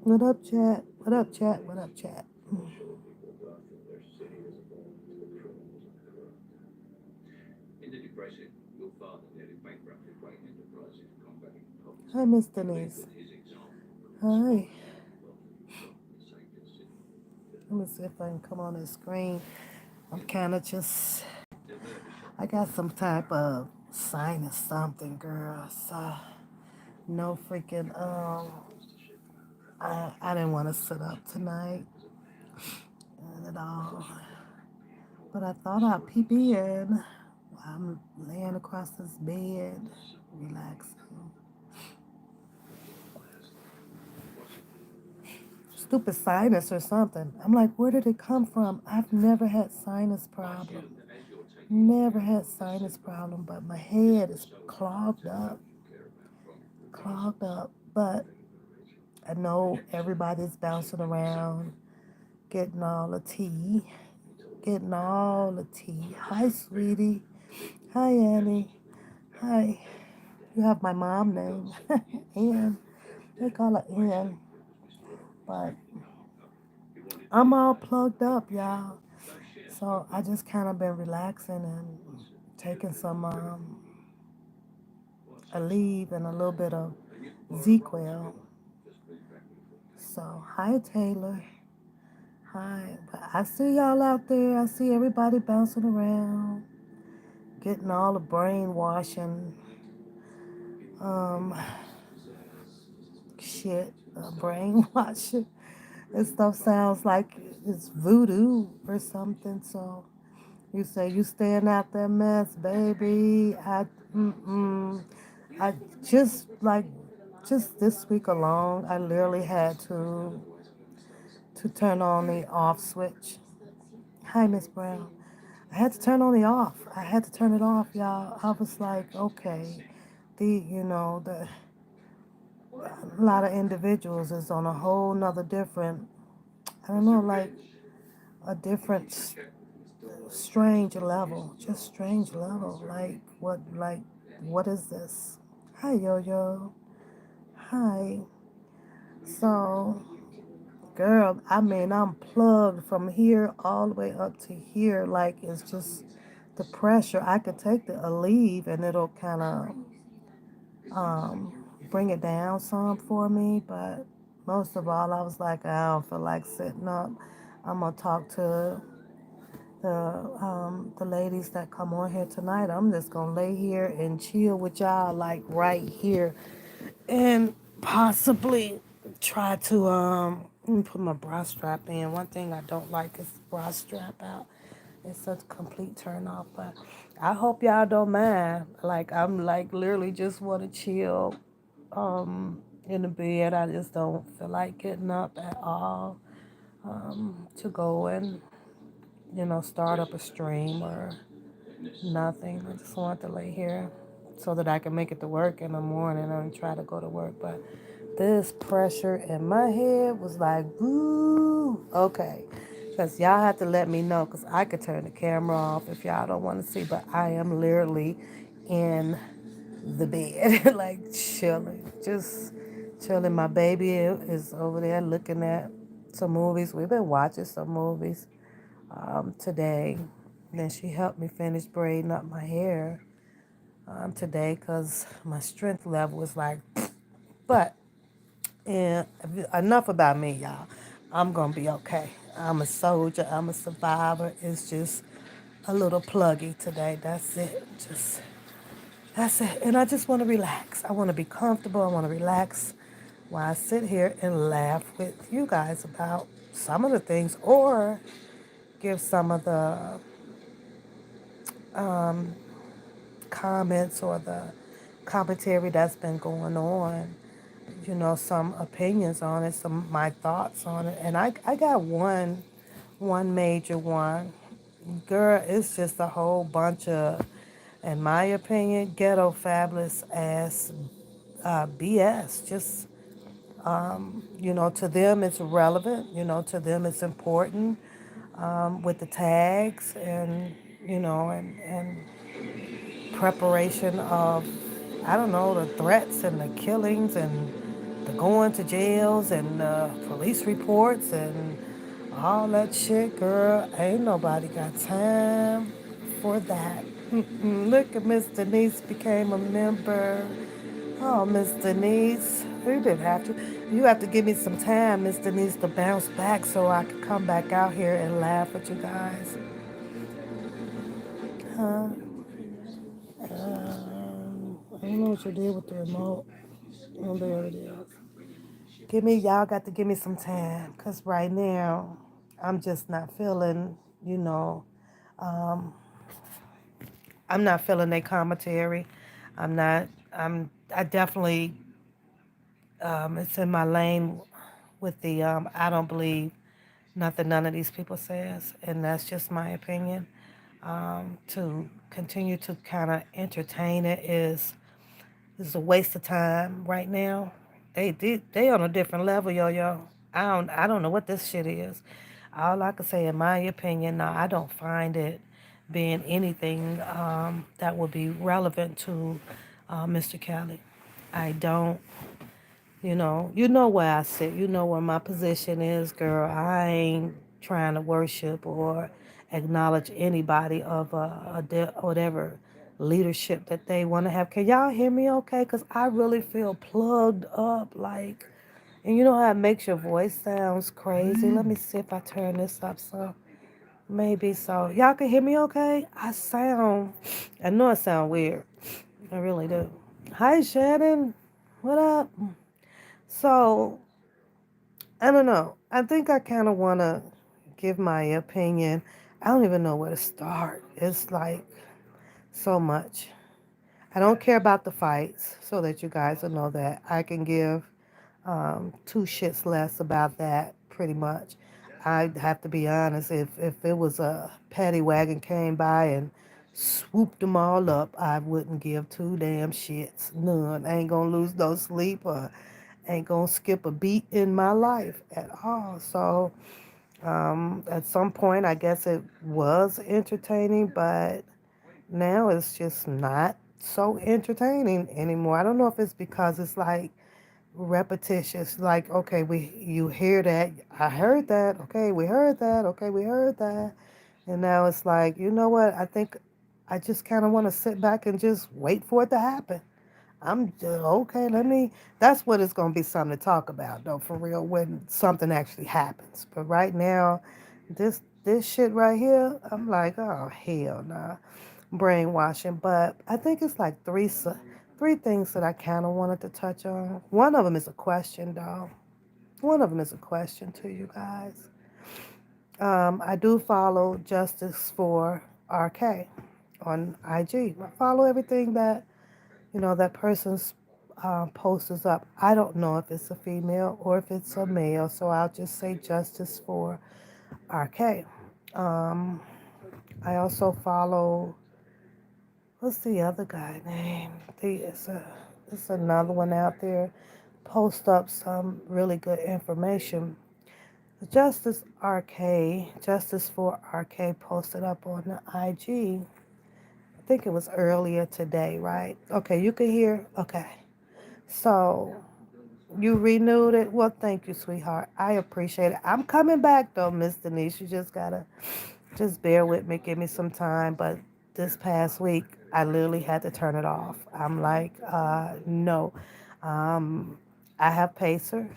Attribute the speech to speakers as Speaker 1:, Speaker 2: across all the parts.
Speaker 1: What up, chat? What up, chat? What up, chat? Hi, Miss Denise. Hi. Let me see if I can come on the screen. I'm kind of just, I got some type of sinus something, girl. So, no freaking, I didn't want to sit up tonight at all. But I thought I'd peep in. I'm laying across this bed, relaxing. Stupid sinus or something. I'm like, where did it come from? I've never had sinus problem. Never had sinus problem, but my head is clogged up. Clogged up. But I know everybody's bouncing around, getting all the tea. Getting all the tea. Hi, sweetie. Hi, Annie. Hi. You have my mom name. Ann. They call her Ann. But I'm all plugged up, y'all. So I just kind of been relaxing and taking some a leave and a little bit of ZQL. So hi Taylor. Hi. But I see y'all out there. I see everybody bouncing around, getting all the brainwashing um shit, brainwashing. This stuff sounds like it's voodoo or something. So you say you staying out that mess, baby. I just like just this week alone, I literally had to turn on the off switch. Hi, Miss Brown. I had to turn on the off. I had to turn it off, y'all. I was like, okay, the a lot of individuals is on a whole nother different, I don't know, like a different strange level, just strange level. What is this? Hi, Yo Yo. Hi. So, girl, I mean, I'm plugged from here all the way up to here. Like, it's just the pressure. I could take the Aleve and it'll kind of bring it down some for me. But most of all, I was like, I don't feel like sitting up. I'm going to talk to the ladies that come on here tonight. I'm just gonna lay here and chill with y'all, like right here, and possibly try to let me put my bra strap in. One thing I don't like is bra strap out. It's a complete turn off, but I hope y'all don't mind. Like I'm like literally just want to chill in the bed. I just don't feel like getting up at all to go and start up a stream or nothing. I just want to lay here so that I can make it to work in the morning and try to go to work. But this pressure in my head was like, boo. Okay. Because y'all have to let me know because I could turn the camera off if y'all don't want to see. But I am literally in the bed, like chilling. Just chilling. My baby is over there looking at some movies. We've been watching some movies today. And then she helped me finish braiding up my hair today because my strength level was like, but enough about me, y'all. I'm going to be okay. I'm a soldier. I'm a survivor. It's just a little pluggy today. That's it. That's it. And I just want to relax. I want to be comfortable. I want to relax while I sit here and laugh with you guys about some of the things or give some of the comments or the commentary that's been going on some opinions on it, some my thoughts on it, and I got one major one. Girl, it's just a whole bunch of, in my opinion, ghetto fabulous ass BS. Just to them it's relevant. To them it's important with the tags and and preparation of, I don't know, the threats and the killings and the going to jails and police reports and all that shit, girl. Ain't nobody got time for that. Look at Miss Denise became a member. Oh, Miss Denise, we didn't have to. You have to give me some time, Miss Denise, to bounce back so I can come back out here and laugh at you guys. Huh? I don't know what you did with the remote. Oh, there it is. Y'all got to give me some time, because right now, I'm just not feeling, you know, um, I'm not feeling their commentary. I'm not, I definitely, it's in my lane with the, I don't believe nothing none of these people says, and that's just my opinion. To continue to kind of entertain it is a waste of time right now. They on a different level, yo. I don't know what this shit is. All I can say, in my opinion, no, I don't find it being anything that would be relevant to Mr. Kelly. I don't. You know where I sit. You know where my position is, girl. I ain't trying to worship or acknowledge anybody of whatever leadership that they want to have. Can y'all hear me okay? Because I really feel plugged up. Like, and you know how it makes your voice sounds crazy? Let me see if I turn this up so maybe so. Y'all can hear me okay? I know it sound weird. I really do. Hi, Shannon. What up? So, I don't know. I think I kind of want to give my opinion. I don't even know where to start. It's like so much. I don't care about the fights, so that you guys will know that. I can give two shits less about that, pretty much. I have to be honest. If it was a paddy wagon came by and swooped them all up, I wouldn't give two damn shits. None. I ain't gonna lose no sleep or ain't gonna skip a beat in my life at all. So at some point, I guess it was entertaining, but now it's just not so entertaining anymore. I don't know if it's because it's like repetitious. Like, okay, you hear that, I heard that, okay, we heard that, okay, we heard that, and now it's like, you know what? I think I just kind of want to sit back and just wait for it to happen. I'm just, okay. Let me. That's what it's gonna be something to talk about, though, for real, when something actually happens. But right now, this shit right here, I'm like, oh hell nah, brainwashing. But I think it's like three things that I kind of wanted to touch on. One of them is a question, though. One of them is a question to you guys. I do follow Justice for RK on IG. I follow everything that that person's post is up. I don't know if it's a female or if it's a male, so I'll just say justice for RK. Um, I also follow, what's the other guy name? It's another one out there. Post up some really good information. Justice RK, Justice for RK posted up on the IG. I think it was earlier today, right? Okay, you can hear? Okay. So you renewed it. Well, thank you, sweetheart. I appreciate it. I'm coming back though, Miss Denise. You just gotta just bear with me. Give me some time. But this past week, I literally had to turn it off. I'm like, no. Um, I have Pacer.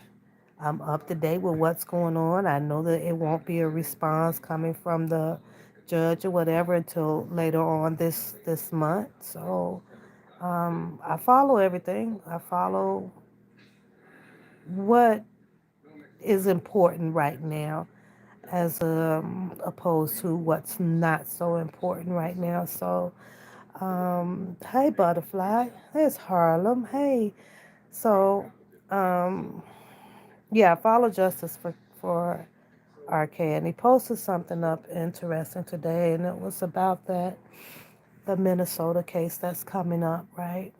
Speaker 1: I'm up to date with what's going on. I know that it won't be a response coming from the judge or whatever until later on this month. So I follow everything. I follow what is important right now as opposed to what's not so important right now. So, hey, Butterfly. There's Harlem. Hey. So, Um, yeah, follow Justice for RK, and he posted something up interesting today, and it was about the Minnesota case that's coming up, right?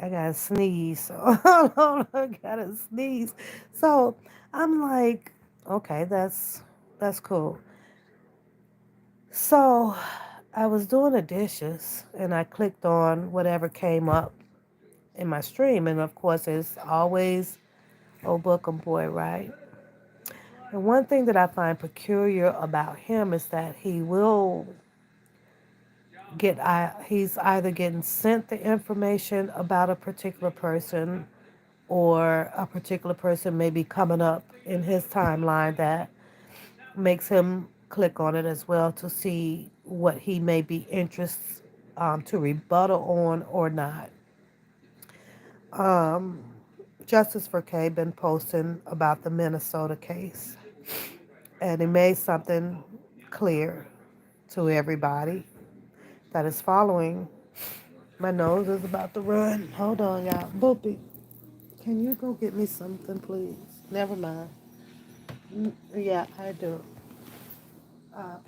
Speaker 1: I gotta sneeze, so I gotta sneeze. So I'm like, okay, that's cool. So I was doing the dishes and I clicked on whatever came up in my stream, and of course, it's always Old Bookham Boy, right? And one thing that I find peculiar about him is that he will he's either getting sent the information about a particular person, or a particular person may be coming up in his timeline that makes him click on it as well to see what he may be interested to rebuttal on or not. Um, Justice for K been posting about the Minnesota case, and he made something clear to everybody that is following. My nose is about to run. Hold on, y'all. Boopy, can you go get me something, please? Never mind. Yeah, I do.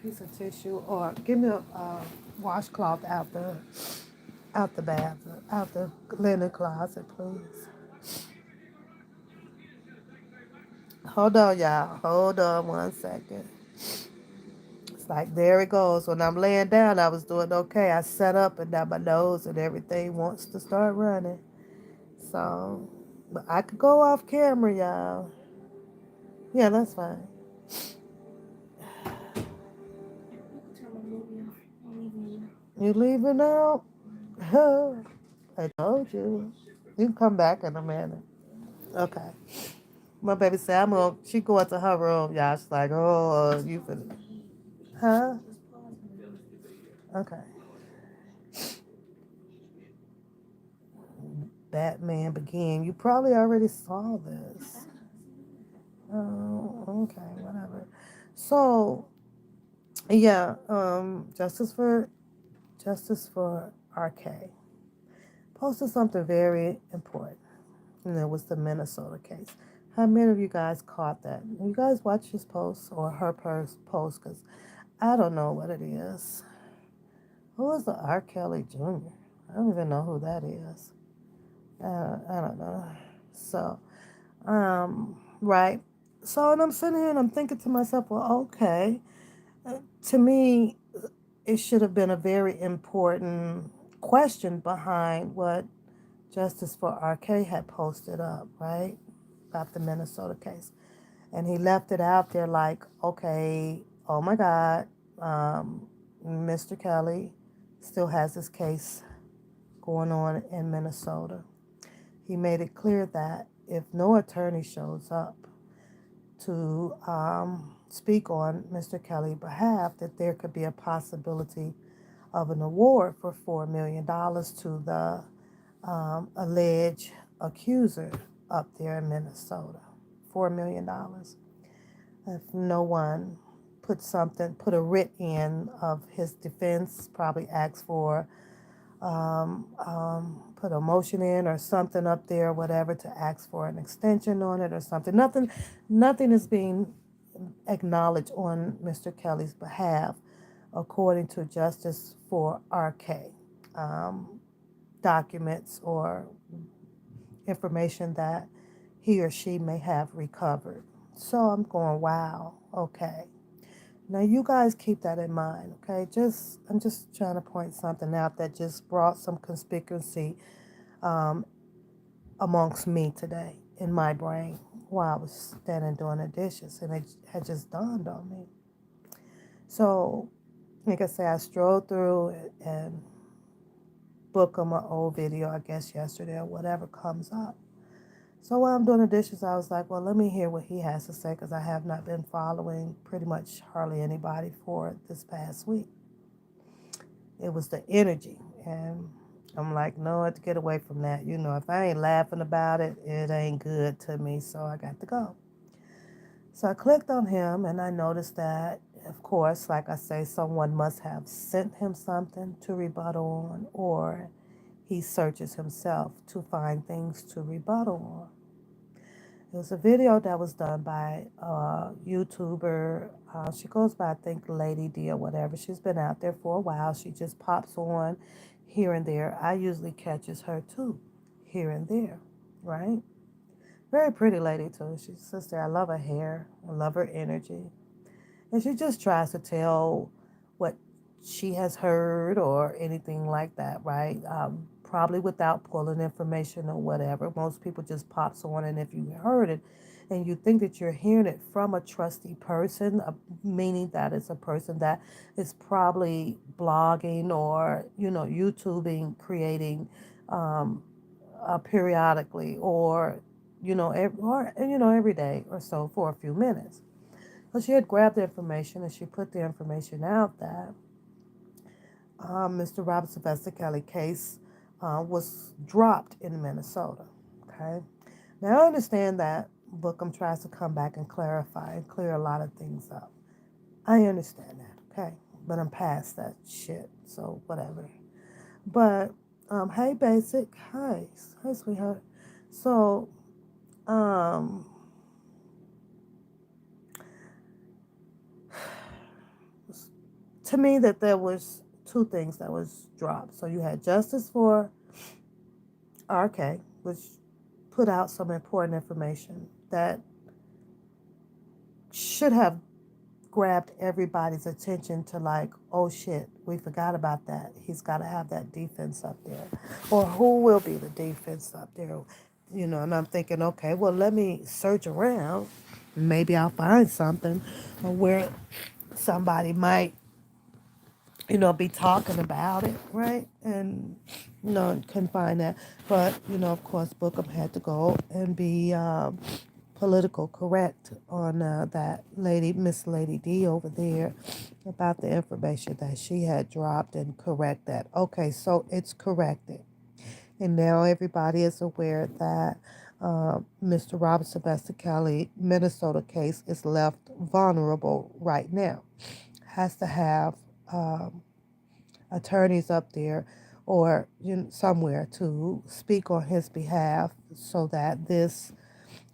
Speaker 1: Piece of tissue, or give me a washcloth out the bath, out the linen closet, please. Hold on, y'all. Hold on 1 second. It's like there it goes. When I'm laying down, I was doing okay. I set up and now my nose and everything wants to start running. So, but I could go off camera, y'all. Yeah, that's fine. You leaving now? I told you. You can come back in a minute. Okay. My baby said she going to her room, y'all. She's like, oh, you finna. Huh? Okay. Batman Begin. You probably already saw this. Oh, okay, whatever. So, yeah, Justice for RK posted something very important, and it was the Minnesota case. How many of you guys caught that? You guys watch his post or her post? Because I don't know what it is. Who is the R. Kelly Jr.? I don't even know who that is. I don't know. So, right. So, and I'm sitting here and I'm thinking to myself, well, okay. To me, it should have been a very important question behind what Justice for RK had posted up, right? About the Minnesota case. And he left it out there like, okay, oh my God, Mr. Kelly still has his case going on in Minnesota. He made it clear that if no attorney shows up to speak on Mr. Kelly's behalf, that there could be a possibility of an award for $4 million to the alleged accuser up there in Minnesota. $4 million. If no one put a writ in of his defense, probably asked for, put a motion in or something up there, whatever, to ask for an extension on it or something. Nothing is being acknowledged on Mr. Kelly's behalf, according to Justice for RK. Documents or information that he or she may have recovered. So I'm going, wow, okay. Now you guys keep that in mind, okay? I'm just trying to point something out that just brought some conspicuously um, amongst me today in my brain while I was standing doing the dishes, and it had just dawned on me. So, like I say, I strolled through it and book on my old video, I guess yesterday or whatever comes up. So while I'm doing the dishes, I was like, well, let me hear what he has to say, because I have not been following pretty much hardly anybody for this past week. It was the energy. And I'm like, no, to get away from that. You know, if I ain't laughing about it, it ain't good to me. So I got to go. So I clicked on him and I noticed that, of course, like I say, someone must have sent him something to rebut on, or he searches himself to find things to rebuttal on. It was a video that was done by a YouTuber. She goes by, I think, Lady D or whatever. She's been out there for a while. She just pops on here and there. I usually catches her too, here and there, right? Very pretty lady too. She's a sister. I love her hair. I love her energy. And she just tries to tell what she has heard or anything like that, right? Probably without pulling information or whatever. Most people just pops on, and if you heard it and you think that you're hearing it from a trusty person, meaning that it's a person that is probably blogging or, YouTubing, creating periodically or, every day or so for a few minutes. So she had grabbed the information and she put the information out that Mr. Robert Sylvester Kelly case was dropped in Minnesota. Okay. Now I understand that Bookham tries to come back and clarify and clear a lot of things up. I understand that. Okay. But I'm past that shit. So whatever. But hey, basic. Hi, sweetheart. So um, to me that there was two things that was dropped. So you had justice for RK, which put out some important information that should have grabbed everybody's attention to, like, oh shit, we forgot about that. He's got to have that defense up there. Or who will be the defense up there? And I'm thinking, okay, well, let me search around. Maybe I'll find something where somebody might be talking about it, right? And, couldn't find that. But, of course, Bookham had to go and be political correct on that lady, Miss Lady D over there, about the information that she had dropped and correct that. Okay, so it's corrected. And now everybody is aware that Mr. Robert Sylvester Kelly, Minnesota case is left vulnerable right now. Has to have um, attorneys up there or somewhere to speak on his behalf so that this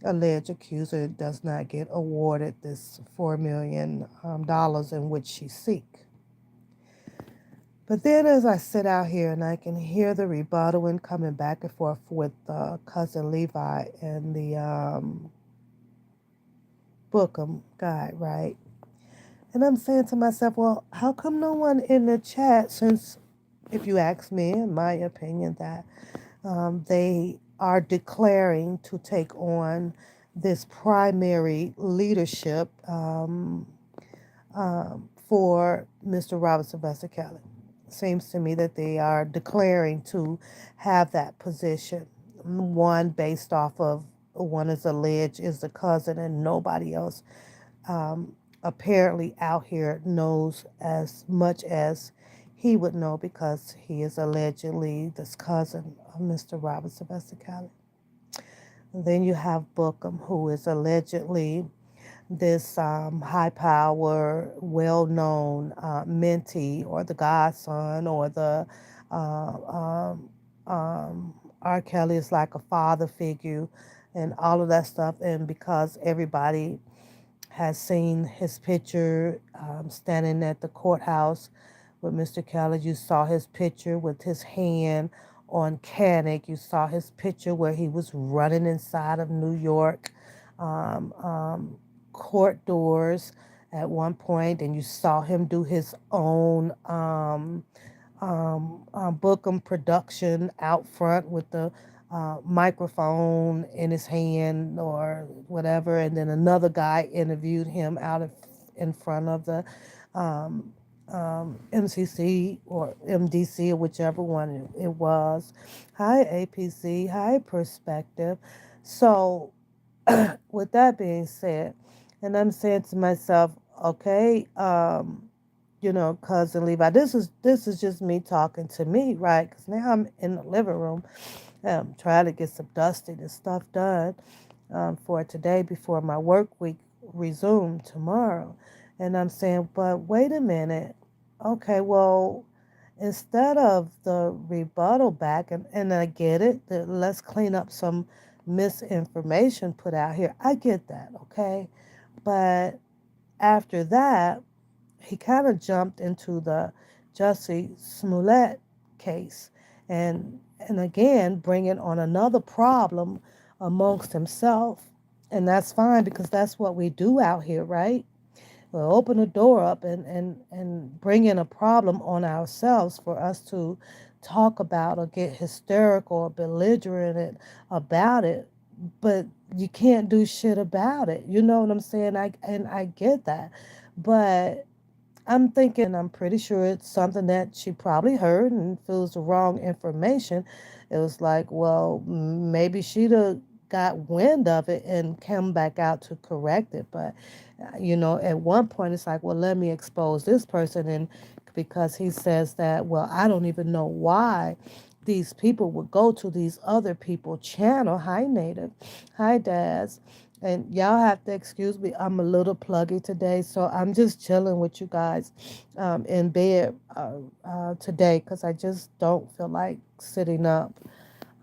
Speaker 1: alleged accuser does not get awarded this $4 million in which she seek. But then as I sit out here and I can hear the rebuttaling coming back and forth with cousin Levi and the Bookham guy, right? And I'm saying to myself, well, how come no one in the chat, since if you ask me, in my opinion, that they are declaring to take on this primary leadership for Mr. Robert Sylvester Kelly. Seems to me that they are declaring to have that position. One based off of one is alleged is the cousin, and nobody else apparently out here knows as much as he would know because he is allegedly this cousin of Mr. Robert Sylvester Kelly. And then you have Bookham, who is allegedly this high power, well known mentee or the godson or the R. Kelly is like a father figure and all of that stuff. And because everybody has seen his picture standing at the courthouse with Mr. Kelly. You saw his picture with his hand on Canic. You saw his picture where he was running inside of New York um, um, court doors at one point, and you saw him do his own Bookham production out front with the microphone in his hand or whatever, and then another guy interviewed him in front of the MCC or MDC or whichever one it was. Hi, APC. Hi, Perspective. So, with that being said, and I'm saying to myself, okay, cousin Levi. This is just me talking to me, right? Because now I'm in the living room, trying to get some dusting and stuff done for today before my work week resume tomorrow. And I'm saying, but wait a minute. Okay, well, instead of the rebuttal back, and I get it, that let's clean up some misinformation put out here. I get that, okay? But after that, he kind of jumped into the Jussie Smollett case, and again bringing on another problem amongst himself, and that's fine because that's what we do out here, right? We'll open the door up and bring in a problem on ourselves for us to talk about or get hysterical or belligerent about it, but you can't do shit about it. You know what I'm saying? I get that, but I'm thinking, I'm pretty sure it's something that she probably heard and feels the wrong information. It was like, well, maybe she'd have got wind of it and come back out to correct it. But, at one point, it's like, well, let me expose this person. And because he says that, well, I don't even know why these people would go to these other people channel. Hi, Native. Hi, Daz. And y'all have to excuse me. I'm a little pluggy today, so I'm just chilling with you guys in bed today because I just don't feel like sitting up.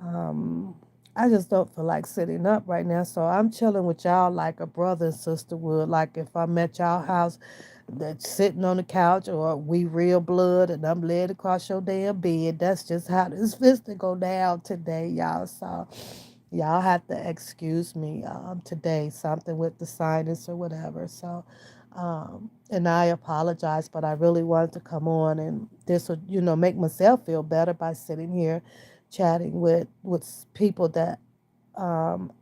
Speaker 1: Um, I just don't feel like sitting up right now, so I'm chilling with y'all like a brother and sister would. Like if I'm at y'all house, that's sitting on the couch, or we real blood, and I'm laid across your damn bed. That's just how this fist to go down today, y'all. So y'all have to excuse me today, something with the sinus or whatever. So, and I apologize, but I really wanted to come on, and this would, make myself feel better by sitting here chatting with people that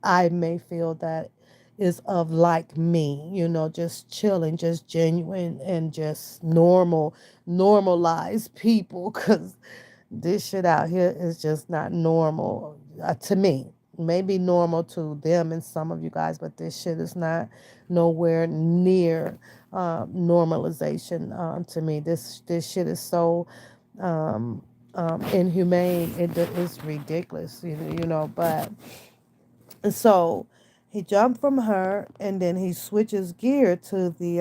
Speaker 1: I may feel that is of like me, just chilling, just genuine and just normalized people, because this shit out here is just not normal to me. Maybe normal to them and some of you guys, but this shit is not nowhere near normalization to me. This shit is so um, inhumane. It's ridiculous, But and so he jumped from her, and then he switches gear to the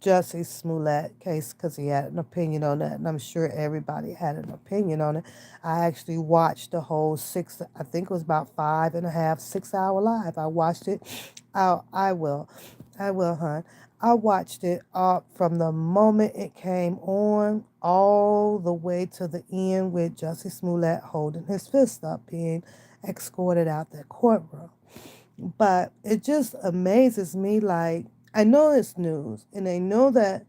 Speaker 1: Jussie Smollett case because he had an opinion on that, and I'm sure everybody had an opinion on it. I actually watched the whole I think it was about 5.5, 6 hour live. I watched it. I will. I will, hon. I watched it from the moment it came on all the way to the end with Jussie Smollett holding his fist up, being escorted out that courtroom. But it just amazes me. Like, I know it's news, and I know that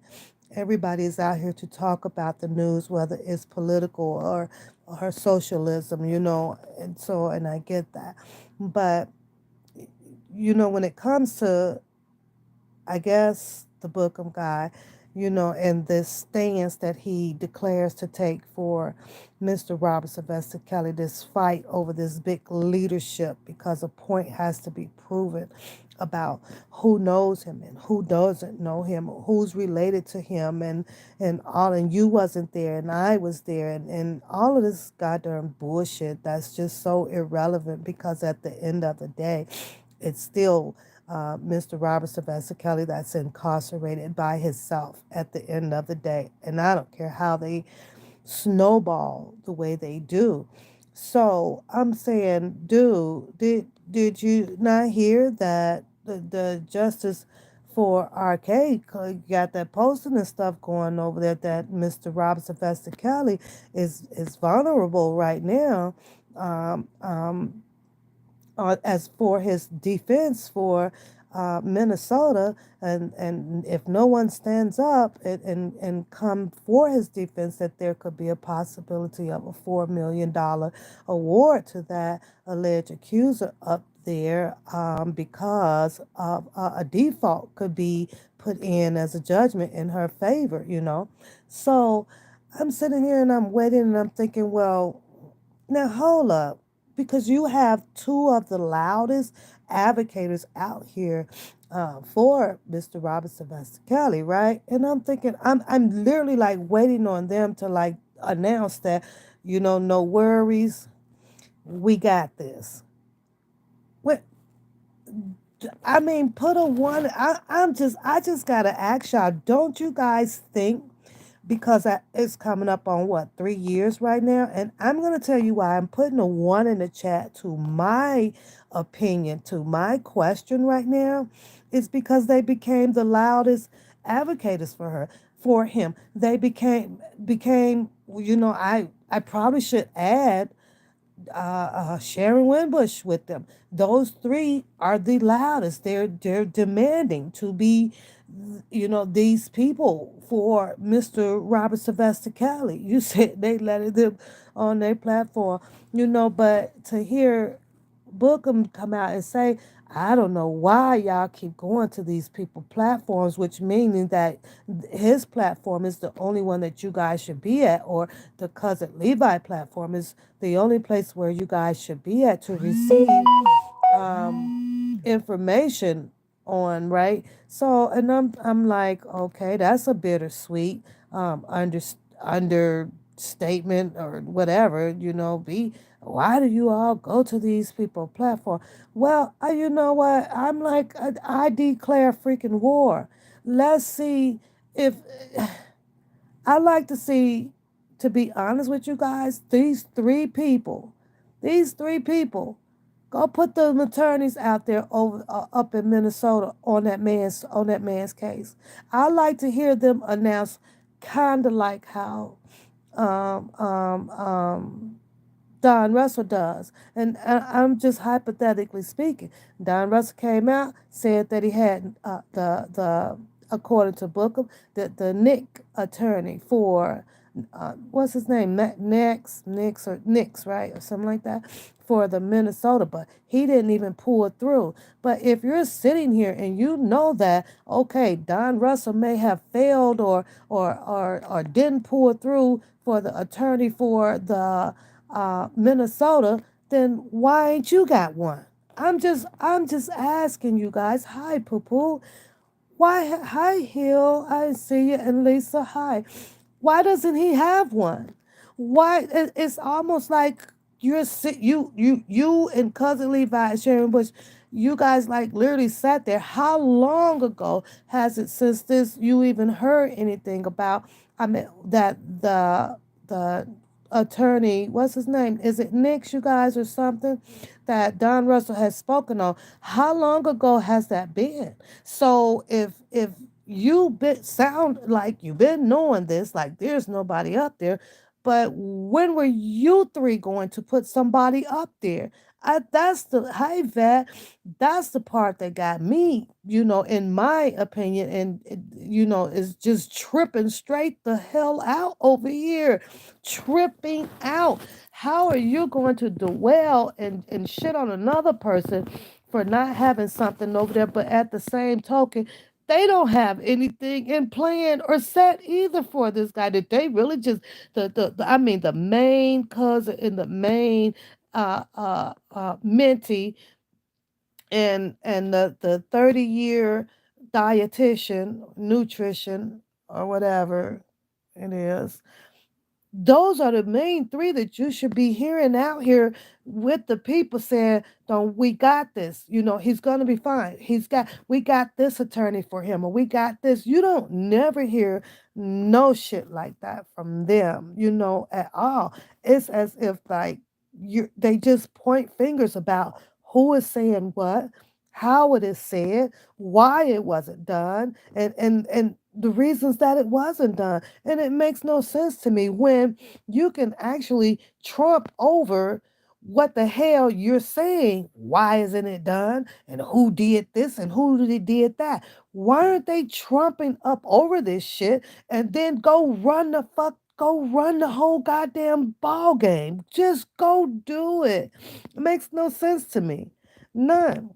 Speaker 1: everybody is out here to talk about the news, whether it's political or socialism, and I get that. But, when it comes to, I guess, the Bookham guy, and this stance that he declares to take for Mr. Robert Sylvester Kelly, this fight over this big leadership, because a point has to be proven about who knows him and who doesn't know him, or who's related to him, and all, and you wasn't there and I was there, and all of this goddamn bullshit that's just so irrelevant, because at the end of the day, it's still Mr. Robert Sylvester Kelly that's incarcerated by himself at the end of the day. And I don't care how they snowball the way they do. So I'm saying, dude, did you not hear that the justice for Arcade got that posting and stuff going over there that Mr. Robert Sylvester Kelly is vulnerable right now. Um, um, as for his defense for Minnesota, and if no one stands up and come for his defense, that there could be a possibility of a $4 million award to that alleged accuser up there, because of a default could be put in as a judgment in her favor. So I'm sitting here and I'm waiting and I'm thinking, well, now hold up, because you have two of the loudest advocates out here for Mr. Robert Sylvester Kelly, right? And I'm thinking, I'm literally like waiting on them to like announce that, no worries, we got this. What? I mean, put a one. I just gotta ask y'all, don't you guys think? because it's coming up on what, 3 years right now, and I'm going to tell you why I'm putting a one in the chat to my opinion, to my question right now. It's because they became the loudest advocates for her, for him. They became, I probably should add Sharon Winbush with them. Those three are the loudest. They're demanding to be, these people for Mr. Robert Sylvester Kelly. You said they let them on their platform, but to hear Bookham come out and say, I don't know why y'all keep going to these people platforms, which meaning that his platform is the only one that you guys should be at, or the cousin Levi platform is the only place where you guys should be at to receive information on, right? So, and I'm like, okay, that's a bittersweet understatement or whatever, be why do you all go to these people platform? Well, you know what? I'm like, I declare freaking war. Let's see if I like to see, to be honest with you guys, these three people, go put the attorneys out there over up in Minnesota on that man's case. I like to hear them announce, kind of like how um, um, um, Don Russell does. And I'm just hypothetically speaking. Don Russell came out, said that he had the according to Booker, the Nick attorney for what's his name, Nix, right, or something like that, for the Minnesota, but he didn't even pull it through. But if you're sitting here and you know that, okay, Don Russell may have failed or didn't pull it through for the attorney for the Minnesota, then why ain't you got one? I'm just asking you guys. Hi, Poo Poo. Why? Hi, Hill. I see you, and Lisa. Hi. Why doesn't he have one? Why? It's almost like you and cousin Levi and Sharon Bush. You guys like literally sat there. How long ago has it since this you even heard anything about? I mean that the attorney, what's his name? Is it Nick, you guys, or something that Don Russell has spoken on? How long ago has that been? So if you been sound like you've been knowing this, like there's nobody up there, but when were you three going to put somebody up there? That's the Hi Vat. That's the part that got me, in my opinion, and is just tripping straight the hell out over here, tripping out. How are you going to dwell and shit on another person for not having something over there, but at the same token, they don't have anything in plan or set either for this guy? Did they really just I mean the main cousin and the main mentee and the 30-year dietitian, nutrition, or whatever it is, those are the main three that you should be hearing out here with the people saying, "Don't we got this? He's gonna be fine. We got this attorney for him, or we got this." You don't never hear no shit like that from them, at all. It's as if like they just point fingers about who is saying what, how it is said, why it wasn't done, and the reasons that it wasn't done. And it makes no sense to me when you can actually trump over what the hell you're saying. Why isn't it done? And who did this and who did that? Why aren't they trumping up over this shit and then go run the whole goddamn ball game? Just go do it. It makes no sense to me. None.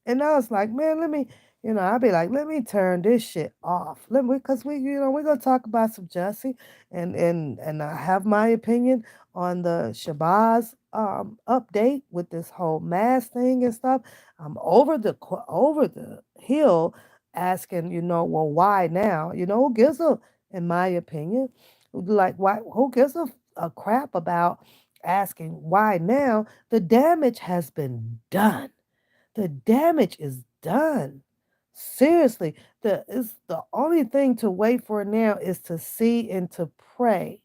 Speaker 1: And I was like, man, I'd be like, let me turn this shit off. Because we're gonna talk about some Jussie, and I have my opinion on the Shabazz update with this whole mask thing and stuff. I'm over the hill, asking, well, why now? Who gives in my opinion, like why? Who gives a crap about asking why now? The damage has been done. The damage is done. Seriously, the only thing to wait for now is to see and to pray.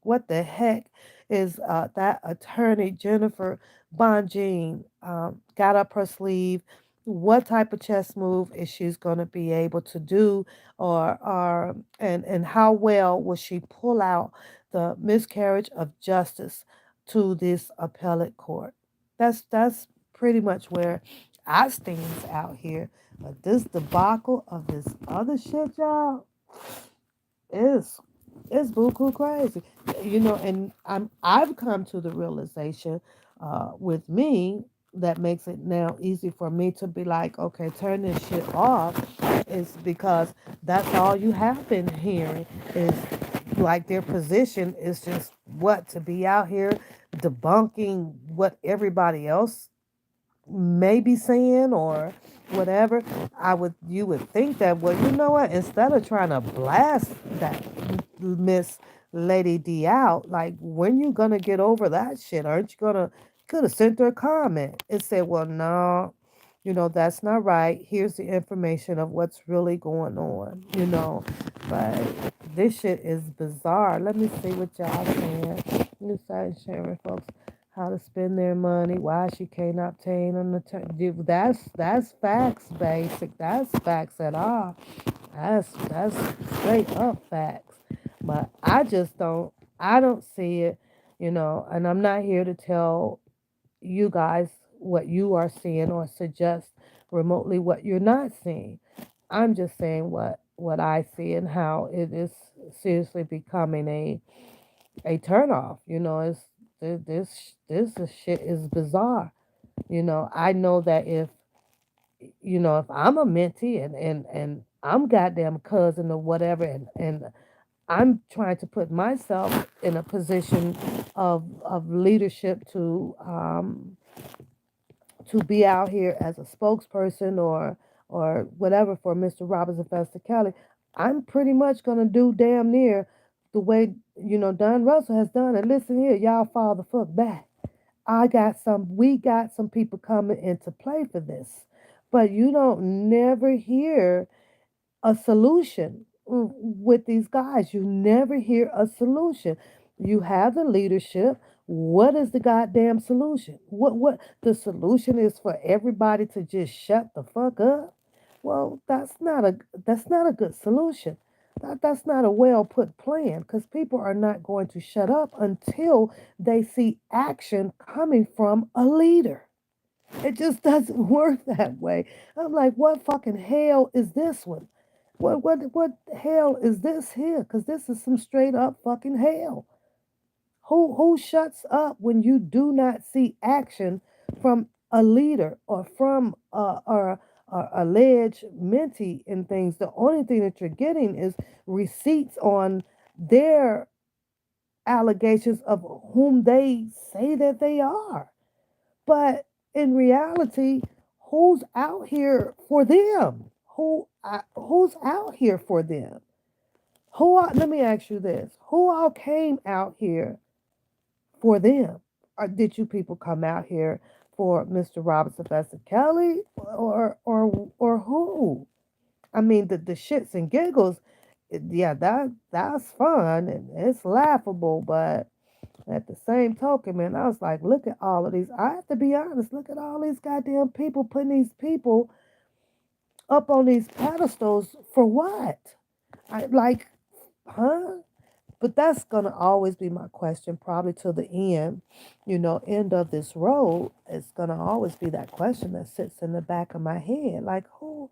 Speaker 1: What the heck is that attorney Jennifer Bonjean got up her sleeve? What type of chess move is she's going to be able to do, or and how well will she pull out the miscarriage of justice to this appellate court? That's pretty much where I stands out here. But this debacle of this other shit, y'all, is it's buku crazy, and I've come to the realization, with me, that makes it now easy for me to be like, okay, turn this shit off, is because that's all you have been hearing is like their position is just what to be out here debunking what everybody else may be saying or whatever. You would think that, well, you know what, instead of trying to blast that Miss Lady D out, like, when you gonna get over that shit? Aren't you gonna could have sent her a comment and said, well, no, that's not right. Here's the information of what's really going on, but this shit is bizarre. Let me see what y'all saying. Let me start sharing, folks, how to spend their money, why she can't obtain an attorney. That's facts, basic. That's facts at all. That's straight up facts. But I don't see it, and I'm not here to tell you guys what you are seeing or suggest remotely what you're not seeing. I'm just saying what I see and how it is seriously becoming a turnoff. This shit is bizarre. I know that if I'm a mentee and I'm goddamn cousin or whatever, and I'm trying to put myself in a position of leadership to be out here as a spokesperson or whatever for Mr. Roberts and Fester Kelly. I'm pretty much gonna do damn near the way Don Russell has done. And listen here, y'all fall the fuck back. We got some people coming into play for this. But you don't never hear a solution with these guys. You never hear a solution. You have the leadership. What is the goddamn solution? What the solution is for everybody to just shut the fuck up? Well, that's not a good solution. That's not a well put plan because people are not going to shut up until they see action coming from a leader. It just doesn't work that way. I'm like, what fucking hell is this one? What hell is this here? Because this is some straight up fucking hell. Who shuts up when you do not see action from a leader or from or alleged mentee and things? The only thing that you're getting is receipts on their allegations of whom they say that they are. But in reality, who's out here for them? Who's out here for them? Let me ask you this: who all came out here for them? Or did you people come out here for Mr. Robert Sylvester Kelly, or who? I mean, the shits and giggles. Yeah, that's fun and it's laughable, but at the same token, man, I was like, look at all of these. I have to be honest. Look at all these goddamn people putting these people up on these pedestals for what? I like, huh? But that's gonna always be my question, probably to the end, end of this road. It's gonna always be that question that sits in the back of my head, like, who?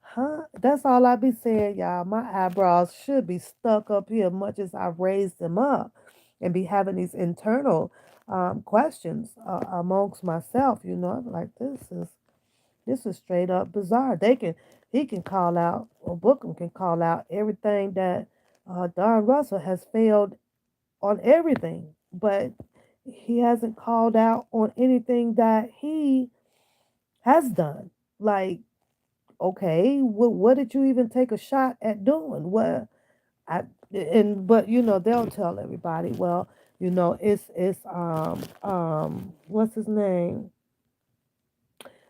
Speaker 1: Huh? That's all I be saying, y'all. My eyebrows should be stuck up here, much as I raised them up, and be having these internal questions amongst myself. I'm like, this is straight up bizarre. He can call out, or Bookham can call out everything that Don Russell has failed on everything, but he hasn't called out on anything that he has done. Like, okay, what did you even take a shot at doing? I but they'll tell everybody, well, it's what's his name?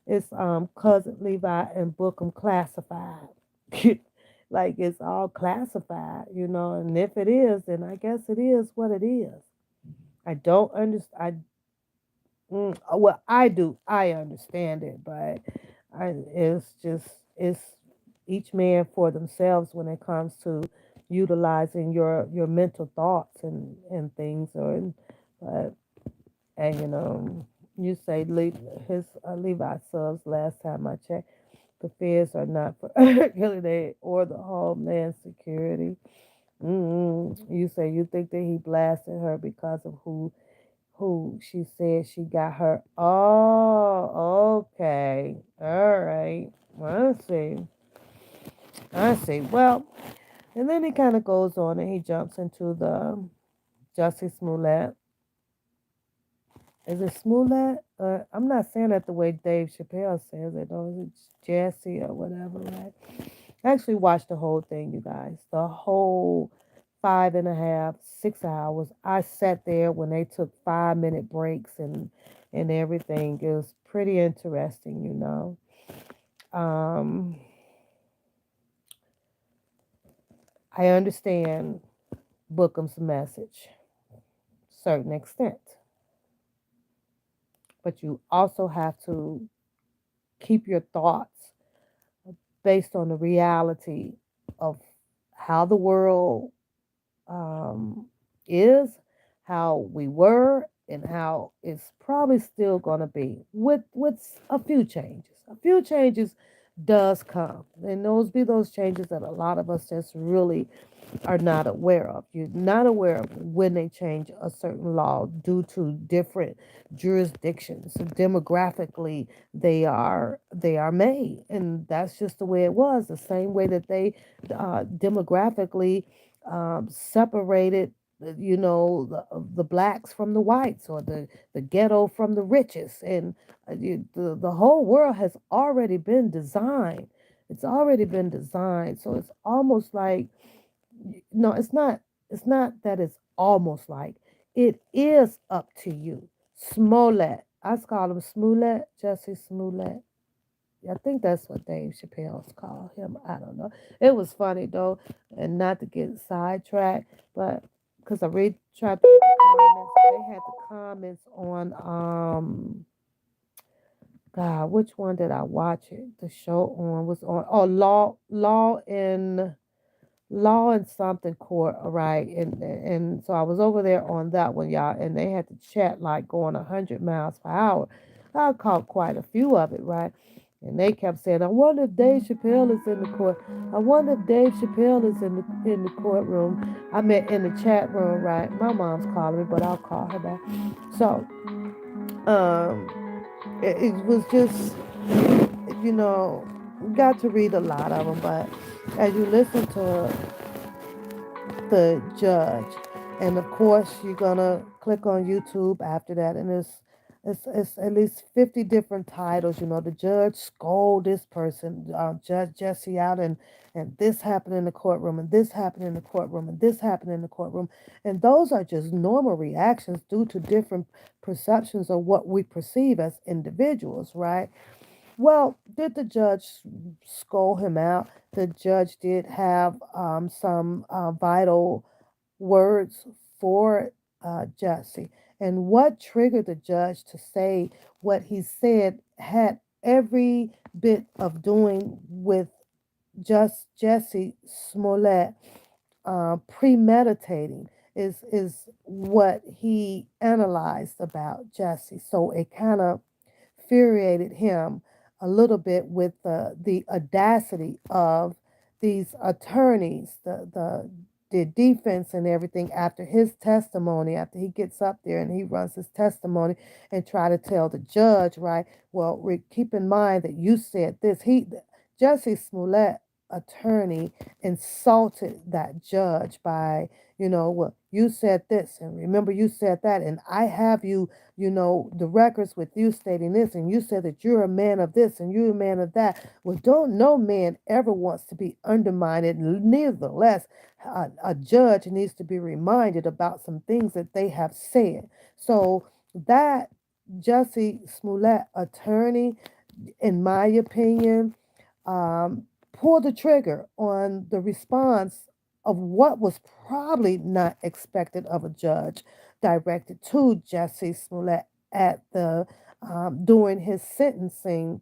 Speaker 1: It's cousin Levi and Bookham classified. Like it's all classified, and if it is, then I guess it is what it is. I don't understand. Well, I do. I understand it, but it's just it's each man for themselves when it comes to utilizing your mental thoughts and things. But and you say his Levi subs last time I checked. The feds are not for Hillary or the Homeland Security. You say you think that he blasted her because of who she said she got her. Oh, okay. All right. Well, I see. I see. Well, and then he kind of goes on and he jumps into the Jussie Smollett. Is it Smollett? I'm not saying that the way Dave Chappelle says it, or it's Jesse or whatever, right? I actually watched the whole thing, you guys. The whole 5.5, 6 hours. I sat there when they took 5 minute breaks and everything. It was pretty interesting. Um, I understand Bookham's message, certain extent, but you also have to keep your thoughts based on the reality of how the world um, is, how we were, and how it's probably still going to be with a few changes. A few changes does come, and those changes that a lot of us just really are not aware of. You're not aware of when they change a certain law due to different jurisdictions. So demographically, they are made, and that's just the way it was. The same way that they demographically separated. The blacks from the whites, or the ghetto from the richest, and the whole world has already been designed. It's already been designed, so it's almost like no, it's not that it's almost like it is up to you. Smollett. I call him Smollett, Jesse Smollett. I think that's what Dave Chappelle's call him. I don't know. It was funny though, and not to get sidetracked, but because I read tried to read the comments, they had the comments on God, which one did I watch it? The show on was on Law and something court, all right, and so I was over there on that one, y'all, and they had to chat like going 100 miles per hour. I caught quite a few of it, right, and they kept saying, "I wonder if Dave Chappelle is in the court. I wonder if Dave Chappelle is in the courtroom." I meant in the chat room, right? My mom's calling me, but I'll call her back. So, it was just got to read a lot of them, but as you listen to the judge. And of course, you're gonna click on YouTube after that, and it's at least 50 different titles. The judge scold this person, Judge Jesse out, and this happened in the courtroom, and this happened in the courtroom, and this happened in the courtroom, and those are just normal reactions due to different perceptions of what we perceive as individuals, right? Well, did the judge scold him out? The judge did have some vital words for Jesse. And what triggered the judge to say what he said had every bit of doing with just Jesse Smollett premeditating is what he analyzed about Jesse. So it kind of infuriated him a little bit with the audacity of these attorneys, the defense and everything after his testimony, after he gets up there and he runs his testimony and try to tell the judge, right? Well, keep in mind that you said this. Jesse Smollett attorney insulted that judge by, well, you said this and remember you said that and I have the records with you stating this, and you said that you're a man of this and you're a man of that. Well, don't no man ever wants to be undermined. Nevertheless, a judge needs to be reminded about some things that they have said. So that Jesse Smollett attorney in my opinion, um, pull the trigger on the response of what was probably not expected of a judge directed to Jesse Smollett at the during his sentencing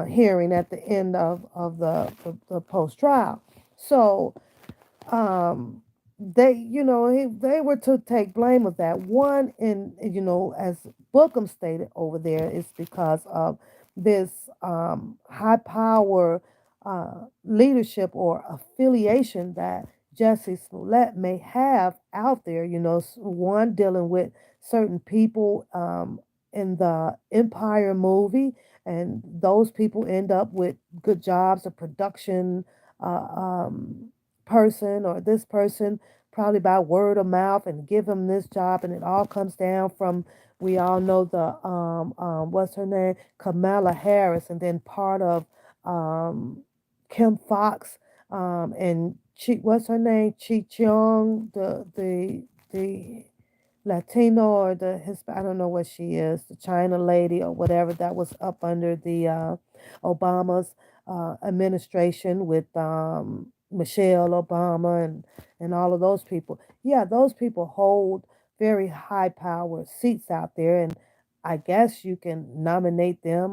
Speaker 1: hearing at the end of the post trial. So they they were to take blame of that one, in as Bookham stated over there, is because of this high power leadership or affiliation that Jesse Smollett may have out there, one dealing with certain people in the Empire movie, and those people end up with good jobs, a production uh, um, person, or this person, probably by word of mouth, and give him this job, and it all comes down from, we all know the what's her name, Kamala Harris, and then part of um Kim Fox, and what's her name, Chi Cheong, the Latino, or the I don't know what she is, the China lady or whatever, that was up under the Obama's administration with Michelle Obama and all of those people. Yeah, those people hold very high power seats out there, and I guess you can nominate them,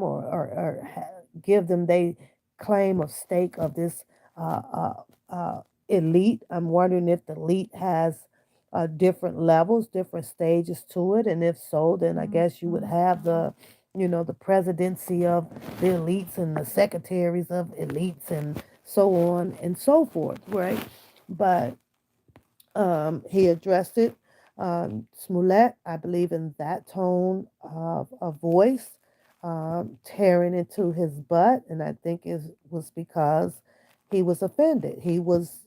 Speaker 1: give them they claim of stake of this uh, uh, elite. I'm wondering if the elite has different levels, different stages to it, and if so, then I guess you would have the presidency of the elites and the secretaries of elites and so on and so forth, right? But he addressed it. Smollett, I believe, in that tone of voice, tearing into his butt, and I think it was because he was offended. He was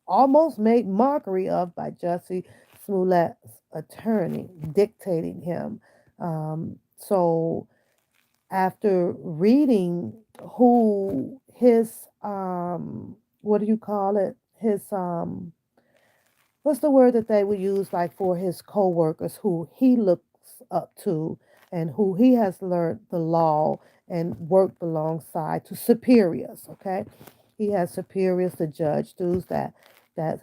Speaker 1: almost made mockery of by Jesse Smollett's attorney, dictating him. So after reading who his what do you call it, his what's the word that they would use, like for his co-workers who he looks up to and who he has learned the law and worked alongside, to superiors, okay? He has superiors, the judge dudes that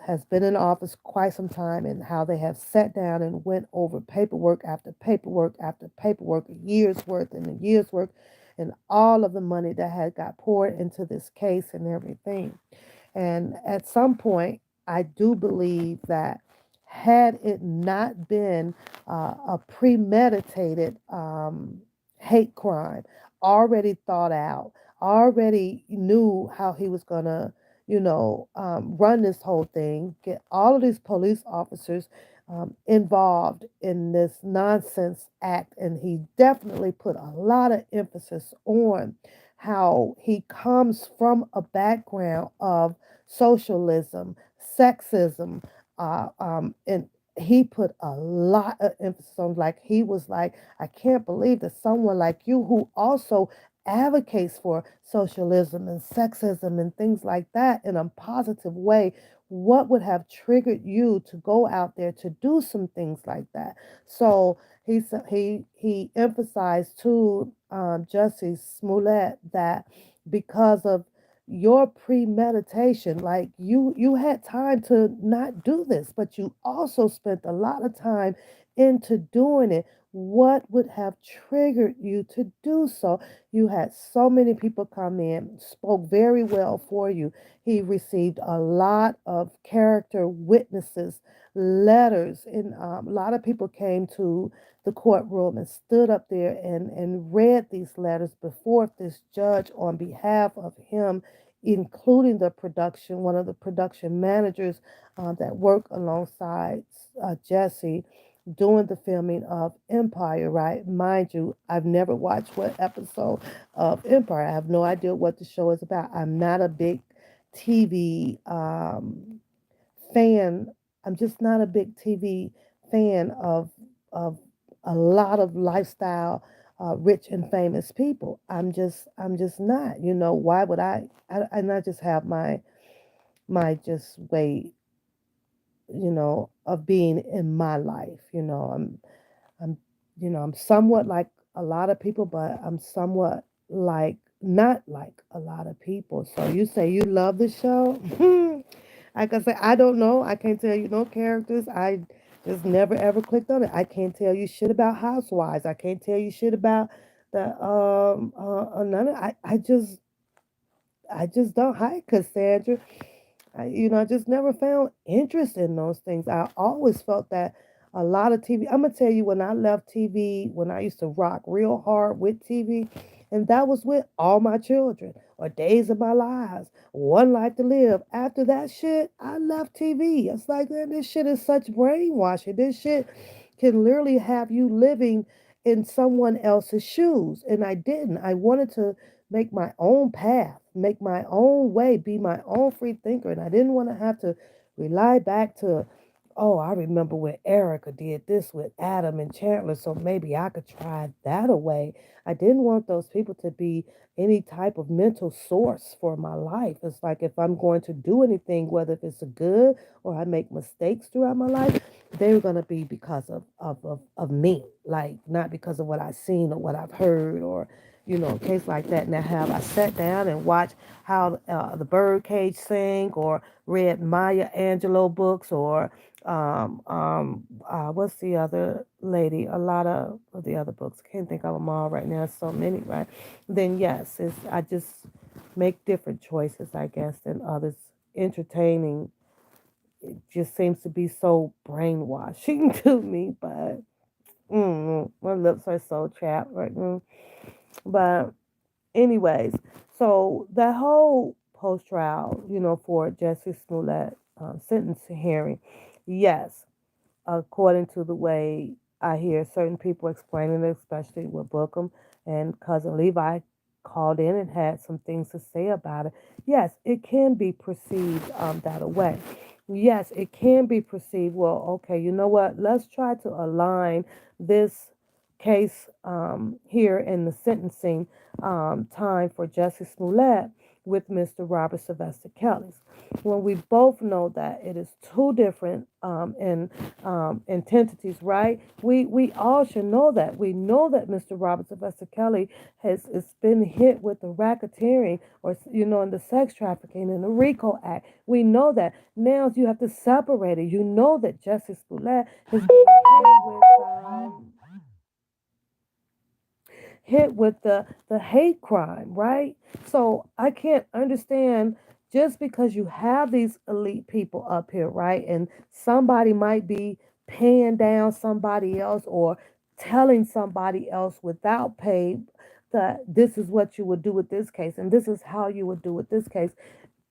Speaker 1: has been in office quite some time, and how they have sat down and went over paperwork after paperwork after paperwork, a year's worth and a year's worth, and all of the money that had got poured into this case and everything. And at some point, I do believe that had it not been a premeditated hate crime, already thought out, already knew how he was going to, run this whole thing, get all of these police officers involved in this nonsense act. And he definitely put a lot of emphasis on how he comes from a background of socialism, sexism, and he put a lot of emphasis on, like, he was like, I can't believe that someone like you, who also advocates for socialism and sexism and things like that in a positive way, what would have triggered you to go out there to do some things like that? So he emphasized to Jussie Smollett that because of your premeditation, like, you had time to not do this, but you also spent a lot of time into doing it. What would have triggered you to do so? You had so many people come in, spoke very well for you. He received a lot of character witnesses, letters, and a lot of people came to the courtroom and stood up there and read these letters before this judge on behalf of him, including the production, one of the production managers that work alongside Jesse doing the filming of Empire, right? Mind you, I've never watched one episode of Empire. I have no idea what the show is about. I'm not a big TV fan. I'm just not a big TV fan of a lot of lifestyle, rich and famous people. I'm just not. Why would and I just have my just way, of being in my life. I'm I'm somewhat like a lot of people, but I'm somewhat like not like a lot of people. So you say you love the show? Like I say, I don't know. I can't tell you no characters. I just never ever clicked on it. I can't tell you shit about Housewives. I can't tell you shit about the none of I just don't. Hi, Cassandra. I just never found interest in those things. I always felt that a lot of TV. I'm gonna tell you, when I left TV, when I used to rock real hard with TV, and that was with All My Children or Days of My Lives, One Life to Live. After that shit, I left TV. It's like, man, this shit is such brainwashing. This shit can literally have you living in someone else's shoes, and I didn't. I wanted to make my own path, make my own way, be my own free thinker. And I didn't want to have to rely back to, oh, I remember when Erica did this with Adam and Chandler, so maybe I could try that away. I didn't want those people to be any type of mental source for my life. It's like if I'm going to do anything, whether if it's a good or I make mistakes throughout my life, they're going to be because of me, like not because of what I've seen or what I've heard or case like that. Now, have I sat down and watched how the Birdcage sing, or read Maya Angelou books, or what's the other lady? A lot of the other books. Can't think of them all right now. So many, right? Then yes, I just make different choices, I guess, than others. Entertaining, it just seems to be so brainwashing to me, but my lips are so chapped right now. But anyways, so that whole post trial, for Jesse Smollett sentencing hearing, yes, according to the way I hear certain people explaining it, especially with Bookham and Cousin Levi called in and had some things to say about it. Yes, it can be perceived that way. Yes, it can be perceived, well, okay, you know what? Let's try to align this case here in the sentencing time for Jesse Smollett with Mr. Robert Sylvester Kelly's, when we both know that it is two different entities, right? We all should know that. We know that Mr. Robert Sylvester Kelly has been hit with the racketeering, or in the sex trafficking and the RICO Act. We know that. Now you have to separate it. You know that Jesse Smollett has been hit with the hate crime, right? So I can't understand, just because you have these elite people up here, right? And somebody might be paying down somebody else or telling somebody else without pay that this is what you would do with this case and this is how you would do with this case.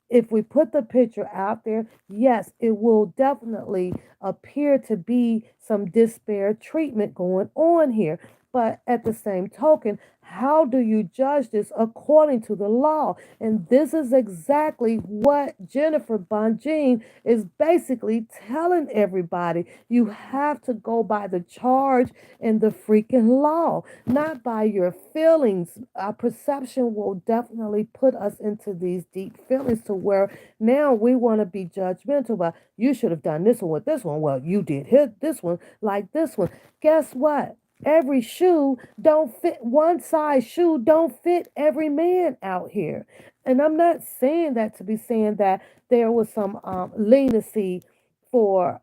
Speaker 1: If we put the picture out there, yes, it will definitely appear to be some disparate treatment going on here. But at the same token, how do you judge this according to the law? And this is exactly what Jennifer Bonjean is basically telling everybody. You have to go by the charge and the freaking law, not by your feelings. Our perception will definitely put us into these deep feelings to where now we want to be judgmental about, you should have done this one with this one. Well, you did hit this one like this one. Guess what? Every shoe don't fit, one size shoe don't fit every man out here. And I'm not saying that to be saying that there was some leniency for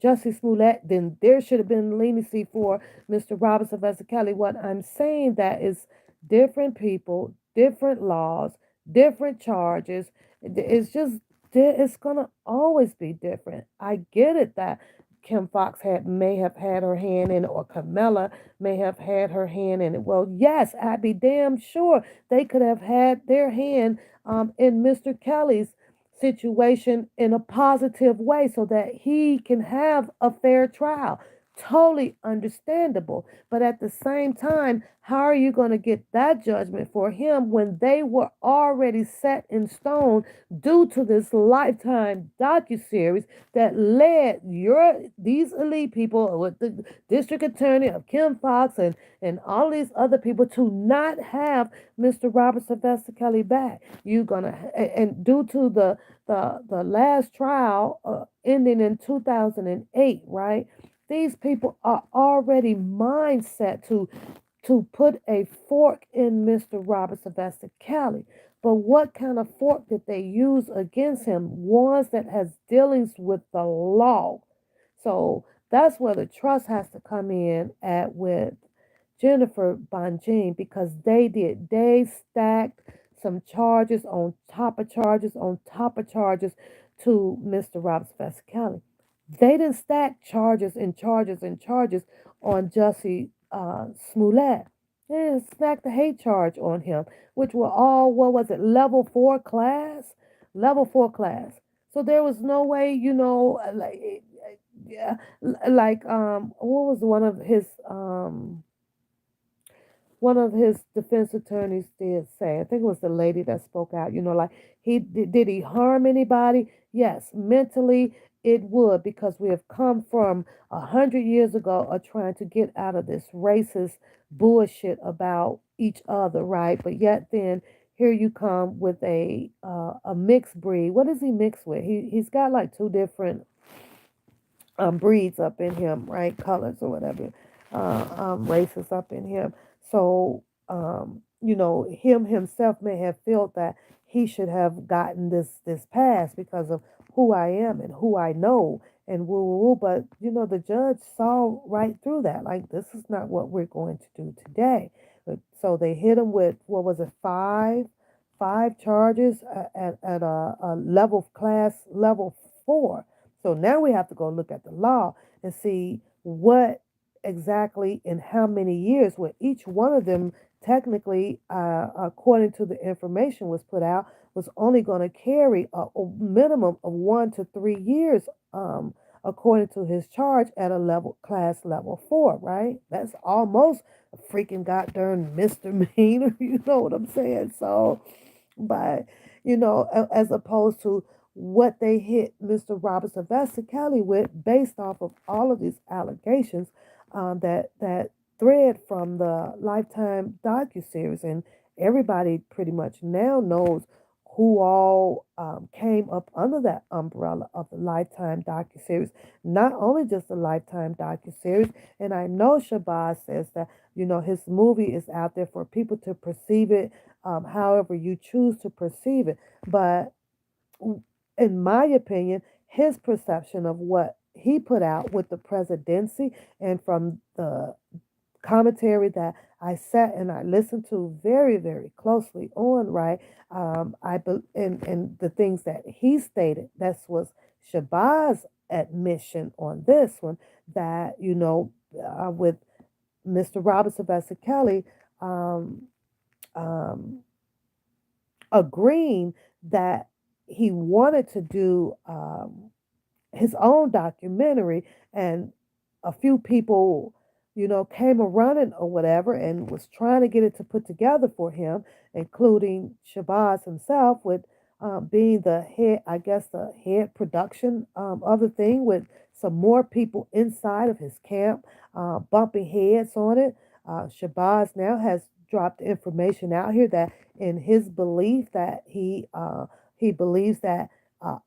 Speaker 1: Justice Smollett, then there should have been leniency for Mr. Robert Sylvester Kelly. What I'm saying that is different people, different laws, different charges. It's just, it's gonna always be different. I get it that Kim Fox may have had her hand in it, or Camilla may have had her hand in it. Well, yes, I'd be damn sure they could have had their hand in Mr. Kelly's situation in a positive way so that he can have a fair trial. Totally understandable. But at the same time, how are you going to get that judgment for him when they were already set in stone due to this Lifetime docuseries that led these elite people with the district attorney of Kim Fox and all these other people to not have Mr. Robert Sylvester Kelly back? You're gonna, and due to the last trial ending in 2008, right? These people are already mindset to put a fork in Mr. Robert Sylvester Kelly. But what kind of fork did they use against him? Ones that has dealings with the law. So that's where the trust has to come in at with Jennifer Bonjean because they did. They stacked some charges on top of charges on top of charges to Mr. Robert Sylvester Kelly. They didn't stack charges and charges and charges on Jussie Smollett. They didn't stack the hate charge on him, which were all, what was it, level four class? Level four class. So there was no way, yeah, like, what was one of his defense attorneys did say, I think it was the lady that spoke out, like did he harm anybody? Yes, mentally it would because we have come from 100 years ago of trying to get out of this racist bullshit about each other, right? But yet then here you come with a mixed breed. What is he mixed with? He's got like two different breeds up in him, right? Colors or whatever, races up in him. So, him himself may have felt that he should have gotten this pass because of who I am and who I know and woo woo woo. But the judge saw right through that. Like this is not what we're going to do today. So they hit him with what was it, five charges at a level class level four. So now we have to go look at the law and see what exactly in how many years, where each one of them technically, according to the information was put out, was only going to carry a minimum of 1 to 3 years, according to his charge at a level class level four, right? That's almost a freaking goddamn misdemeanor. You know what I'm saying? So, but as opposed to what they hit Mr. Robert Sylvester Kelly with, based off of all of these allegations, that thread from the Lifetime docuseries, and everybody pretty much now knows who all came up under that umbrella of the Lifetime docuseries. Not only just the Lifetime docuseries, and I know Shabazz says that his movie is out there for people to perceive it however you choose to perceive it. But in my opinion, his perception of what he put out with the presidency and from the commentary that I sat and I listened to very, very closely on, right? And the things that he stated, that was Shabazz admission on this one, that, with Mr. Robert Sylvester Kelly, um, um, agreeing that he wanted to do his own documentary, and a few people, came a running or whatever and was trying to get it to put together for him, including Shabazz himself, with being the head, I guess, the head production of the thing, with some more people inside of his camp bumping heads on it. Shabazz now has dropped information out here that in his belief that he believes that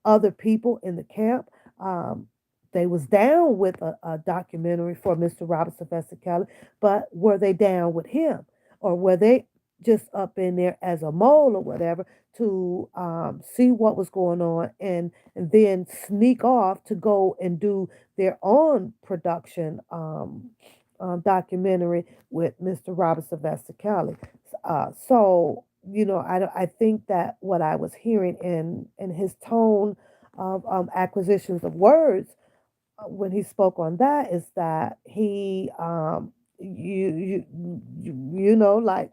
Speaker 1: other people in the camp, um, they was down with a documentary for Mr. Robert Sylvester Kelly, but were they down with him, or were they just up in there as a mole or whatever to see what was going on, and then sneak off to go and do their own production documentary with Mr. Robert Sylvester Kelly. So I think that what I was hearing in his tone of acquisitions of words when he spoke on that is that he like,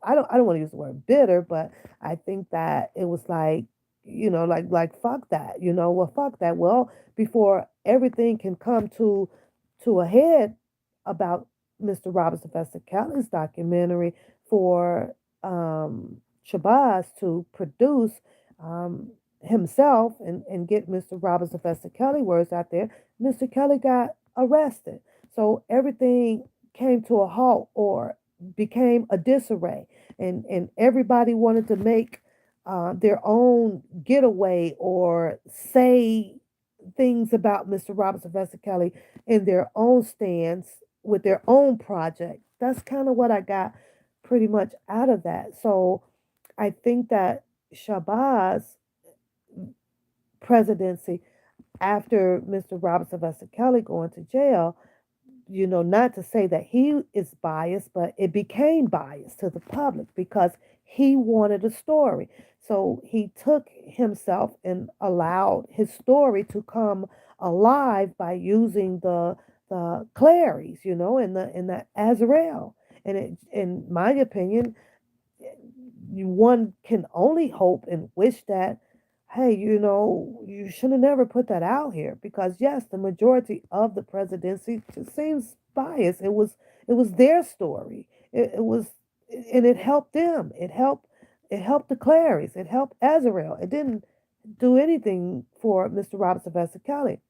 Speaker 1: I don't want to use the word bitter, but I think that it was like, like fuck that, well, fuck that. Well, before everything can come to a head about Mr. Robert Sylvester Kelly's documentary, for Shabazz to produce himself and get Mr. Robert Sylvester Kelly words out there, Mr. Kelly got arrested. So everything came to a halt or became a disarray. And everybody wanted to make their own getaway or say things about Mr. Robert Sylvester Kelly in their own stance with their own project. That's kind of what I got pretty much out of that. So I think that Shabazz presidency after Mr. Robert Sylvester Kelly going to jail, not to say that he is biased, but it became biased to the public because he wanted a story. So he took himself and allowed his story to come alive by using the Claries, and the Azrael. And in my opinion, one can only hope and wish that, hey, you should have never put that out here because yes, the majority of the presidency just seems biased. It was their story. It was, and it helped them. It helped the Clarys. It helped Azrael. It didn't do anything for Mr. Robert Sylvester Kelly.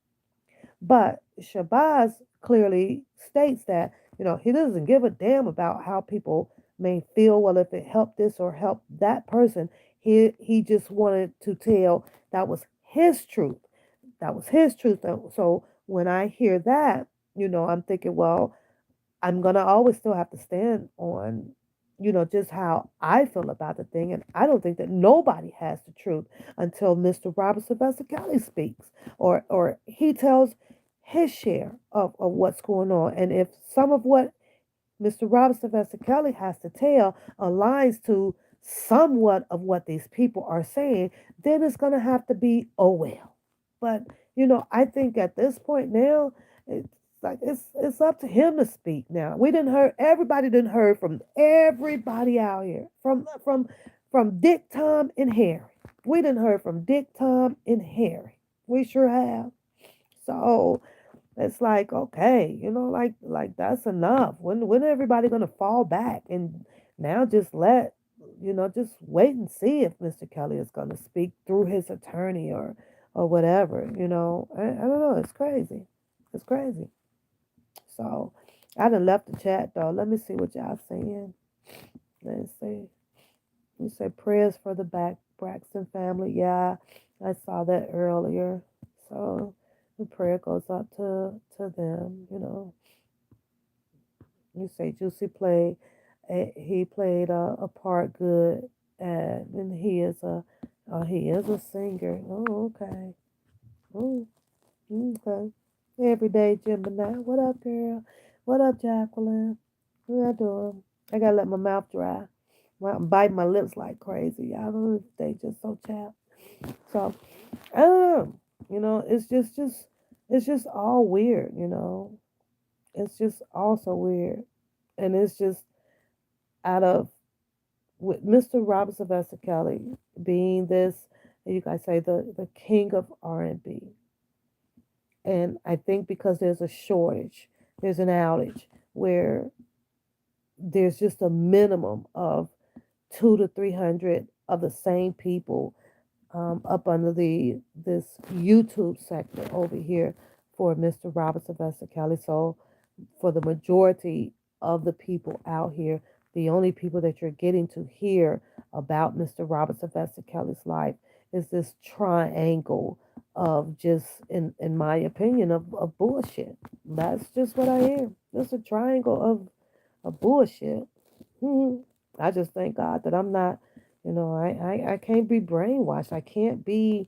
Speaker 1: But Shabazz clearly states that, he doesn't give a damn about how people may feel, well, if it helped this or helped that person. He just wanted to tell that was his truth. That was his truth. So when I hear that, I'm thinking, well, I'm gonna always still have to stand on, just how I feel about the thing. And I don't think that nobody has the truth until Mr. Robert Sylvester Kelly speaks or he tells his share of what's going on. And if some of what Mr. Robert Sylvester Kelly has to tell aligns to somewhat of what these people are saying, then it's going to have to be, oh well. But I think at this point now, it's like it's up to him to speak now. We didn't heard everybody didn't heard from everybody out here, from Dick, Tom, and Harry. We didn't heard from Dick, Tom, and Harry. We sure have. So it's like, okay, like that's enough. When everybody gonna fall back and now just just wait and see if Mr. Kelly is gonna speak through his attorney or whatever. I don't know. It's crazy. It's crazy. So I done left the chat though. Let me see what y'all saying. Let's see. You say prayers for the back Braxton family. Yeah, I saw that earlier. So the prayer goes up to them. You say Juicy played, he played a part good, and he is a singer. Oh, okay. Oh, okay. Everyday Gemini. What up, girl? What up, Jacqueline? What you doing? I gotta let my mouth dry. I'm biting my lips like crazy. Y'all know they just so chapped. So I don't know. It's just all weird. It's just all so weird. And it's just out of with Mr. Robert Sylvester Kelly being this, you guys say the king of R&B. And I think because there's a shortage, there's an outage where there's just a minimum of 200 to 300 of the same people up under this YouTube sector over here for Mr. Robert Sylvester Kelly. So for the majority of the people out here, the only people that you're getting to hear about Mr. Robert Sylvester Kelly's life is this triangle of just, in my opinion, of bullshit. That's just what I hear. Just a triangle of bullshit. Mhm. I just thank God that I'm not, I can't be brainwashed. I can't be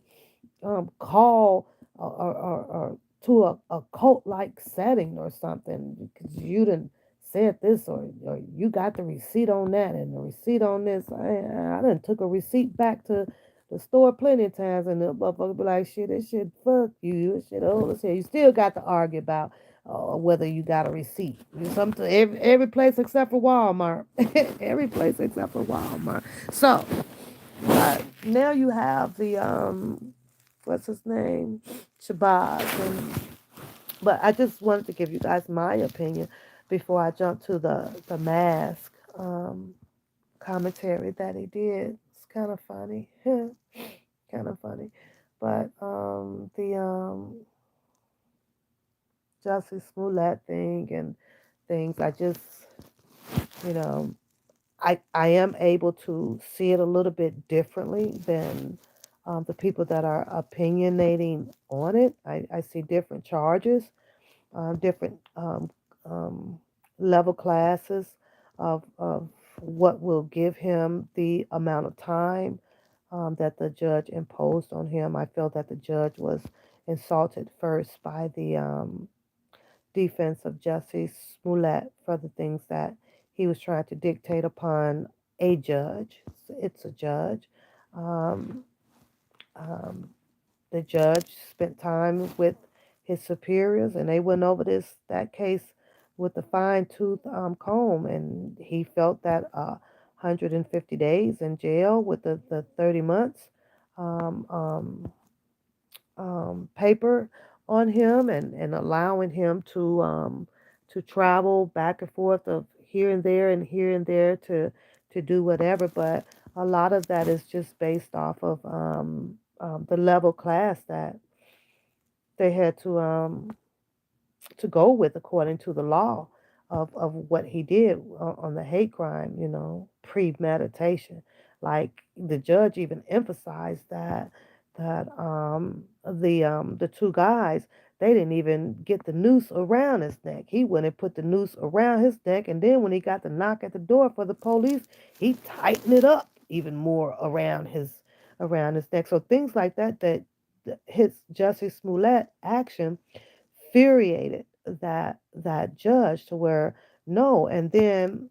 Speaker 1: call or to a cult like setting or something because you didn't said this or you got the receipt on that and the receipt on this. I done took a receipt back to the store plenty of times and the motherfucker be like, shit, this shit, fuck you. This shit old as hell. You still got to argue about whether you got a receipt. Every place except for Walmart. Every place except for Walmart. So now you have the what's his name, Shabazz, but I just wanted to give you guys my opinion before I jump to the mask commentary that he did. It's kind of funny, kind of funny, but the Jussie Smollett thing and things, I just you know I am able to see it a little bit differently than the people that are opinionating on it. I see different charges, different um, level classes of what will give him the amount of time that the judge imposed on him. I felt that the judge was insulted first by the defense of Justice Smollett for the things that he was trying to dictate upon a judge. It's a judge. Um, um, the judge spent time with his superiors, and they went over that case with a fine tooth comb, and he felt that 150 days in jail with the 30 months um, um, paper on him, and allowing him to travel back and forth of here and there to do whatever. But a lot of that is just based off of the level class that they had to go with according to the law of what he did on the hate crime, premeditation. Like the judge even emphasized that the two guys, they didn't even get the noose around his neck. He went and put the noose around his neck, and then when he got the knock at the door for the police, he tightened it up even more around his neck. So things like that his Justice Smollett action infuriated that judge to where no. And then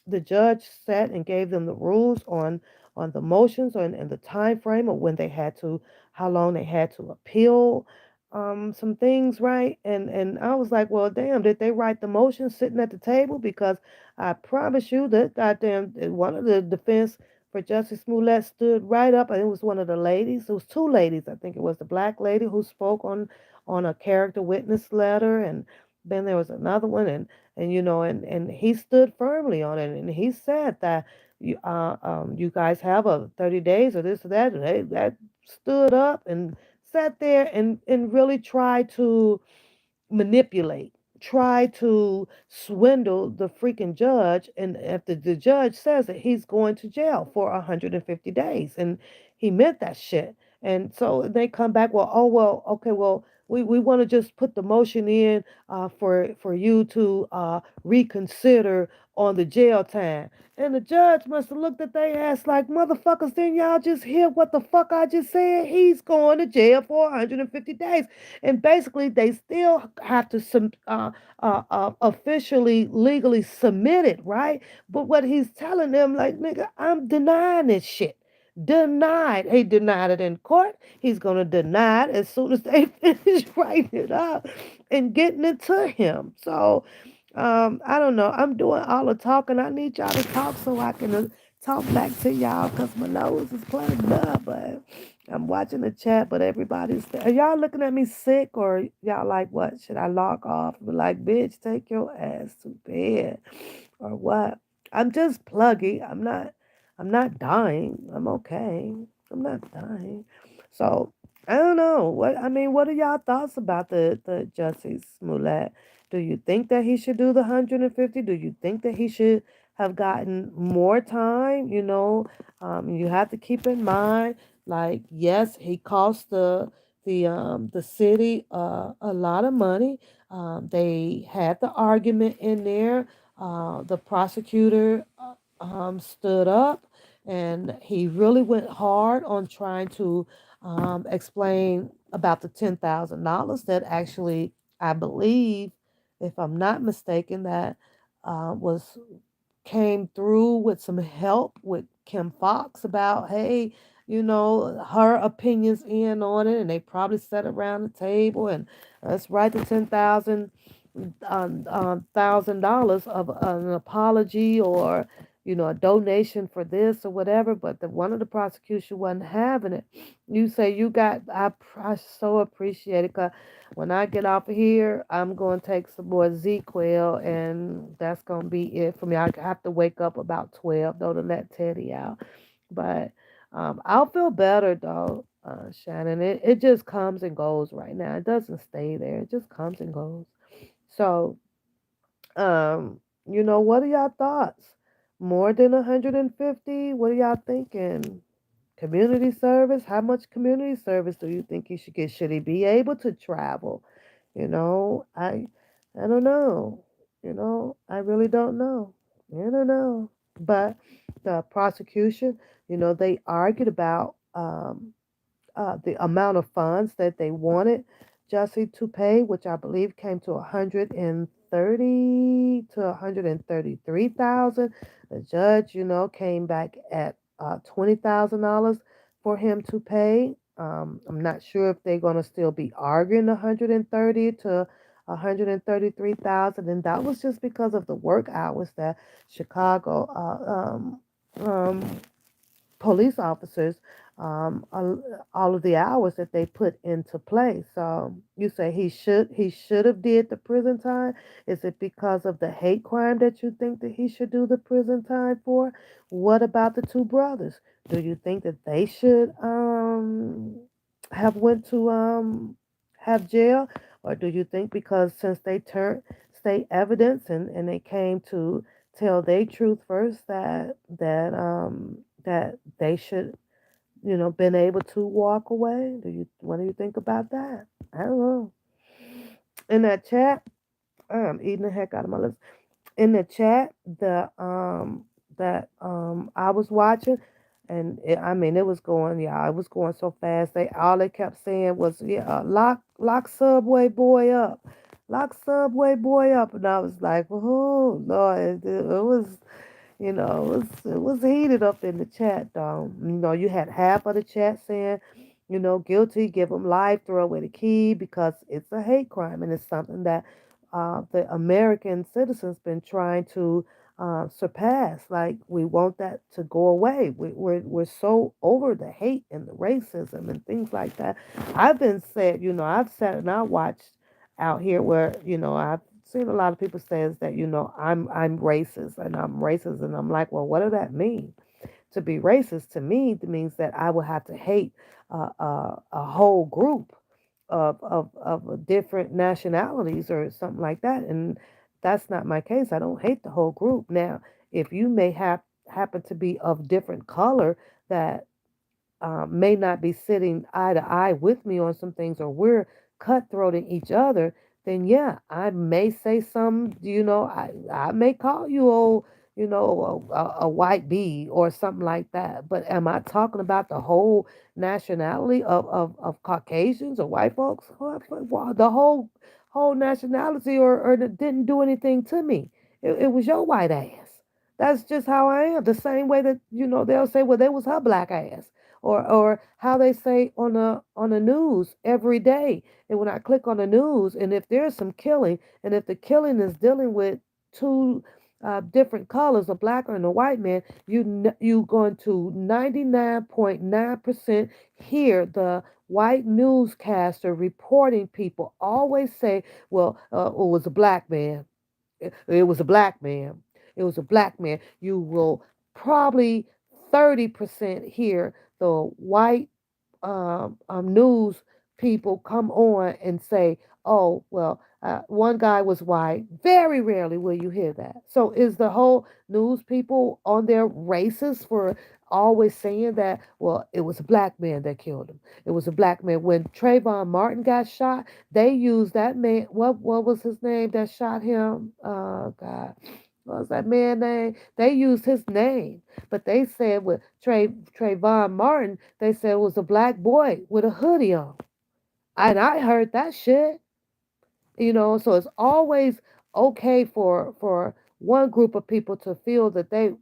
Speaker 1: the judge sat and gave them the rules on the motions and the time frame of when they had to, how long they had to appeal some things, right? And I was like, well, damn, did they write the motion sitting at the table? Because I promise you that goddamn one of the defense for Justice Smollett stood right up, and it was one of the ladies. It was two ladies. I think it was the black lady who spoke on a character witness letter, and then there was another one, and he stood firmly on it, and he said that you guys have a 30 days or this or that, and that stood up and sat there and really tried to manipulate, try to swindle the freaking judge. And if the judge says that he's going to jail for 150 days, and he meant that shit. And so they come back, well, oh, well, okay, well, we want to just put the motion in for you to reconsider on the jail time. And the judge must have looked at their ass like, motherfuckers, didn't y'all just hear what the fuck I just said? He's going to jail for 150 days. And basically, they still have to officially, legally submit it, right? But what he's telling them, like, nigga, I'm denying this shit. Denied. He denied it in court. He's going to deny it as soon as they finish writing it up and getting it to him. So, I don't know. I'm doing all the talking. I need y'all to talk so I can talk back to y'all because my nose is plugged up. But I'm watching the chat, but everybody's. Are y'all looking at me sick, or y'all like, what? Should I log off? Be like, bitch, take your ass to bed, or what? I'm just pluggy. I'm not dying. I'm okay. I'm not dying. So I don't know. What are y'all thoughts about the Justice Smollett? Do you think that he should do the 150? Do you think that he should have gotten more time? You have to keep in mind, like, yes, he cost the city a lot of money. They had the argument in there. The prosecutor stood up, and he really went hard on trying to explain about the $10,000 that actually, I believe, if I'm not mistaken, that was came through with some help with Kim Fox about, hey, her opinions in on it, and they probably sat around the table and let's write the $10,000 of an apology, or a donation for this or whatever. But one of the prosecution wasn't having it. You say you got, I so appreciate it, 'cause when I get off of here, I'm going to take some more Z-Quil, and that's going to be it for me. I have to wake up about 12, though, to let Teddy out. But I'll feel better, though, Shannon. It just comes and goes right now. It doesn't stay there. It just comes and goes. So, what are y'all thoughts? More than 150? What are y'all thinking? Community service? How much community service do you think he should get? Should he be able to travel? You know, I don't know. I really don't know. I don't know. But the prosecution, they argued about the amount of funds that they wanted Jussie to pay, which I believe came to 130 to 133,000. The judge, came back at $20,000 for him to pay. I'm not sure if they're going to still be arguing 130 to 133,000, and that was just because of the work hours that Chicago police officers, all of the hours that they put into play. So you say he should have did the prison time. Is it because of the hate crime that you think that he should do the prison time for? What about the two brothers? Do you think that they should have went to have jail, or do you think because since they turned state evidence and they came to tell their truth first that they should, been able to walk away? What do you think about that? I don't know. In that chat, I'm eating the heck out of my lips. In the chat, the that I was watching, and I mean it was going, yeah, it was going so fast. They kept saying was, yeah, lock Subway boy up, lock Subway boy up, and I was like, oh Lord, it was. It was heated up in the chat, though. You had half of the chat saying, guilty, give them life, throw away the key because it's a hate crime and it's something that the American citizens been trying to surpass. Like we want that to go away. We're so over the hate and the racism and things like that. I've been said, I've sat and I watched out here where I've seen a lot of people says that I'm racist and I'm racist and I'm like, well, what does that mean? To be racist to me means that I would have to hate a whole group of different nationalities or something like that, and that's not my case. I don't hate the whole group. Now, if you may have happen to be of different color that may not be sitting eye to eye with me on some things, or we're cutthroating each other, then yeah, I may say some, I may call you old, a white bee or something like that. But am I talking about the whole nationality of Caucasians or white folks? Well, the whole nationality or that didn't do anything to me. It was your white ass. That's just how I am. The same way that, they'll say, well, there was her black ass, or how they say on the news every day. And when I click on the news, and if there's some killing, and if the killing is dealing with two different colors, a black and a white man, you going to 99.9% hear the white newscaster reporting people always say, well, it was a black man. It was a black man. It was a black man. You will probably 30% hear the white news people come on and say, oh, well, one guy was white. Very rarely will you hear that. So is the whole news people on their racist for always saying that, well, it was a black man that killed him. It was a black man. When Trayvon Martin got shot, they used that man. What was his name that shot him? Oh, God. What was that man name? They used his name. But they said with Trayvon Martin, they said it was a black boy with a hoodie on. And I heard that shit. So it's always okay for one group of people to feel that that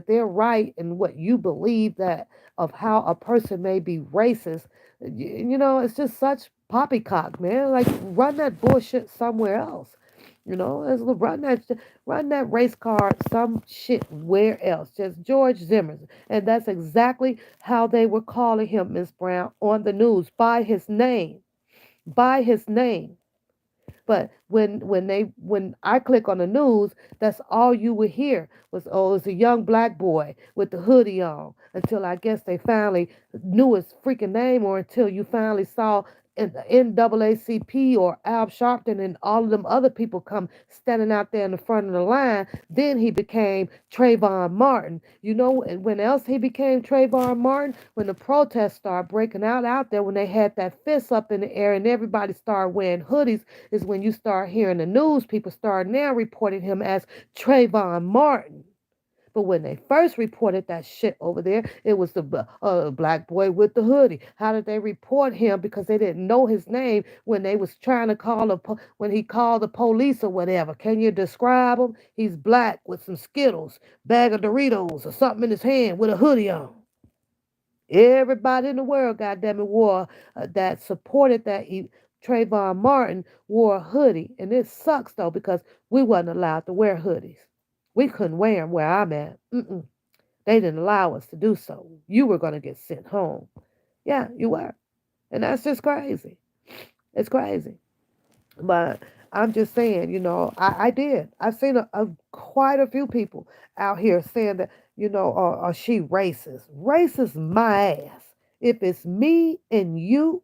Speaker 1: they're right in what you believe, that of how a person may be racist. It's just such poppycock, man. Like run that bullshit somewhere else. Run that race card some shit where else. Just George Zimmerman. And that's exactly how they were calling him, Miss Brown, on the news, by his name. By his name. But when I click on the news, that's all you would hear was, oh, it's a young black boy with the hoodie on. Until I guess they finally knew his freaking name, or until you finally saw and the NAACP or Al Sharpton and all of them other people come standing out there in the front of the line, then he became Trayvon Martin. You know, and when else he became Trayvon Martin? When the protests started breaking out there, when they had that fist up in the air and everybody started wearing hoodies, is when you start hearing the news. People start now reporting him as Trayvon Martin. But when they first reported that shit over there, it was the black boy with the hoodie. How did they report him? Because they didn't know his name when they was trying to call when he called the police or whatever. Can you describe him? He's black with some Skittles, bag of Doritos, or something in his hand with a hoodie on. Everybody in the world, goddamn it, wore that supported Trayvon Martin wore a hoodie, and it sucks though because we wasn't allowed to wear hoodies. We couldn't wear them where I'm at. They didn't allow us to do so. You were gonna get sent home. Yeah, you were, and that's just crazy. It's crazy. But I'm just saying, I did. I've seen quite a few people out here saying that, she racist. Racist my ass. If it's me and you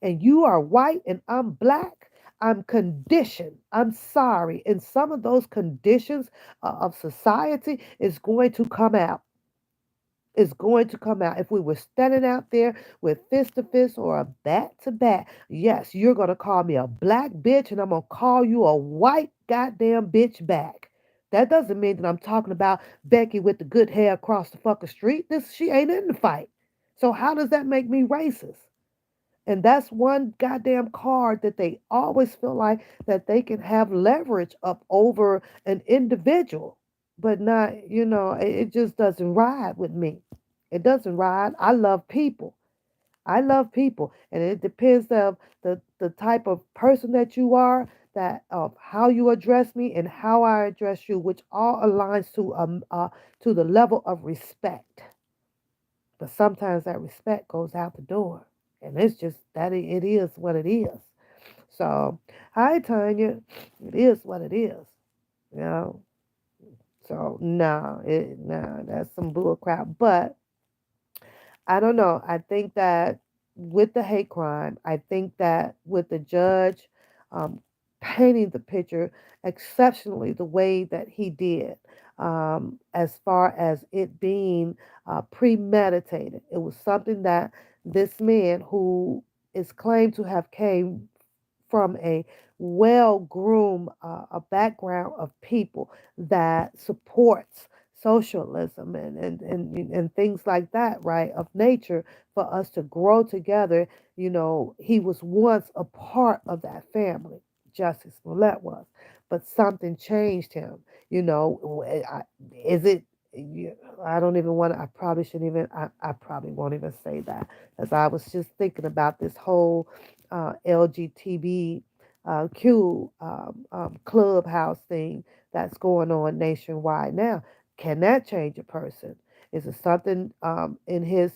Speaker 1: are white and I'm black, I'm conditioned. I'm sorry. And some of those conditions of society is going to come out. Is going to come out. If we were standing out there with fist to fist or a bat to bat, yes, you're going to call me a black bitch and I'm going to call you a white goddamn bitch back. That doesn't mean that I'm talking about Becky with the good hair across the fucking street. She ain't in the fight. So how does that make me racist? And that's one goddamn card that they always feel like that they can have leverage up over an individual. But not, it just doesn't ride with me. It doesn't ride. I love people. I love people. And it depends of the type of person that you are, that of how you address me and how I address you, which all aligns to the level of respect. But sometimes that respect goes out the door. And it's just that it is what it is. So, hi, Tanya. It is what it is. You know? So, no, that's some bull crap. But I don't know. I think that with the hate crime, I think that with the judge um, painting the picture exceptionally the way that he did, as far as it being premeditated, it was something that this man who is claimed to have came from a well groomed a background of people that supports socialism and things like that, right, of nature for us to grow together. He was once a part of that family. Justice Smollett was, but something changed him. Is it? I don't even want to. I probably shouldn't even. I probably won't even say that, as I was just thinking about this whole LGTB Q clubhouse thing that's going on nationwide now. Can that change a person? Is it something in his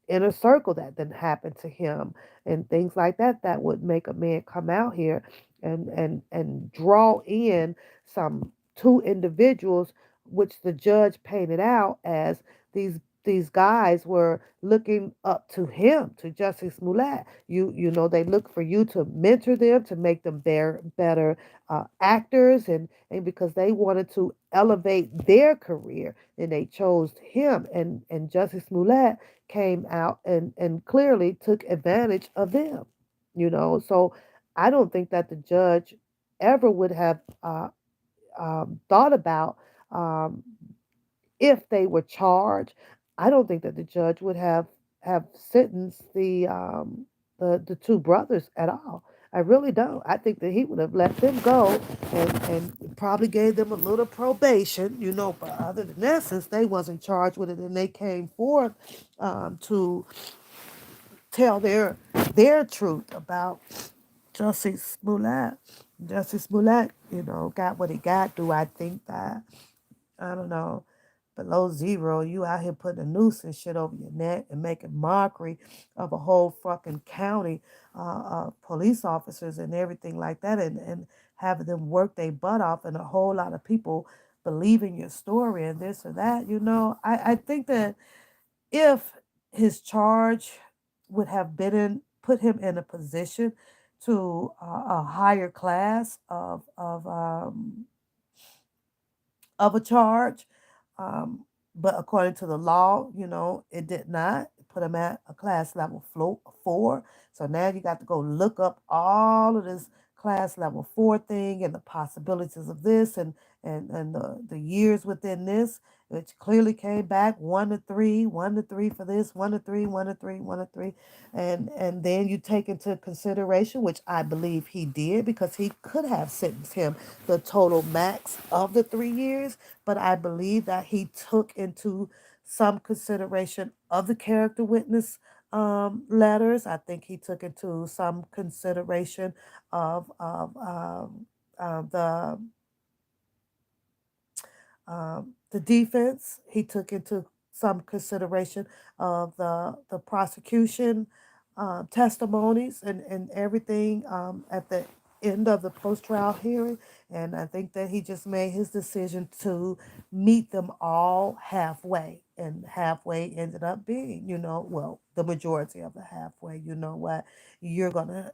Speaker 1: inner circle that didn't happen to him and things like that that would make a man come out here and draw in some two individuals, which the judge painted out as these guys were looking up to him, to Justice Smollett. They look for you to mentor them, to make them better actors, and because they wanted to elevate their career, and they chose him. And Justice Smollett came out and clearly took advantage of them. So I don't think that the judge ever would have thought about um, if they were charged. I don't think that the judge would have sentenced the two brothers at all. I really don't. I think that he would have let them go and probably gave them a little probation, But other than that, since they wasn't charged with it and they came forth to tell their truth about Justice Smollett. Justice Smollett, got what he got. Do I think that? I don't know, below zero, you out here putting a noose and shit over your neck and making mockery of a whole fucking county, police officers and everything like that, and having them work their butt off, and a whole lot of people believing your story and this or that. I think that if his charge would have been put him in a position to a higher class of a charge. Um, but according to the law, it did not put him at a class level 4. So now you got to go look up all of this class level 4 thing and the possibilities of this and the years within this, which clearly came back 1 to 3, 1 to 3 for this, 1 to 3, 1 to 3, 1 to 3. And then you take into consideration, which I believe he did, because he could have sentenced him the total max of the 3 years, but I believe that he took into some consideration of the character witness letters. I think he took into some consideration of the defense. He took into some consideration of the prosecution testimonies and everything at the end of the post-trial hearing. And I think that he just made his decision to meet them all halfway. And halfway ended up being, well, the majority of the halfway. You know what? You're gonna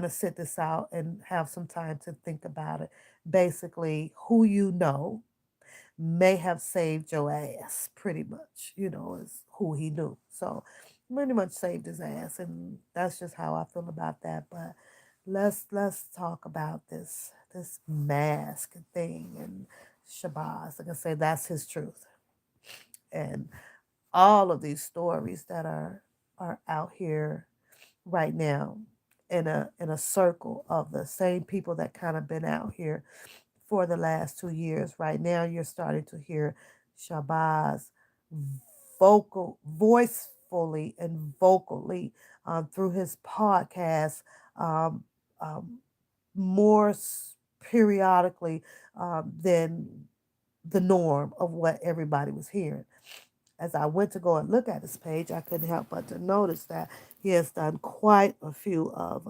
Speaker 1: sit this out and have some time to think about it. Basically, who you know may have saved your ass, pretty much, is who he knew. So pretty much saved his ass, and that's just how I feel about that. But let's talk about this mask thing and Shabazz. Like I say, that's his truth. And all of these stories that are out here right now in a circle of the same people that kind of been out here for the last 2 years. Right now, you're starting to hear Shabazz voicefully and vocally through his podcast, um, um, more periodically than the norm of what everybody was hearing. As I went to go and look at his page, I couldn't help but to notice that he has done quite a few of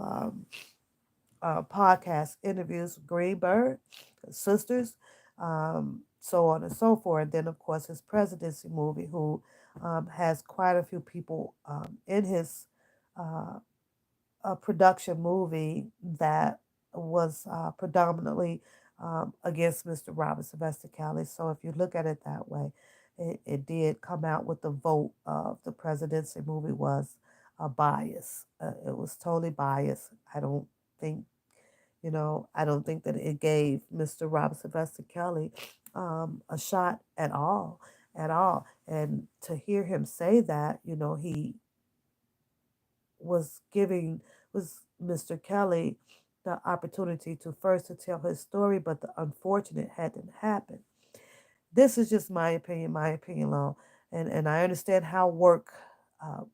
Speaker 1: podcast interviews with Greenberg, his sisters, so on and so forth. And then, of course, his presidency movie, who has quite a few people in his uh, production movie that was predominantly against Mr. Robert Sylvester Kelly. So if you look at it that way, it did come out with the vote of the presidency movie was a bias. It was totally biased. Think I don't think that it gave Mr. Robert Sylvester Kelly a shot at all. And to hear him say that, he was giving was Mr. Kelly the opportunity to first to tell his story, but the unfortunate hadn't happened. This is just my opinion alone. And I understand how work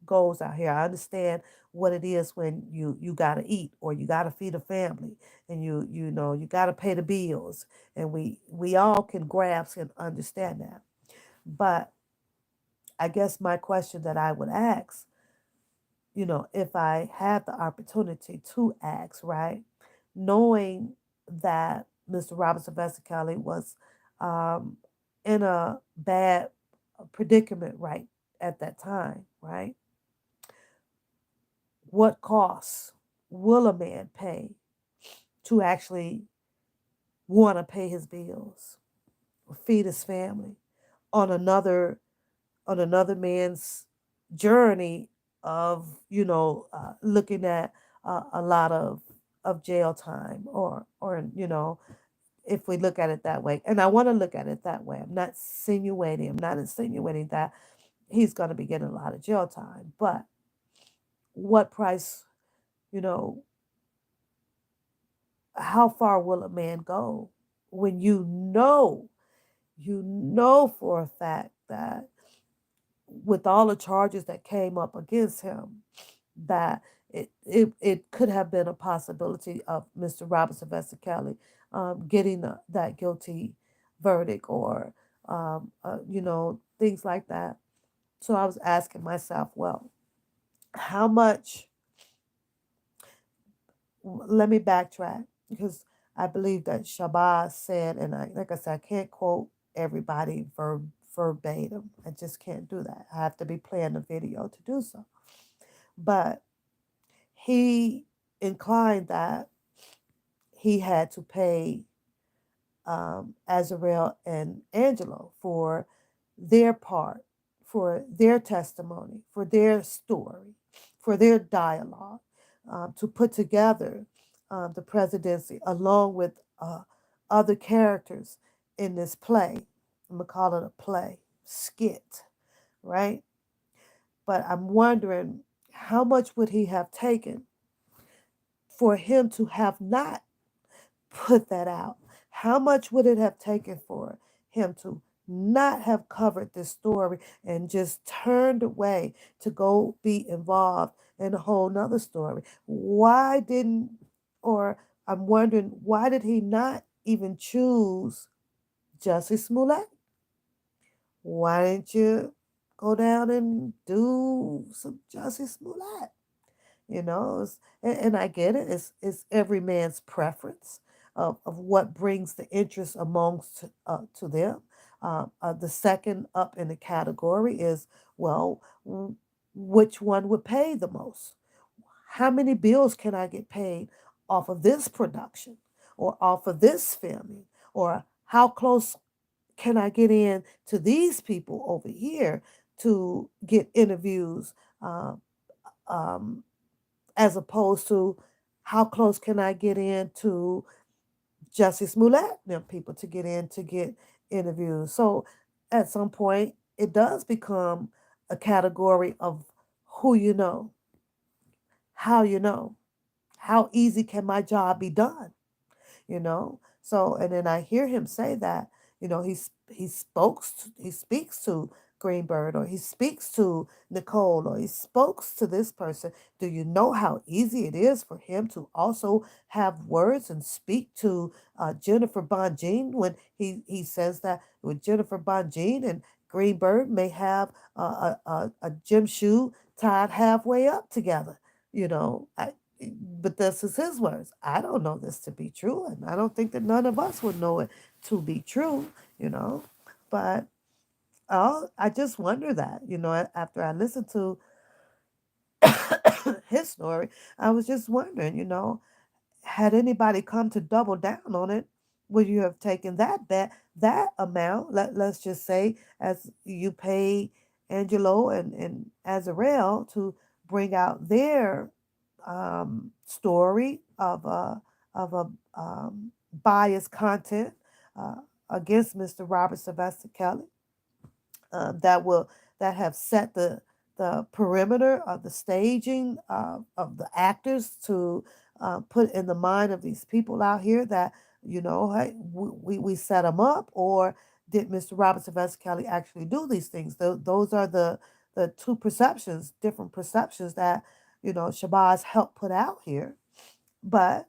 Speaker 1: goes out here. I understand what it is when you gotta eat or you gotta feed a family and you gotta pay the bills, and we all can grasp and understand that. But I guess my question that I would ask, if I had the opportunity to ask, right, knowing that Mr. Robert Sylvester Kelly was um, in a bad predicament right at that time, right? What costs will a man pay to actually want to pay his bills, or feed his family on another man's journey of looking at a lot of jail time, or if we look at it that way. And I want to look at it that way. I'm not insinuating that he's going to be getting a lot of jail time, but what price, you know how far will a man go when you know for a fact that with all the charges that came up against him, that it could have been a possibility of Mr. Robert Sylvester Kelly getting that guilty verdict, or things like that. So I was asking myself, well, how much? Let me backtrack, because I believe that Shabazz said, and like I said, I can't quote everybody verbatim. I just can't do that. I have to be playing the video to do so. But he inclined that he had to pay Azarel and Angelo for their part, for their testimony, for their story, for their dialogue, to put together the presidency along with other characters in this play. I'm going to call it a play, skit, right? But I'm wondering how much would he have taken for him to have not put that out? How much would it have taken for him to not have covered this story and just turned away to go be involved in a whole nother story? Why didn't, or I'm wondering, why did he not even choose Jussie Smollett? Why didn't you go down and do some Jussie Smollett? And I get it. It's every man's preference of what brings the interest amongst to them. The second up in the category is, well, which one would pay the most? How many bills can I get paid off of this production or off of this filming? Or how close can I get in to these people over here to get interviews? Uh, um, as opposed to how close can I get in to Justice Smollett, them people to get in to get interviews. So at some point, it does become a category of who you know, how you know, how easy can my job be done, So and then I hear him say that, he speaks to Greenberg, or he speaks to Nicole, or he speaks to this person. Do you know how easy it is for him to also have words and speak to Jennifer Bonjean, when he says that with Jennifer Bonjean and Greenberg may have a gym shoe tied halfway up together, you know. But this is his words. I don't know this to be true, and I don't think that none of us would know it to be true, you know. But I just wonder that, after I listened to his story, I was just wondering, had anybody come to double down on it, would you have taken that amount? Let's just say, as you pay Angelo and Azarel to bring out their story of a biased content uh, against Mr. Robert Sylvester Kelly, that will that have set the perimeter of the staging of the actors to put in the mind of these people out here that, hey, we set them up, or did Mr. Robert Sylvester Kelly actually do these things? Those are the two perceptions, different perceptions that Shabazz helped put out here. But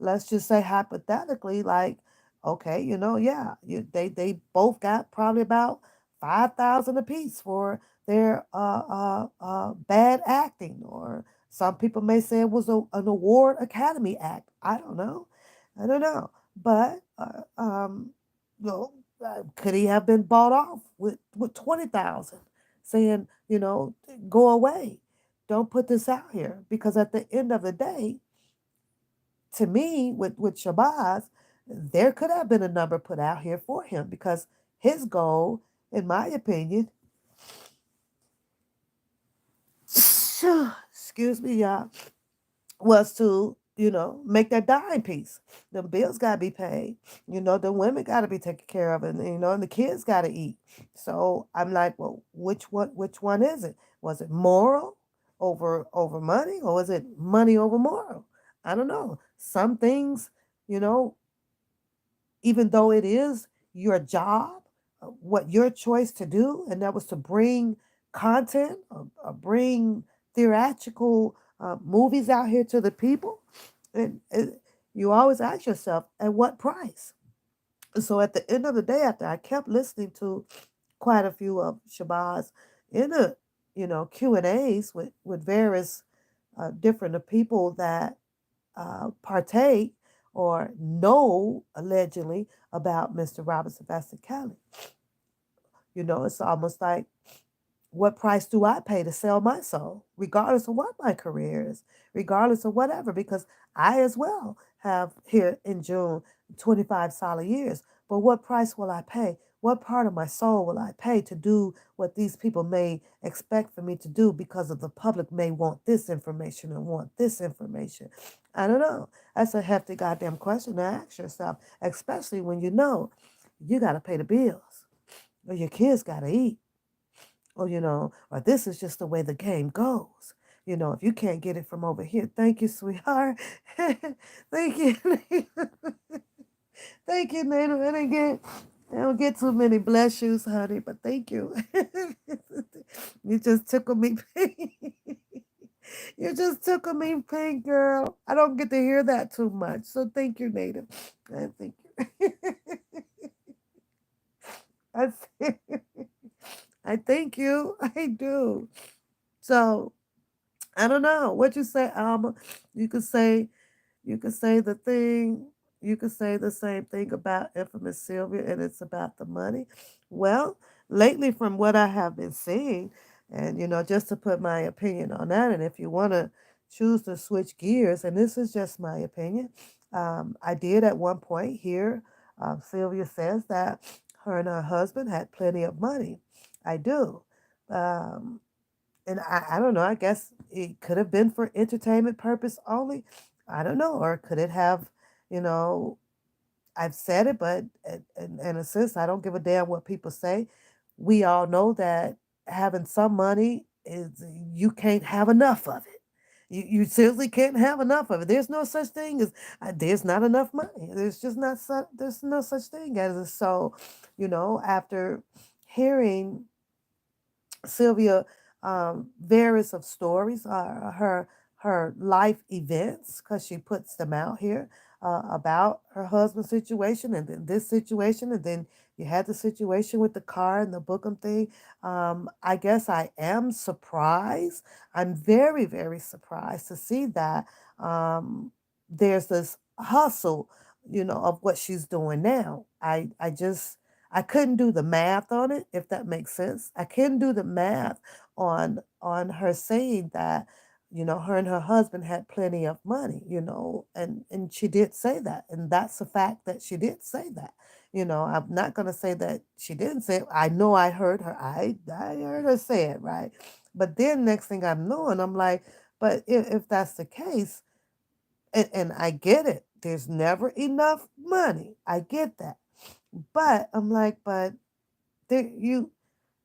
Speaker 1: let's just say hypothetically, like, okay, yeah, they both got probably about 5,000 apiece for their bad acting, or some people may say it was an award Academy act. I don't know, but you know, could he have been bought off with 20,000, saying, go away, don't put this out here? Because at the end of the day, to me, with Shabazz, there could have been a number put out here for him, because his goal, in my opinion, excuse me, y'all, was to, make that dime piece. The bills gotta be paid. The women gotta be taken care of, and and the kids gotta eat. So I'm like, well, which one is it? Was it moral over money, or was it money over moral? I don't know. Some things, you know, even though it is your job, what your choice to do, and that was to bring content, or bring theatrical movies out here to the people, and you always ask yourself, at what price? So at the end of the day, after I kept listening to quite a few of Shabazz in a Q&As with various different people that partake or know allegedly about Mr. Robert Sylvester Kelly. It's almost like what price do I pay to sell my soul, regardless of what my career is, regardless of whatever? Because I as well have here in June 25 solid years. But what price will I pay? What part of my soul will I pay to do what these people may expect for me to do because of the public may want this information and want this information? I don't know. That's a hefty goddamn question to ask yourself, especially when you know you got to pay the bills or your kids got to eat or or this is just the way the game goes. If you can't get it from over here, thank you, sweetheart. Thank you. Thank you, Nana. I don't get too many bless yous, honey, but thank you. You just tickle me pink. You just tickle me pink, girl. I don't get to hear that too much. So thank you, Native. I thank you. I, I thank you. I do. So I don't know what you say, Alma. You could say you could say the thing. You could say the same thing about infamous Sylvia, and it's about the money. Well, lately, from what I have been seeing, and just to put my opinion on that, and if you want to choose to switch gears, and this is just my opinion, I did at one point hear Sylvia says that her and her husband had plenty of money. I do. Um, and I don't know. I guess it could have been for entertainment purpose only. I don't know. Or could it have, you know, I've said it, but in a sense, I don't give a damn what people say. We all know that having some money is, you can't have enough of it. You seriously can't have enough of it. There's no such thing as there's not enough money. There's just not there's no such thing as it. So, after hearing Sylvia varies of stories, her life events, because she puts them out here about her husband's situation and then this situation, and then you had the situation with the car and the Bookham thing. I guess I am surprised. I'm very, very surprised to see that there's this hustle, of what she's doing now. I just I couldn't do the math on it, if that makes sense. I couldn't do the math on her saying that, her and her husband had plenty of money, and she did say that, and that's a fact that she did say that. I'm not gonna say that she didn't say it. I know I heard her. I heard her say it, right? But then next thing I'm knowing, I'm like, but if that's the case, and I get it, there's never enough money. I get that. But I'm like, but there's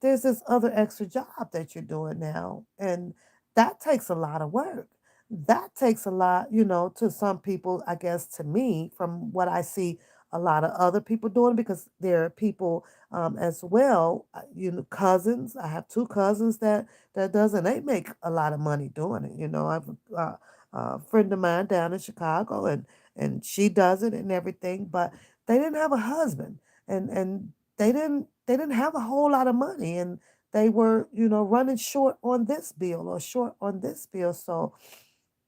Speaker 1: this other extra job that you're doing now, and that takes a lot of work. That takes a lot, to some people, I guess, to me, from what I see a lot of other people doing, because there are people as well, cousins. I have two cousins that doesn't they make a lot of money doing it. I've a friend of mine down in Chicago, and she does it and everything, but they didn't have a husband, and they didn't have a whole lot of money, and they were running short on this bill or short on this bill. So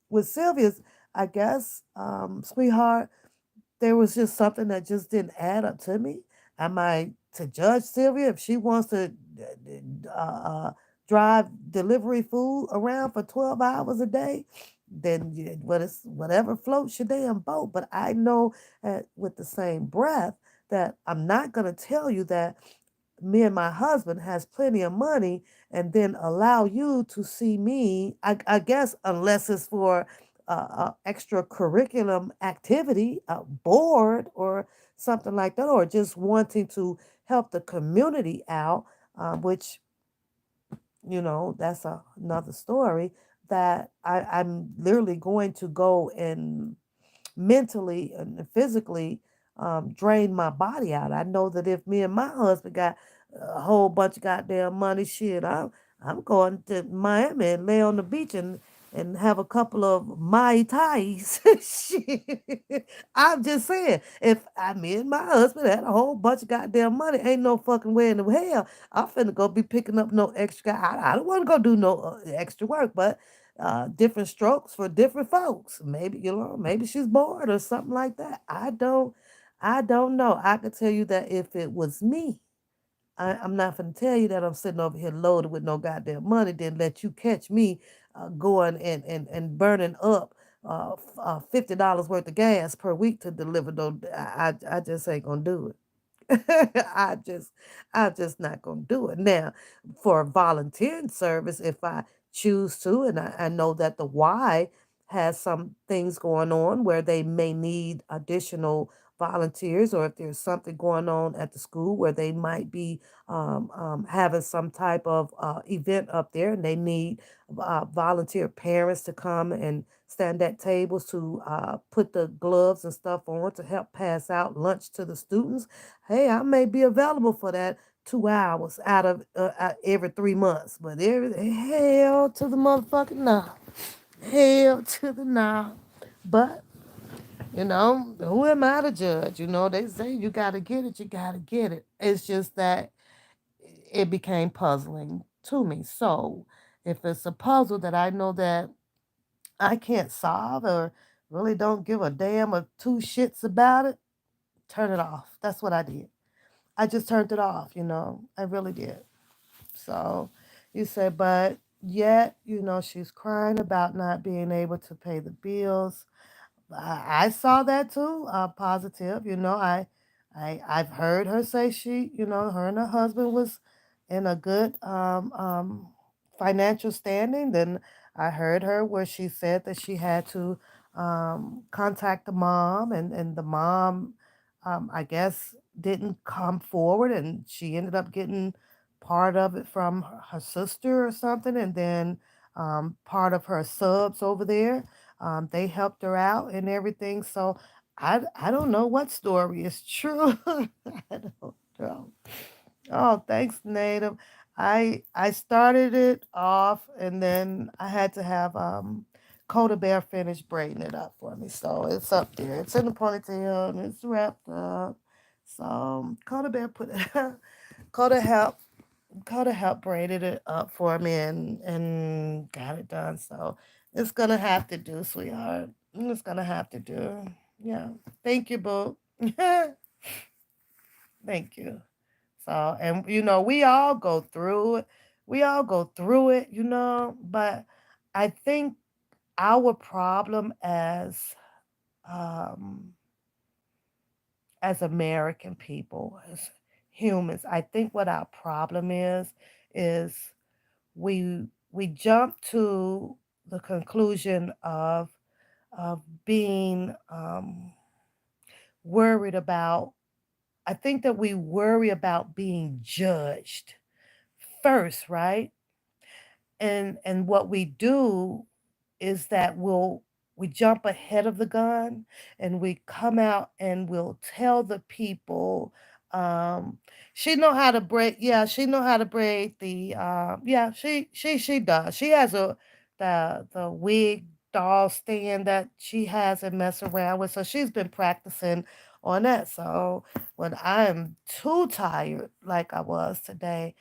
Speaker 1: with Sylvia's, I guess, sweetheart, there was just something that just didn't add up to me. Am I to judge Sylvia if she wants to drive delivery food around for 12 hours a day? Then whatever floats your damn boat. But I know with the same breath that I'm not going to tell you that me and my husband has plenty of money and then allow you to see me. I guess unless it's for extra curriculum activity, board or something like that, or just wanting to help the community out, which that's another story, that I'm literally going to go and mentally and physically drain my body out. I know that if me and my husband got a whole bunch of goddamn money, shit, I'm going to Miami and lay on the beach and have a couple of Mai Tais. Shit. I'm just saying, if me and my husband had a whole bunch of goddamn money, ain't no fucking way in the hell I'm finna go be picking up no extra. I don't want to go do no extra work, but different strokes for different folks. Maybe maybe she's bored or something like that. I don't know. I could tell you that if it was me, I'm not going to tell you that I'm sitting over here loaded with no goddamn money, then let you catch me going and burning up $50 worth of gas per week to deliver. No, I just ain't going to do it. I just I'm just not gonna do it. Now, for volunteering service, if I choose to, and I know that the Y has some things going on where they may need additional volunteers, or if there's something going on at the school where they might be having some type of event up there and they need volunteer parents to come and stand at tables to put the gloves and stuff on to help pass out lunch to the students. Hey, I may be available for that 2 hours out of every 3 months, but hell to the motherfucking no, hell to the no. But who am I to judge? They say you gotta get it, you gotta get it. It's just that it became puzzling to me. So if it's a puzzle that I know that I can't solve or really don't give a damn or two shits about it, turn it off. That's what I did. I just turned it off. I really did. So you said, but yet, she's crying about not being able to pay the bills. I saw that too. Positive. I've heard her say her and her husband was in a good financial standing. Then I heard her where she said that she had to contact the mom, and the mom, I guess, didn't come forward, and she ended up getting part of it from her sister or something, and then part of her subs over there. They helped her out and everything. So I don't know what story is true. I don't know. Oh, thanks, Native. I started it off and then I had to have Coda Bear finish braiding it up for me. So it's up there. It's in the ponytail and it's wrapped up. So Coda Bear put it Coda helped Coda helped braided it up for me and got it done. So it's gonna have to do, sweetheart. It's gonna have to do. Yeah. Thank you, boo. Thank you. So, and we all go through it. We all go through it, but I think our problem um as American people, as humans, I think what our problem is we jump to the conclusion of being worried about. I think that we worry about being judged first, right? And what we do is that we jump ahead of the gun and we come out and we'll tell the people um she know how to braid the yeah, she does. She has the wig doll stand that she has and mess around with. So she's been practicing on that. So when I'm too tired like I was today,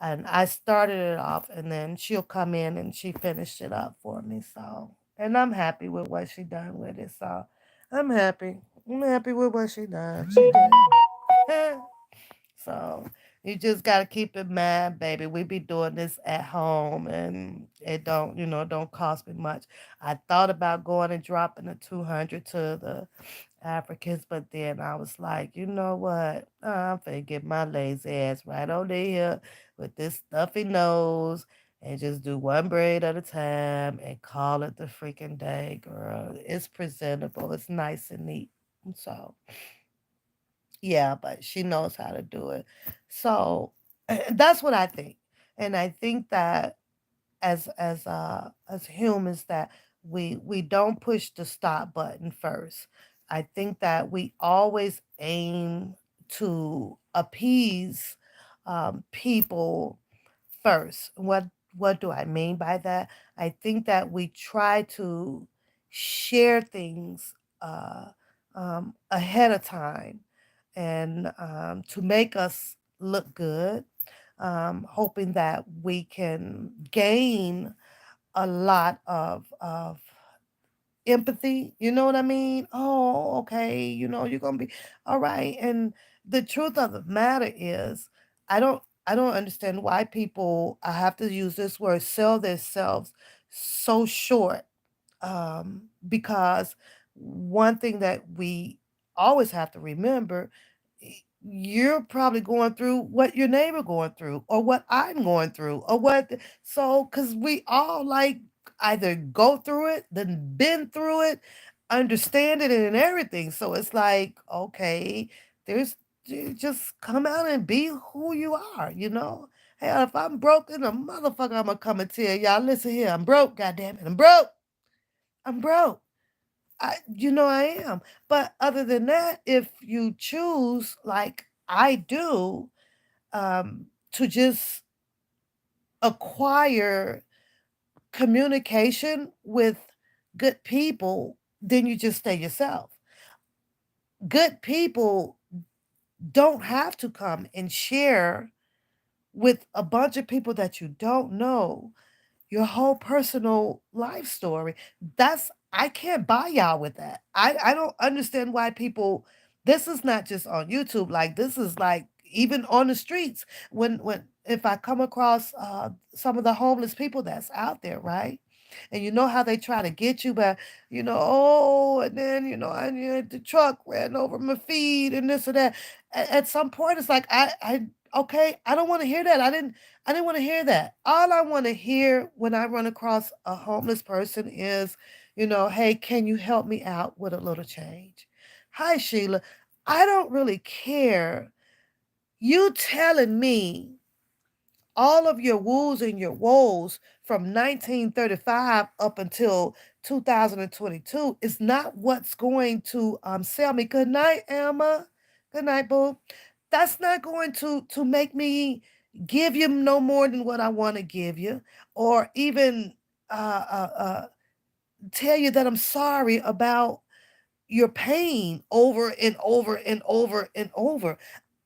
Speaker 1: and I started it off, and then she'll come in and she finished it up for me. So, and I'm happy with what she done with it. So, I'm happy. I'm happy with what she done. She did. So, you just gotta keep in mind, baby. We be doing this at home, and it don't cost me much. I thought about going and dropping the 200 to the Africans, but then I was like, you know what? I'm finna get my lazy ass right on there with this stuffy nose and just do one braid at a time and call it the freaking day, girl. It's presentable. It's nice and neat. So, yeah, but she knows how to do it. So, that's what I think. And I think that as humans that we don't push the stop button first. I think that we always aim to appease people first. What do I mean by that? I think that we try to share things ahead of time and to make us look good, hoping that we can gain a lot of empathy. You know what I mean? Oh, okay. You're gonna be all right. And the truth of the matter is, I don't understand why people, I have to use this word, sell themselves so short. Because one thing that we always have to remember, you're probably going through what your neighbor going through, or what I'm going through, or what. So, because we all like either go through it, then been through it, understand it, and everything. So it's like, okay, there's just come out and be who you are, you know. Hell, if I'm broken, a motherfucker, I'm gonna come and tell y'all, listen here, I'm broke, goddamn it, I'm broke. I'm broke. I am. But other than that, if you choose, like I do, to just acquire communication with good people, then you just stay yourself. Good people don't have to come and share with a bunch of people that you don't know your whole personal life story. That's I can't buy y'all with that. I don't understand why people, this is not just on YouTube, like this is like even on the streets. When if I come across some of the homeless people that's out there, right? And you know how they try to get you, but oh, and then the truck ran over my feet and this or that. At some point, it's like okay, I don't want to hear that. I didn't want to hear that. All I want to hear when I run across a homeless person is, hey, can you help me out with a little change? Hi, Sheila. I don't really care. You telling me all of your woos and your woes from 1935 up until 2022 is not what's going to sell me. Good night, Emma. Good night, boo. That's not going to make me give you no more than what I want to give you, or even uh, uh, uh, tell you that I'm sorry about your pain over and over and over and over.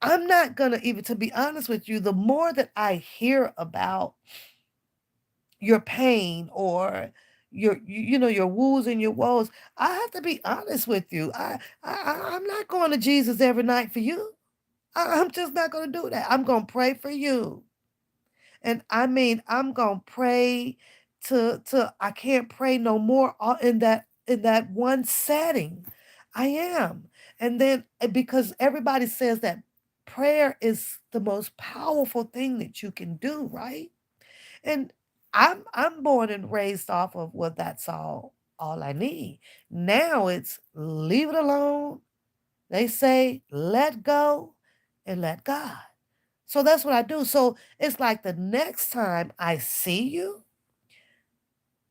Speaker 1: I'm not gonna, even to be honest with you, the more that I hear about your pain, or your woos and your woes, I have to be honest with you. I'm not going to Jesus every night for you. I'm just not gonna do that. I'm gonna pray for you. And I mean, I'm gonna pray to I can't pray no more in that one setting. I am. And then because everybody says that prayer is the most powerful thing that you can do, right? And I'm born and raised off of, well, that's all I need. Now it's leave it alone. They say let go and let God. So that's what I do. So it's like the next time I see you,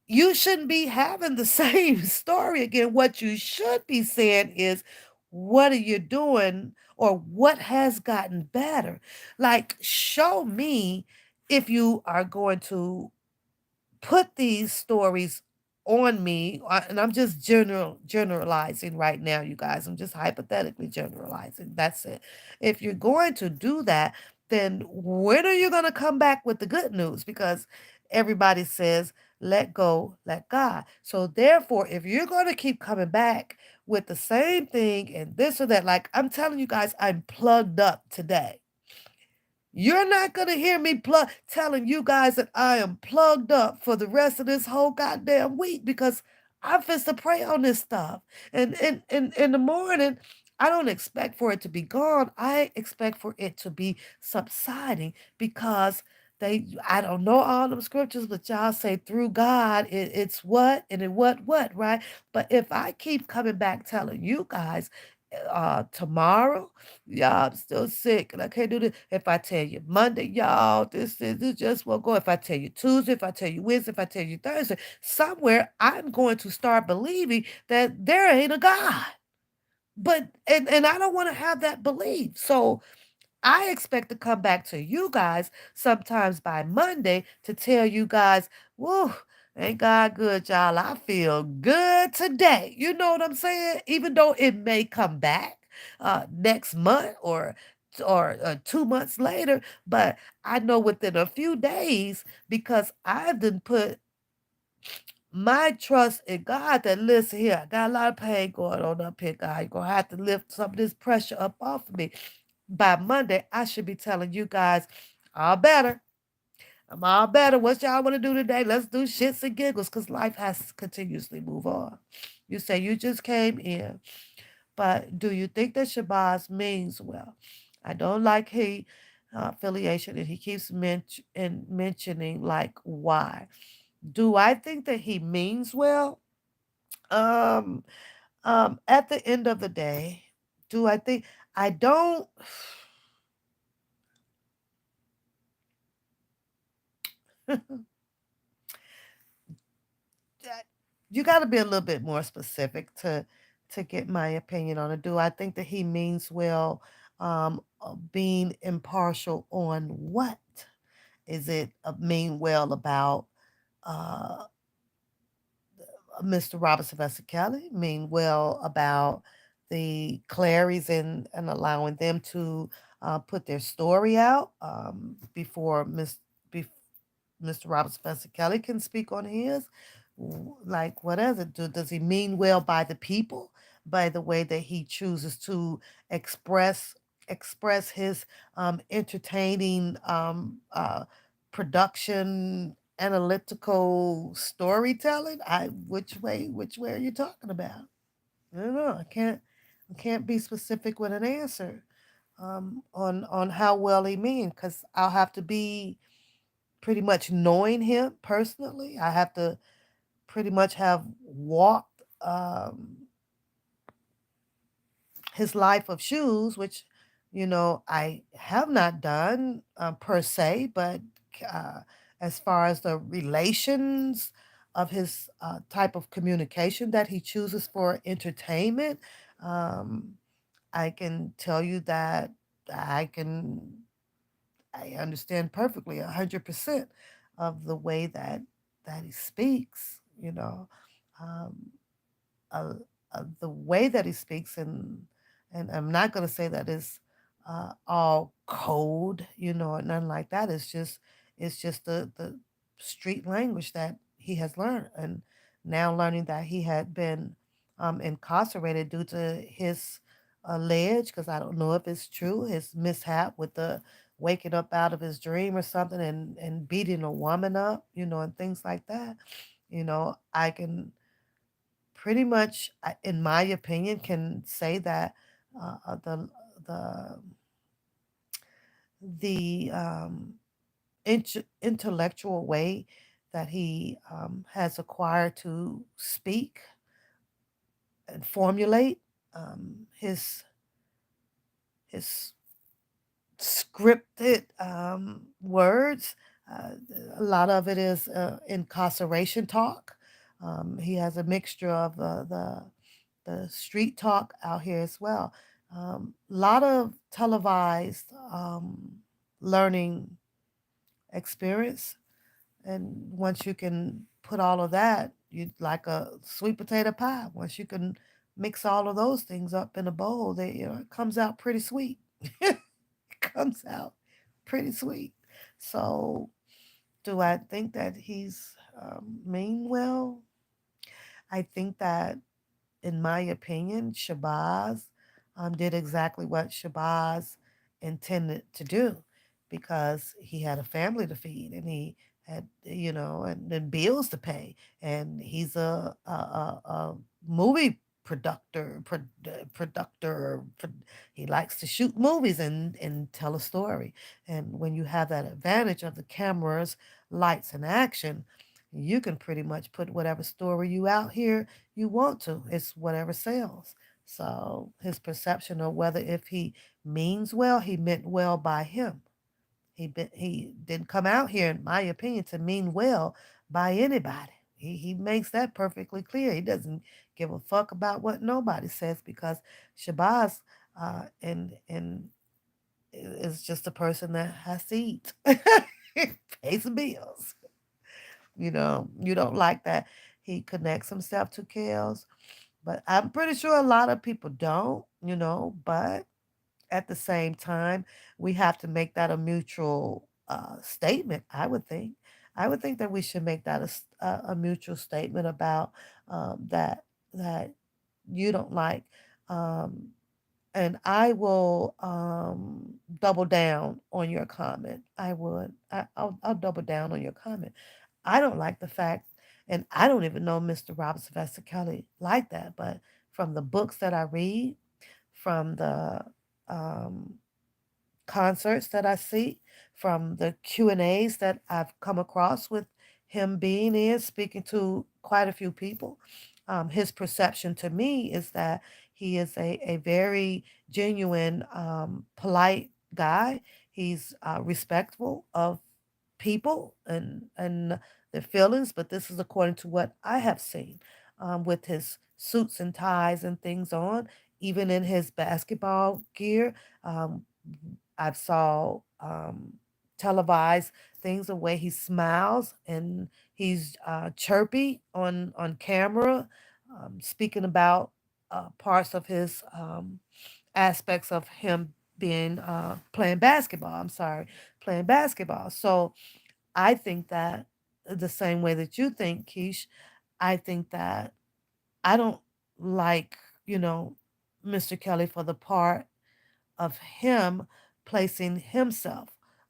Speaker 1: you shouldn't be having the same story again. What you should be saying is, what are you doing, or what has gotten better? Like, show me if you are going to put these stories on me, and I'm just generalizing right now, you guys. I'm just hypothetically generalizing. That's it. If you're going to do that, then when are you going to come back with the good news? Because everybody says, let go, let God. So therefore, if you're going to keep coming back with the same thing and this or that, like I'm telling you guys, I'm plugged up today. You're not gonna hear me telling you guys that I am plugged up for the rest of this whole goddamn week, because I'm fixed to pray on this stuff. And in the morning, I don't expect for it to be gone. I expect for it to be subsiding, because I don't know all them scriptures, but y'all say through God it's what and it what, right? But if I keep coming back telling you guys, tomorrow, y'all, I'm still sick and I can't do this. If I tell you Monday, y'all, this just won't go. If I tell you Tuesday, if I tell you Wednesday, if I tell you Thursday, somewhere I'm going to start believing that there ain't a God. But and I don't want to have that belief. So I expect to come back to you guys sometimes by Monday to tell you guys, whoa, ain't God good, y'all? I feel good today. You know what I'm saying? Even though it may come back next month, or 2 months later, but I know within a few days, because I've done put my trust in God, that listen here, I got a lot of pain going on up here, God. You're gonna have to lift some of this pressure up off of me. by Monday, I should be telling you guys all better. I'm all better. What y'all want to do today? Let's do shits and giggles because life has to continuously move on. You say you just came in, but do you think that Shabazz means well? I don't like he affiliation, and he keeps mentioning like why. Do I think that he means well? Um, at the end of the day, do I think I don't? that- you got to be a little bit more specific to get my opinion on it. Do I think that he means well, being impartial on what? Is it mean well about uh, Mr. Robert Sylvester Kelly? Mean well about the Clarys and allowing them to put their story out before Mr. Robert Spencer Kelly can speak on his. Like, what is it? Does he mean well by the people, by the way that he chooses to express express his entertaining production, analytical storytelling? Which way are you talking about? I don't know. I can't be specific with an answer on how well he means because I'll have to be pretty much knowing him personally. I have to pretty much have walked his life of shoes, which, I have not done per se, but uh, as far as the relations of his type of communication that he chooses for entertainment, um, I can tell you that I can I understand perfectly 100% of the way that he speaks, um, uh, the way that he speaks, and I'm not going to say that it's all code, or nothing like that. It's just the street language that he has learned, and now learning that he had been incarcerated due to his alleged, because I don't know if it's true, his mishap with the waking up out of his dream or something and beating a woman up, and things like that. I can pretty much, in my opinion, can say that the the intellectual way that he has acquired to speak and formulate his scripted words. Uh, a lot of it is incarceration talk. He has a mixture of the street talk out here as well. A lot of televised learning experience, and once you can put all of that, you like a sweet potato pie. Once you can mix all of those things up in a bowl, it comes out pretty sweet. It comes out pretty sweet. So, do I think that he's mean well? I think that in my opinion, Shabazz did exactly what Shabazz intended to do because he had a family to feed and he had, and then bills to pay. And he's a movie producer. He likes to shoot movies and tell a story. And when you have that advantage of the cameras, lights, and action, you can pretty much put whatever story you out here you want to. It's whatever sells. So his perception of whether if he means well, he meant well by him. He didn't come out here, in my opinion, to mean well by anybody. He makes that perfectly clear. He doesn't give a fuck about what nobody says because Shabazz and is just a person that has to eat, pays the bills. You don't like that he connects himself to Kels, but I'm pretty sure a lot of people don't, but at the same time, we have to make that a mutual statement, I would think. I would think that we should make that a mutual statement about that you don't like. Um, and I will. double down on your comment. I would. I'll double down on your comment. I don't like the fact, and I don't even know Mr. Robert Sylvester Kelly like that, but from the books that I read, from the um, concerts that I see, from the Q&As that I've come across with him being in, speaking to quite a few people, his perception to me is that he is a very genuine, polite guy. He's respectful of people and their feelings, but this is according to what I have seen, with his suits and ties and things on, even in his basketball gear. Um, I've saw televised things the way he smiles and he's chirpy on camera, speaking about parts of his aspects of him being playing basketball. I'm sorry, playing basketball. So I think that the same way that you think, Keish, I think that I don't like, you know, Mr. Kelly for the part of him placing himself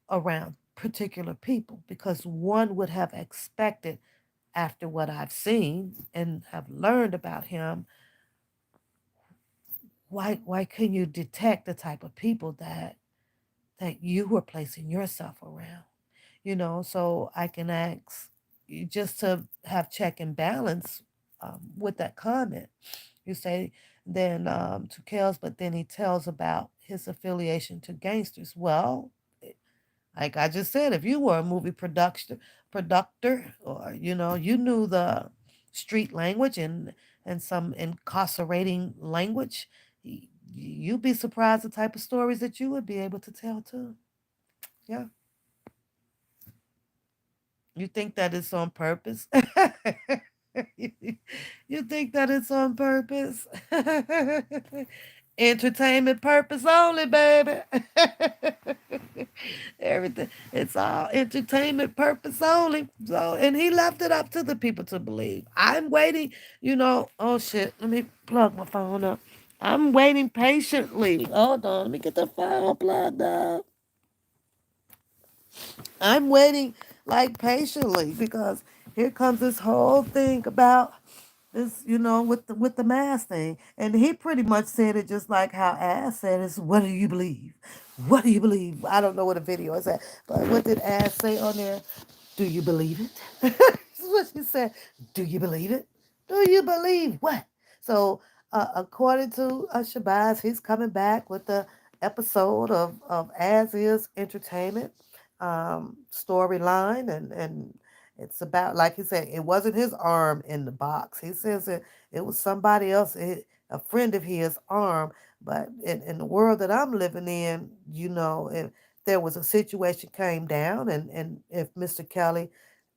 Speaker 1: around particular people because one would have expected, after what I've seen and have learned about him, why couldn't you detect the type of people that you were placing yourself around? So I can ask you just to have check and balance with that comment. You say then to Kels, but then he tells about his affiliation to gangsters. Well, like I just said, if you were a movie productor, or you knew the street language and some incarcerating language, you'd be surprised the type of stories that you would be able to tell too. Yeah. You think that it's on purpose? You think that it's on purpose? Entertainment purpose only, baby. Everything. It's all entertainment purpose only. So, and he left it up to the people to believe. I'm waiting, oh shit, let me plug my phone up. I'm waiting patiently. Hold on, let me get the phone plugged up. I'm waiting like patiently because here comes this whole thing about this, with the mask thing. And he pretty much said it just like how Ass said it's what do you believe? What do you believe? I don't know what the video is at, but what did Ass say on there? Do you believe it? This is what she said. Do you believe it? Do you believe what? So, according to Shabazz, he's coming back with the episode of As Is Entertainment storyline. And it's about, like he said, it wasn't his arm in the box. He says it was somebody else, a friend of his arm. But in the world that I'm living in, if there was a situation came down and if Mr. Kelly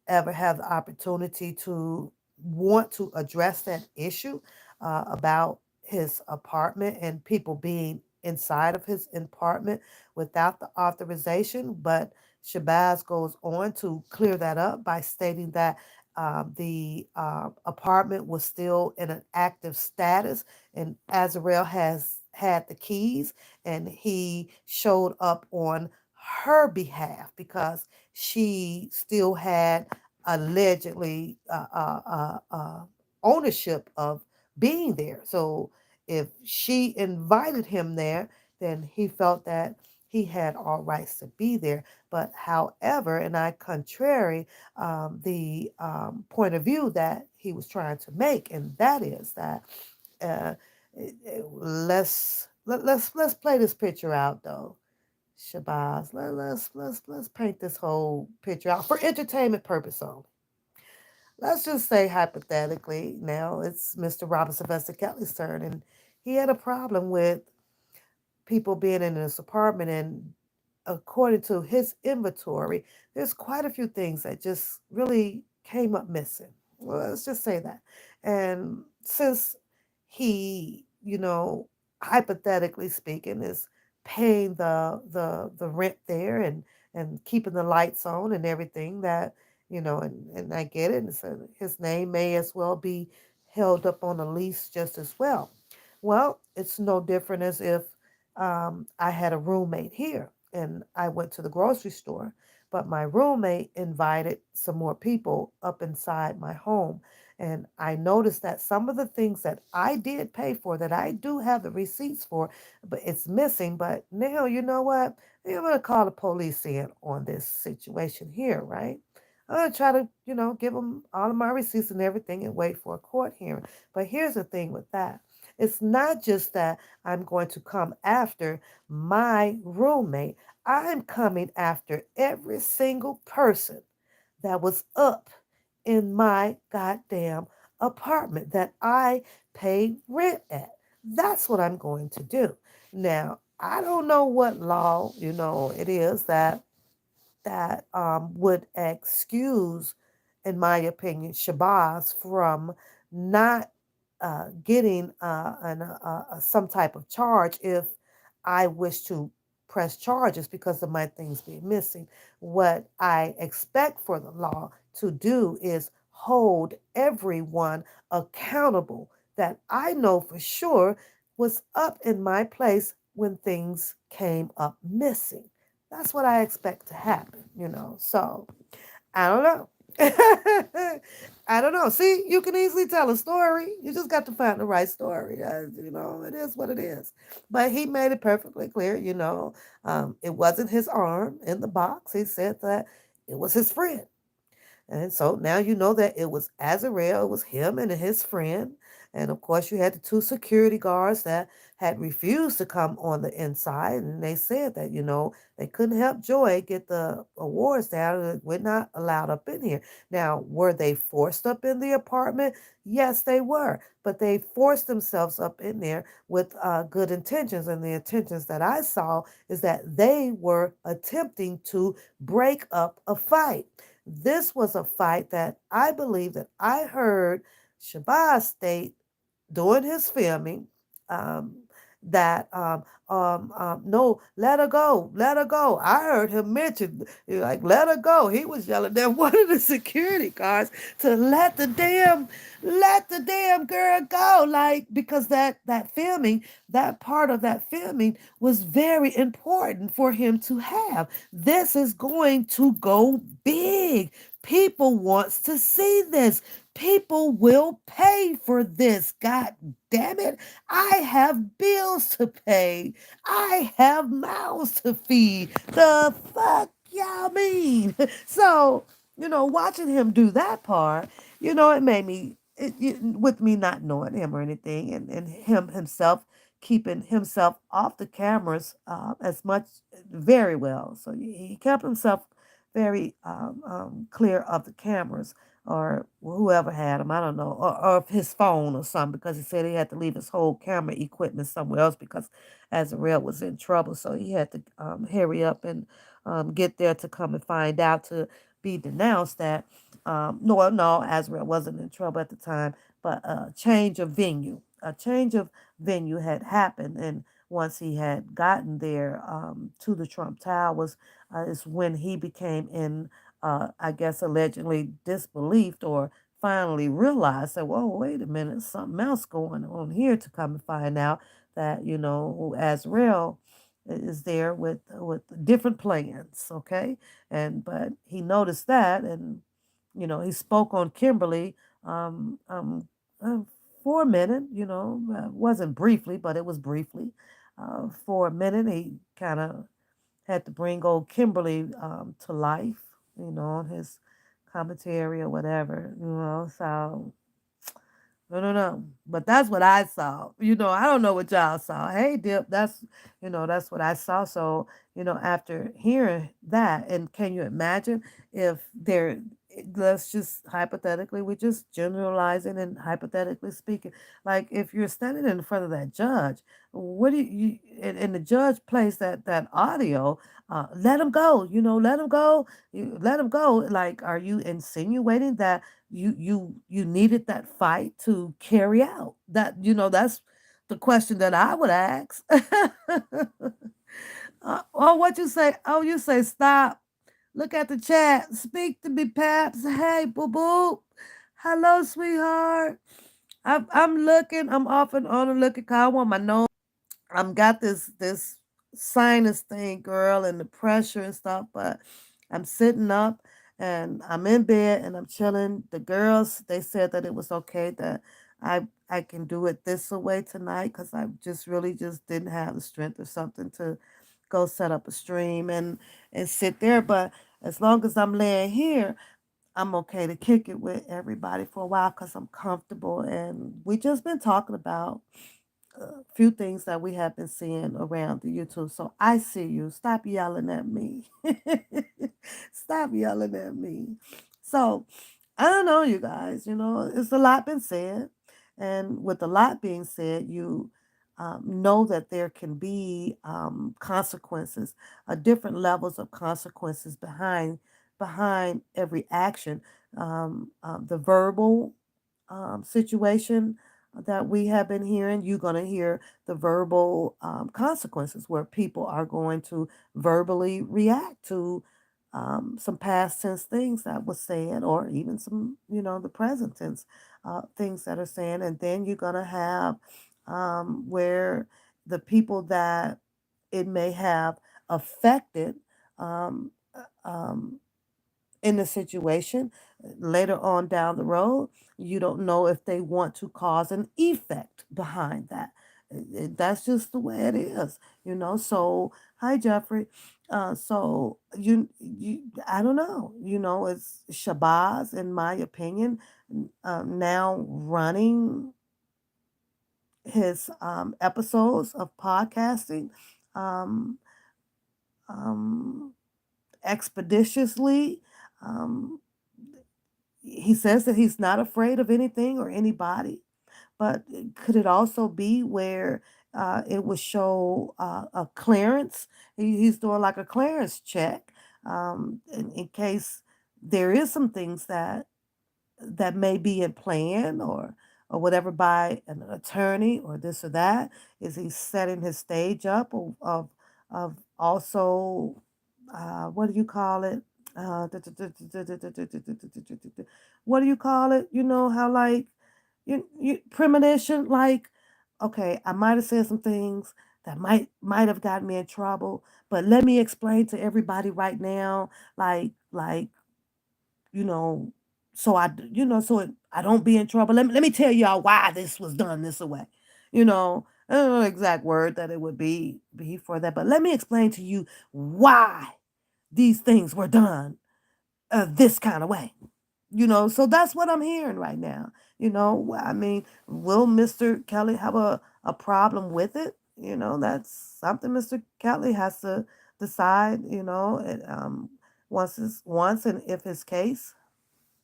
Speaker 1: ever have the opportunity to want to address that issue about his apartment and people being inside of his apartment without the authorization. But Shabazz goes on to clear that up by stating that the apartment was still in an active status, and Azarel has had the keys, and he showed up on her behalf because she still had allegedly ownership of being there. So if she invited him there, then he felt that he had all rights to be there. But however, and I contrary the point of view that he was trying to make, and that is that uh, let's play this picture out though. Shabazz, let's paint this whole picture out for entertainment purpose only. Let's just say hypothetically, now it's Mr. Robert Sylvester Kelly's turn, and he had a problem with people being in this apartment, and according to his inventory, there's quite a few things that just really came up missing. Well, let's just say that. And since he, hypothetically speaking, is paying the rent there and keeping the lights on and everything that, and I get it. And so his name may as well be held up on a lease just as well. Well, it's no different as if I had a roommate here. and I went to the grocery store. But my roommate invited some more people up inside my home. And I noticed that some of the things that I did pay for, that I do have the receipts for, but it's missing. But now, you know what? I'm going to call the police in on this situation here, right? I'm going to try to, give them all of my receipts and everything and wait for a court hearing. But here's the thing with that. It's not just that I'm going to come after my roommate. I'm coming after every single person that was up in my goddamn apartment that I pay rent at. That's what I'm going to do. Now, I don't know what law, it is that would excuse, in my opinion, Shabazz from not getting some type of charge if I wish to press charges because of my things being missing. What I expect for the law to do is hold everyone accountable that I know for sure was up in my place when things came up missing. That's what I expect to happen. So I don't know. I don't know. See, you can easily tell a story. You just got to find the right story. It is what it is. But he made it perfectly clear, it wasn't his arm in the box. He said that it was his friend. And so now you know that it was Azarel, it was him and his friend. And of course, you had the two security guards that had refused to come on the inside. And they said that, they couldn't help Joy get the awards down. We're not allowed up in here. Now, were they forced up in the apartment? Yes, they were. But they forced themselves up in there with good intentions. And the intentions that I saw is that they were attempting to break up a fight. This was a fight that I believe that I heard Shabazz state during his filming, um, that no, let her go, let her go. I heard him mention like let her go. He was yelling at one of the security guards to let the damn girl go, like because that part of that filming was very important for him to have. This is going to go big. People wants to see this. People will pay for this. God damn it. I have bills to pay. I have mouths to feed. The fuck y'all mean? So, watching him do that part, it made me, with me not knowing him or anything, and him himself keeping himself off the cameras as much, very well. So he kept himself very clear of the cameras or whoever had him, I don't know, or his phone or something, because he said he had to leave his whole camera equipment somewhere else because Azarel was in trouble. So he had to hurry up and get there to come and find out to be denounced that, no, Azarel wasn't in trouble at the time, but a change of venue. A change of venue had happened. And once he had gotten there to the Trump Towers, is when he became in I guess, allegedly disbelieved or finally realized that, whoa, wait a minute, something else going on here, to come and find out that, Azrael is there with different plans, okay? But he noticed that, and, he spoke on Kimberly uh, for a minute, wasn't briefly, but it was briefly. For a minute, he kind of had to bring old Kimberly to life, on his commentary or whatever, So no. But that's what I saw. I don't know what y'all saw. Hey, Dip, that's what I saw. So, after hearing that, and can you imagine if there, let's just hypothetically, we're just generalizing and hypothetically speaking, like if you're standing in front of that judge, what do and the judge plays that audio, let him go, let him go, let him go. Like, are you insinuating that you needed that fight to carry out that, that's the question that I would ask. Oh, what you say? Oh, you say stop, look at the chat, speak to me, Paps. Hey, boo boo, hello, sweetheart. I'm looking, I'm off and on and looking, cause I want my nose. I'm got this sinus thing, girl, and the pressure and stuff, but I'm sitting up and I'm in bed and I'm chilling. The girls, they said that it was okay that I can do it this way tonight because I just really just didn't have the strength or something to go set up a stream and sit there. But as long as I'm laying here, I'm okay to kick it with everybody for a while because I'm comfortable. And we just been talking about a few things that we have been seeing around the YouTube. So I see you. Stop yelling at me. Stop yelling at me. So I don't know, you guys. It's a lot been said. And with a lot being said, you know that there can be consequences, different levels of consequences behind every action. The verbal situation that we have been hearing, you're going to hear the verbal consequences where people are going to verbally react to some past tense things that was said, or even some, the present tense things that are saying. And then you're going to have where the people that it may have affected um, in the situation later on down the road, you don't know if they want to cause an effect behind that. That's just the way it is. So hi Jeffrey. So I don't know. It's Shabazz, in my opinion, now running his episodes of podcasting um, um, expeditiously. Um, he says that he's not afraid of anything or anybody, but could it also be where it would show a clearance? He's doing like a clearance check in case there is some things that may be in plan or whatever by an attorney or this or that. Is he setting his stage up of also what do you call it? What do you call it? How like you premonition, like, okay, I might have said some things that might have gotten me in trouble, but let me explain to everybody right now, like you know, so I don't be in trouble. Let me tell y'all why this was done this way. I don't know the exact word that it would be for that, but let me explain to you why these things were done this kind of way. So that's what I'm hearing right now. I mean, will Mr. Kelly have a problem with it? That's something Mr. Kelly has to decide, once and if his case.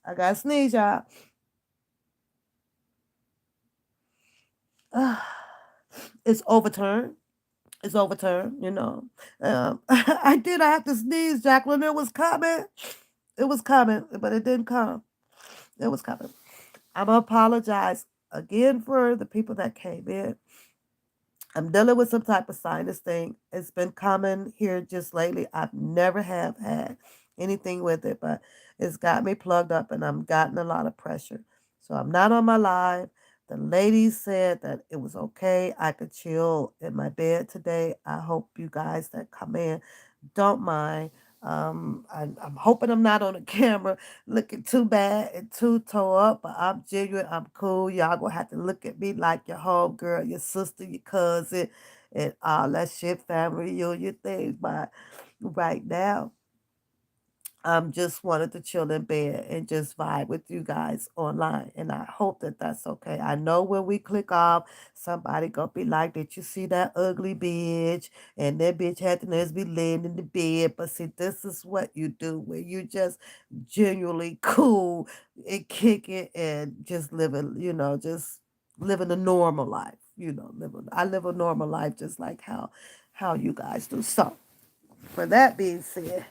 Speaker 1: I got to sneeze, y'all. It's overturned. It's overturned. I have to sneeze, Jacqueline. It was coming. It was coming, but it didn't come. It was coming. I'm going to apologize again for the people that came in. I'm dealing with some type of sinus thing. It's been common here just lately. I've never have had anything with it, but it's got me plugged up and I'm gotten a lot of pressure. So I'm not on my live. The ladies said that it was okay. I could chill in my bed today. I hope you guys that come in don't mind. I'm hoping I'm not on the camera looking too bad and too tore up, but I'm genuine. I'm cool. Y'all gonna have to look at me like your home girl, your sister, your cousin, and all that shit, family, your things. But right now, just wanted to chill in bed and just vibe with you guys online. And I hope that that's okay. I know when we click off, somebody gonna be like, did you see that ugly bitch? And that bitch had the nerves be laying in the bed. But see, this is what you do when you just genuinely cool and kick it and just living a normal life. I live a normal life just like how you guys do. So for that being said,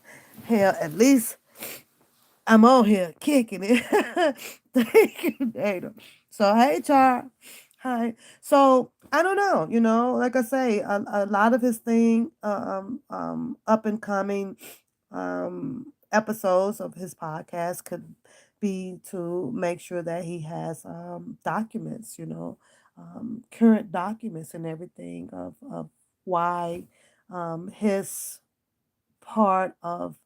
Speaker 1: hell, at least I'm on here kicking it. Thank you, Dana. So, hey, Char. Hi. So, I don't know, like I say, a lot of his thing, up and coming episodes of his podcast could be to make sure that he has documents, current documents and everything of why his part of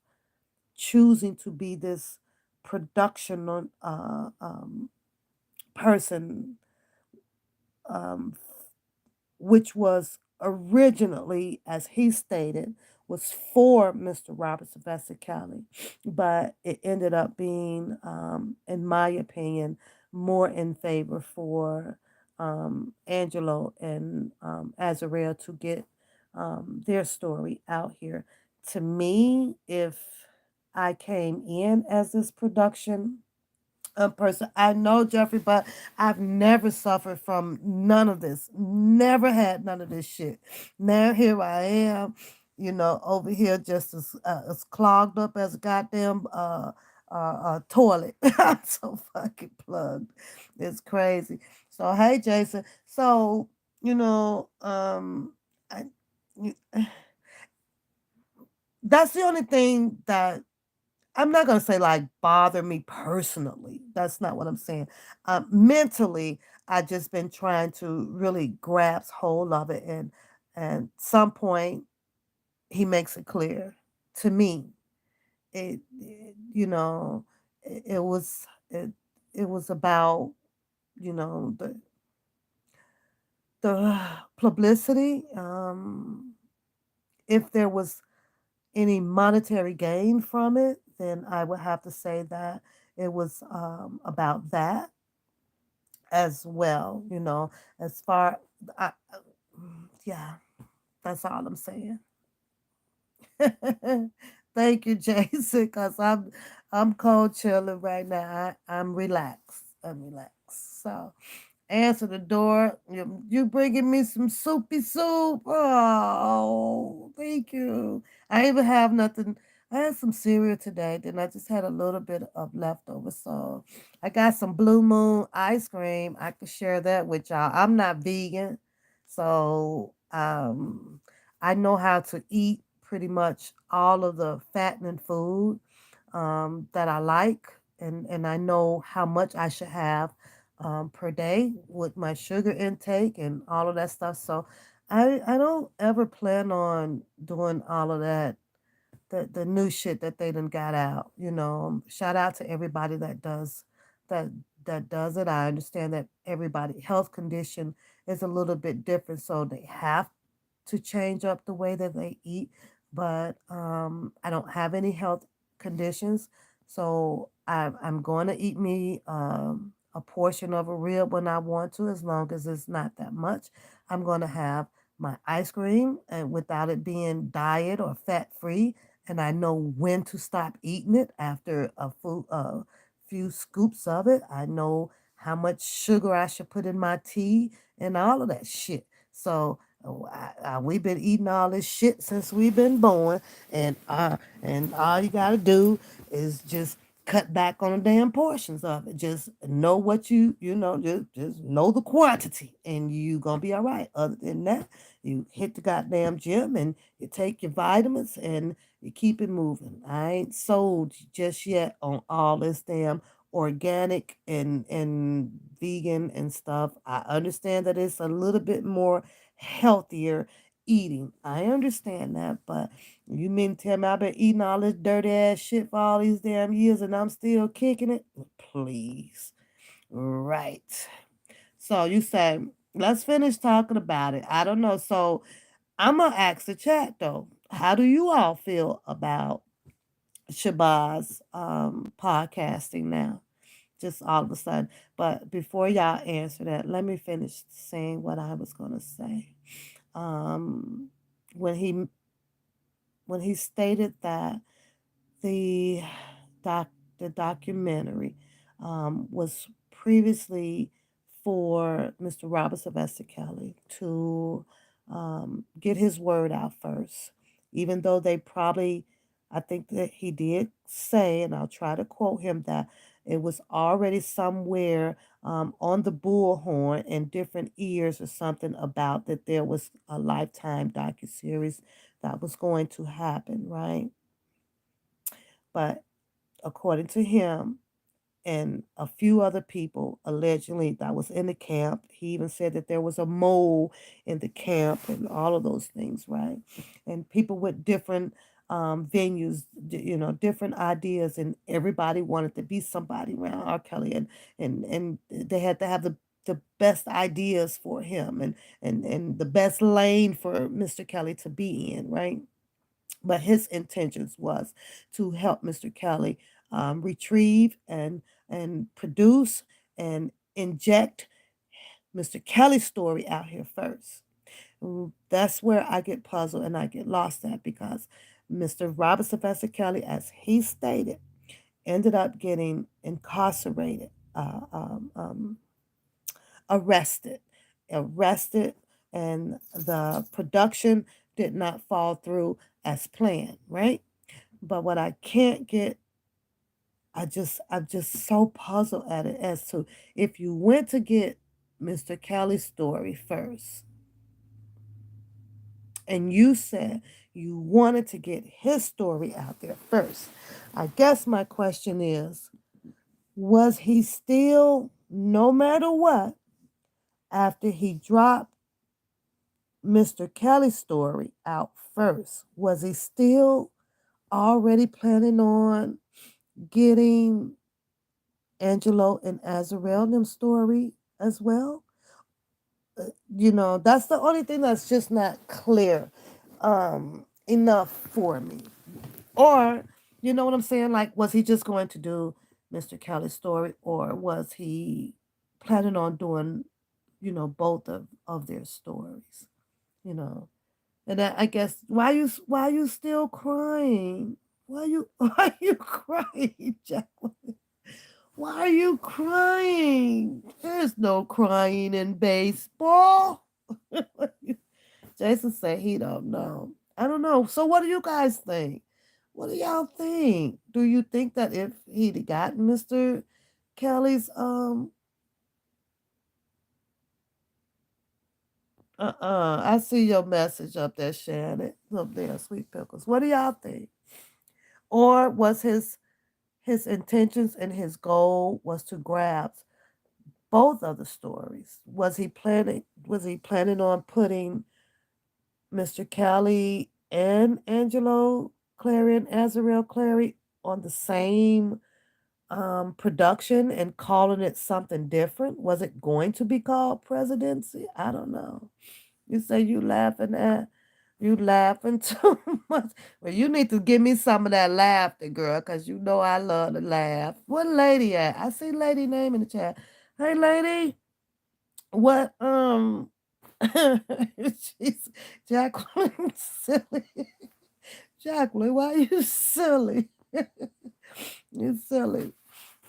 Speaker 1: choosing to be this production person, um, which was originally, as he stated, was for Mr. Robert Sylvester Kelly, but it ended up being, in my opinion, more in favor for Angelo and Azarel to get their story out here. To me, if I came in as this production person. I know, Jeffrey, but I've never suffered from none of this. Never had none of this shit. Now here I am, over here just as clogged up as a goddamn toilet. I'm so fucking plugged. It's crazy. So hey, Jason. So you know, I, you, that's the only thing that I'm not gonna say like bother me personally. That's not what I'm saying. Mentally, I just been trying to really grasp hold of it, and some point he makes it clear to me. It was it was about the publicity. If there was any monetary gain from it, then I would have to say that it was about that as well. As far, yeah, that's all I'm saying. Thank you, Jason, because I'm cold chilling right now. I'm relaxed. I'm relaxed. So answer the door. You bringing me some soupy soup? Oh, thank you. I even have nothing. I had some cereal today, then I just had a little bit of leftover. So I got some Blue Moon ice cream. I could share that with y'all. I'm not vegan, so I know how to eat pretty much all of the fattening food that I like, and I know how much I should have per day with my sugar intake and all of that stuff. So I don't ever plan on doing all of that, the new shit that they done got out. Shout out to everybody that that does it. I understand that everybody health condition is a little bit different, so they have to change up the way that they eat. But I don't have any health conditions, so I'm going to eat me a portion of a rib when I want to, as long as it's not that much. I'm going to have my ice cream and without it being diet or fat free, and I know when to stop eating it after a few scoops of it. I know how much sugar I should put in my tea and all of that shit. So we've been eating all this shit since we've been born, and all you gotta do is just cut back on the damn portions of it. Just know what just know the quantity, and you gonna be all right. Other than that, you hit the goddamn gym and you take your vitamins and you keep it moving. I ain't sold just yet on all this damn organic and vegan and stuff. I understand that it's a little bit more healthier eating. I understand that, but you mean to tell me I've been eating all this dirty ass shit for all these damn years and I'm still kicking it? Please. Right. So you say, let's finish talking about it. I don't know. So I'm going to ask the chat though. How do you all feel about Shabazz podcasting now? Just all of a sudden. But before y'all answer that, let me finish saying what I was going to say. Um, when he stated that the doc the documentary was previously for Mr. Robert Sylvester Kelly to get his word out first, even though they probably, I think that he did say, and I'll try to quote him, that it was already somewhere on the bullhorn in different ears or something about that there was a Lifetime docuseries that was going to happen, right? But according to him, and a few other people allegedly that was in the camp. He even said that there was a mole in the camp and all of those things, right? And people with different venues, different ideas, and everybody wanted to be somebody around R. Kelly, and they had to have the best ideas for him, and the best lane for Mr. Kelly to be in, right? But his intentions was to help Mr. Kelly retrieve and produce and inject Mr. Kelly's story out here first. That's where I get puzzled and I get lost at, because Mr. Robert Sylvester Kelly, as he stated, ended up getting incarcerated, arrested, arrested, and the production did not fall through as planned, right? But what I can't get, I'm just so puzzled at it as to, if you went to get Mr. Kelly's story first, and you said you wanted to get his story out there first, I guess my question is, was he still, no matter what, after he dropped Mr. Kelly's story out first, was he still already planning on getting Angelo and Azarel them story as well? That's the only thing that's just not clear enough for me. Or, you know what I'm saying? Like, was he just going to do Mr. Kelly's story, or was he planning on doing, both of their stories? You know. And I guess, why you still crying? Why are you crying, Jacqueline? Why are you crying? There's no crying in baseball. Jason said he don't know. I don't know. So what do you guys think? What do y'all think? Do you think that if he'd gotten Mr. Kelly's I see your message up there, Shannon. Up there, Sweet Pickles. What do y'all think? Or was his intentions and his goal was to grab both of the stories? Was he planning on putting Mr. Kelly and Angelo Clary and Azarel Clary on the same production and calling it something different? Was it going to be called Presidency? I don't know. You say you laughing too much. Well, you need to give me some of that laughter, girl, because you know I love to laugh. What lady at? I see lady name in the chat. Hey, lady. What she's Jacqueline silly. Jacqueline, why you silly? You silly.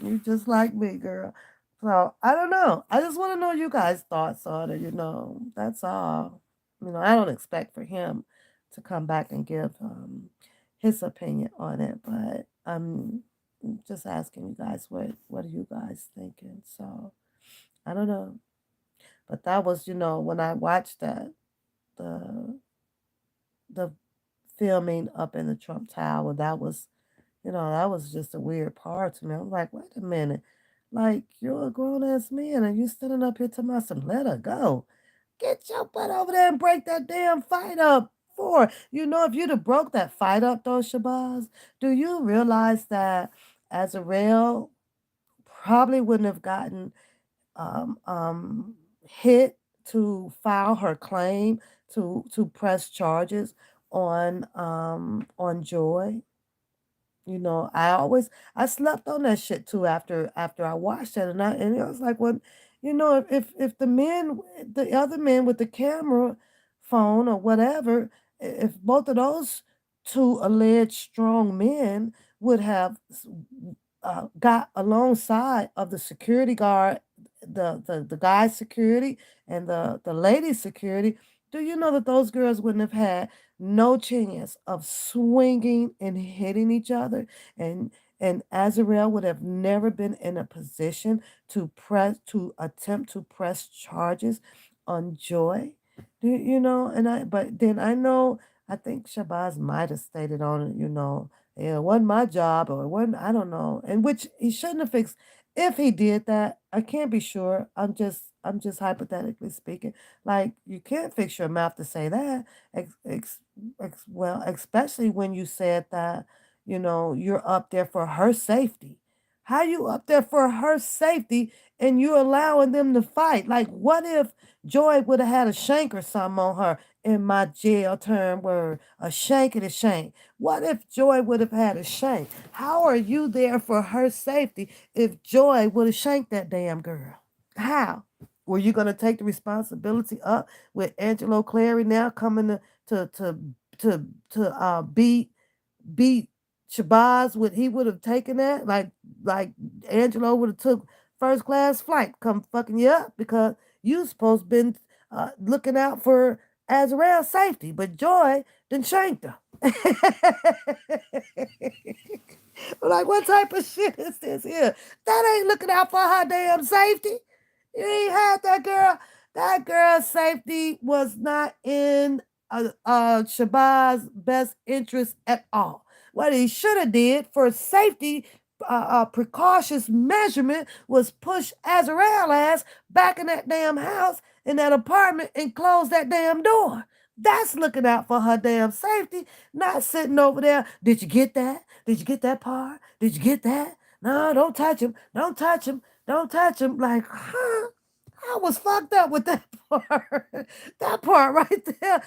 Speaker 1: You just like me, girl. So I don't know. I just want to know you guys' thoughts on it, That's all. I don't expect for him to come back and give his opinion on it, but I'm just asking you guys, what are you guys thinking? So I don't know. But that was, when I watched the the filming up in the Trump Tower, that was just a weird part to me. I was like, wait a minute. Like, you're a grown ass man and you standing up here to my son, let her go. Get your butt over there and break that damn fight up for. If you'd have broke that fight up though, Shabazz, do you realize that Azarel probably wouldn't have gotten hit to file her claim to press charges on Joy? I slept on that shit too after I watched it, and it was like, well, if the other men with the camera phone or whatever, if both of those two alleged strong men would have got alongside of the security guard, the guy's security and the lady's security, do you know that those girls wouldn't have had no chance of swinging and hitting each other, and Azarel would have never been in a position to attempt to press charges on Joy. And but then I know I think Shabazz might have stated on it, yeah, it wasn't my job or it wasn't, I don't know. And which he shouldn't have fixed. If he did that, I can't be sure. I'm just hypothetically speaking. Like you can't fix your mouth to say that. Well, especially when you said that, you're up there for her safety. How you up there for her safety and you allowing them to fight? Like what if Joy would have had a shank or something on her? In my jail term word, a shank and a shank. What if Joy would have had a shank? How are you there for her safety if Joy would have shanked that damn girl? How? Were you gonna take the responsibility up with Angelo Clary now coming to to beat Shabazz? Would he would have taken that? Like Angelo would have took first class flight, come fucking you up because you supposed to been looking out for Azrael's safety, but Joy done shanked her. Like, what type of shit is this here? That ain't looking out for her damn safety. You ain't had that girl. That girl's safety was not in Shabaz's best interest at all. What he should have did for safety, precautious measurement was push Azrael ass back in that damn house in that apartment and close that damn door. That's looking out for her damn safety, not sitting over there. Did you get that? Did you get that part? Did you get that? No, don't touch him. Don't touch him. Don't touch him. Like, huh? I was fucked up with that part. That part right there.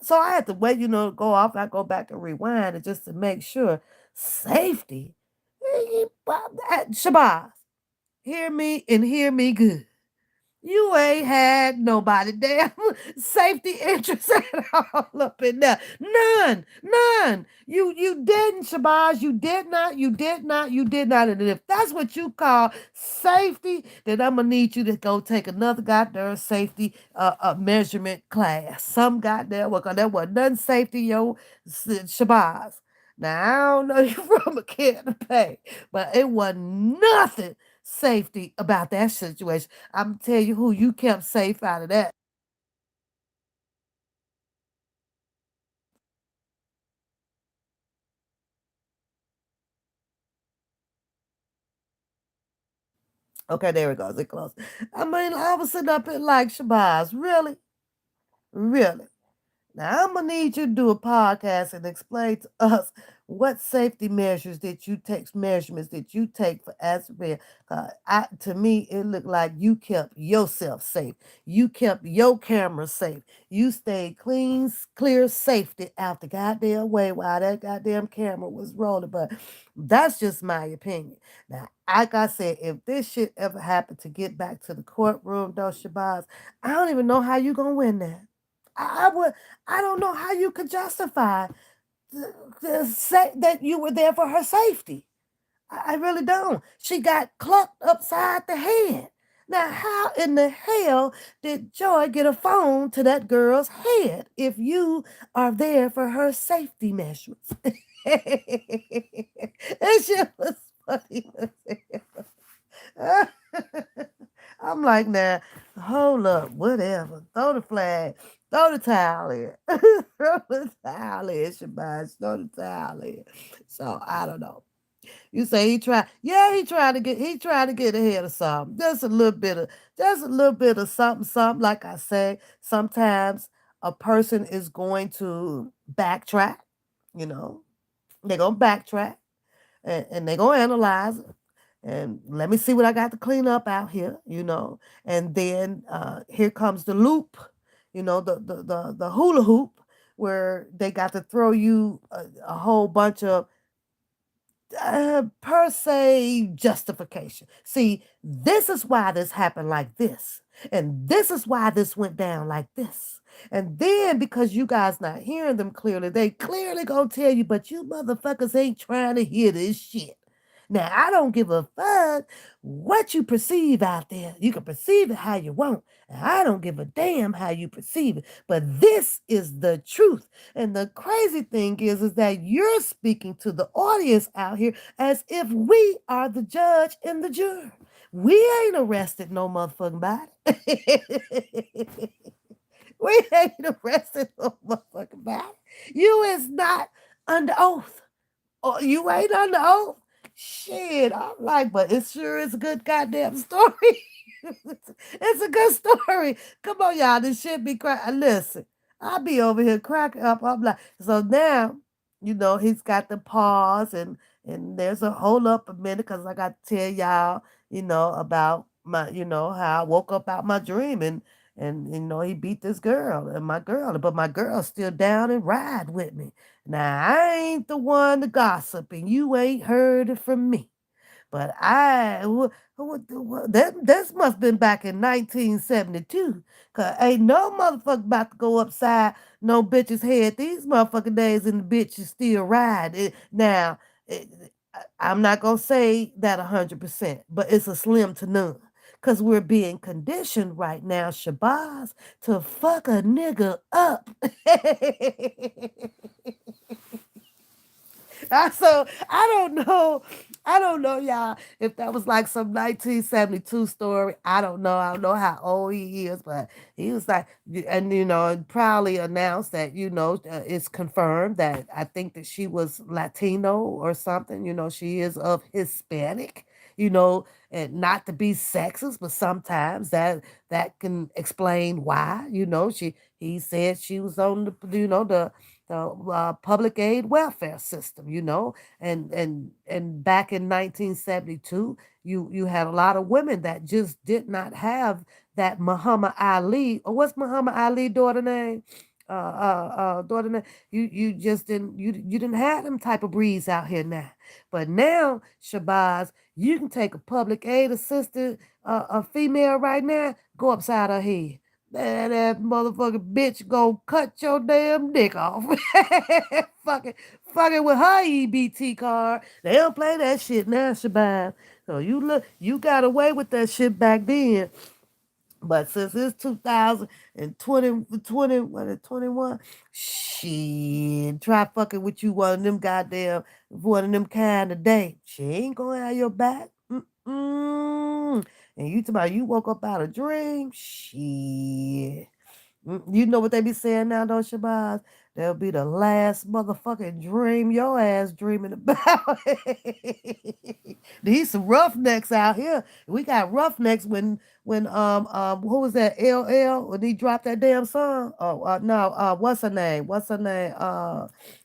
Speaker 1: So I had to wait, to go off. I go back and rewind it just to make sure. Safety. Shabazz, hear me and hear me good. You ain't had nobody damn safety interest at all up in there. None. None. You didn't, Shabazz. You did not. You did not. You did not. And if that's what you call safety, then I'm gonna need you to go take another goddamn safety measurement class. Some goddamn work. There wasn't nothing safety, Shabazz. Now I don't know you from a kid to pay, but it wasn't nothing safety about that situation. I'm tell you who you kept safe out of that. Okay, there it goes. It closed. I mean, I was sitting up here like Shabazz. Really? Really? Now I'm gonna need you to do a podcast and explain to us what safety measures did you take, measurements did you take for Azabeth. To me, it looked like you kept yourself safe. You kept your camera safe. You stayed clean, clear safety out the goddamn way while that goddamn camera was rolling. But that's just my opinion. Now, like I said, if this shit ever happened to get back to the courtroom, though, Shabazz, I don't even know how you gonna win that. I would. I don't know how you could justify say that you were there for her safety. I really don't. She got clucked upside the head. Now, how in the hell did Joy get a phone to that girl's head if you are there for her safety measurements? That shit was funny. I'm like, now, hold up, whatever. Throw the flag. Throw the towel in. Throw the towel in, Shabazz. Throw the towel in. So I don't know. You say he tried. Yeah, he tried to get ahead of something. Just a little bit of something, something. Like I say, sometimes a person is going to backtrack, you know. They're gonna backtrack and they're gonna analyze it and let me see what I got to clean up out here. And then here comes the loop, the hula hoop, where they got to throw you a whole bunch of per se justification. See, this is why this happened like this, and this is why this went down like this. And then because you guys not hearing them clearly, they clearly gonna tell you, but you motherfuckers ain't trying to hear this shit. Now I don't give a fuck what you perceive out there. You can perceive it how you want. And I don't give a damn how you perceive it. But this is the truth. And the crazy thing is that you're speaking to the audience out here as if we are the judge and the juror. We ain't arrested no motherfucking body. We ain't arrested no motherfucking body. You is not under oath. Or you ain't under oath. Shit, I'm like, but it sure is a good goddamn story. It's a good story. Come on, y'all. This shit be crack. Listen, I be over here cracking up. I'm like, so now, he's got the pause and there's a hold up a minute because I got to tell y'all, about my, how I woke up out my dream and he beat this girl and my girl, but my girl's still down and ride with me. Now I ain't the one to gossip, and you ain't heard it from me. But that this must been back in 1972. Cause ain't no motherfucker about to go upside no bitch's head these motherfucking days and the bitch is still ride. Now, I'm not gonna say that 100%, but it's a slim to none. Cause we're being conditioned right now, Shabazz, to fuck a nigga up. So I don't know, y'all, if that was like some 1972 story. I don't know. I don't know how old he is, but he was like, and proudly announced that it's confirmed that I think that she was Latino or something. She is of Hispanic. And not to be sexist, but sometimes that can explain why. He said she was on the public aid welfare system, and back in 1972, you had a lot of women that just did not have that Muhammad Ali, or what's Muhammad Ali daughter name? Daughter name. You just didn't have them type of breeds out here now. But now, Shabazz, you can take a public aid assistant, a female right now, go upside her head. Man, that motherfucking bitch gonna cut your damn dick off. fucking, fucking with her EBT card. They don't play that shit now, Shabazz. So you got away with that shit back then. But since it's 2020, what is 21? Shit, try fucking with you one of them kind of day. She ain't gonna have your back. Mm-mm. And you talking about you woke up out of dream? Shit. You know what they be saying now, though, Shabazz? That'll be the last motherfucking dream your ass dreaming about. These some roughnecks out here. We got roughnecks when who was that LL when he dropped that damn song? Oh no, what's her name? What's her name?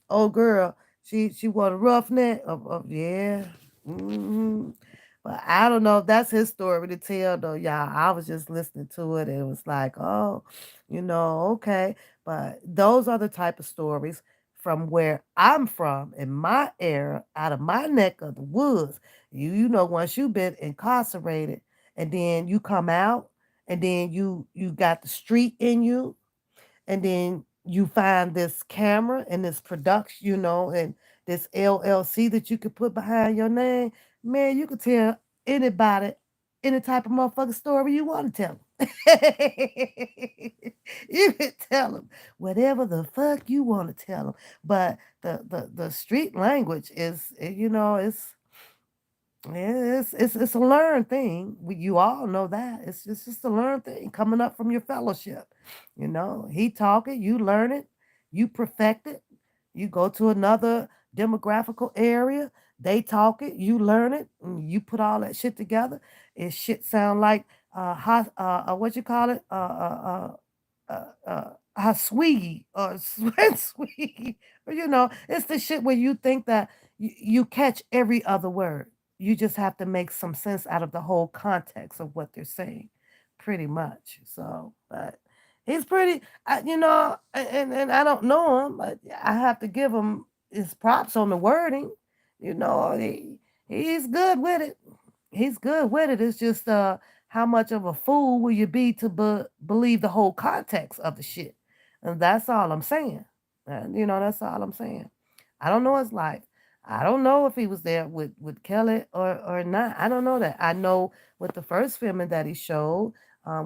Speaker 1: Old girl. She was a roughneck. Yeah. hmm But I don't know if that's his story to tell though, y'all. I was just listening to it and it was like, oh, okay. But those are the type of stories from where I'm from in my era, out of my neck of the woods. Once you've been incarcerated and then you come out and then you got the street in you and then you find this camera and this production, and this LLC that you could put behind your name, man, you could tell anybody any type of motherfucking story you want to tell them. You could tell them whatever the fuck you want to tell them. But the street language is, it's a learned thing. You all know that. It's just a learned thing coming up from your fellowship. He talk it, you learn it, you perfect it. You go to another demographical area, they talk it, you learn it, and you put all that shit together. It shit sound like what you call it? Haswigi or Swiggy. It's the shit where you think that you catch every other word. You just have to make some sense out of the whole context of what they're saying, pretty much. So, but he's pretty, and I don't know him, but I have to give him his props on the wording. He's good with it. He's good with it. It's just how much of a fool will you be to believe the whole context of the shit? And that's all I'm saying. And that's all I'm saying. I don't know his life. I don't know if he was there with Kelly or not. I don't know that. I know with the first filming that he showed,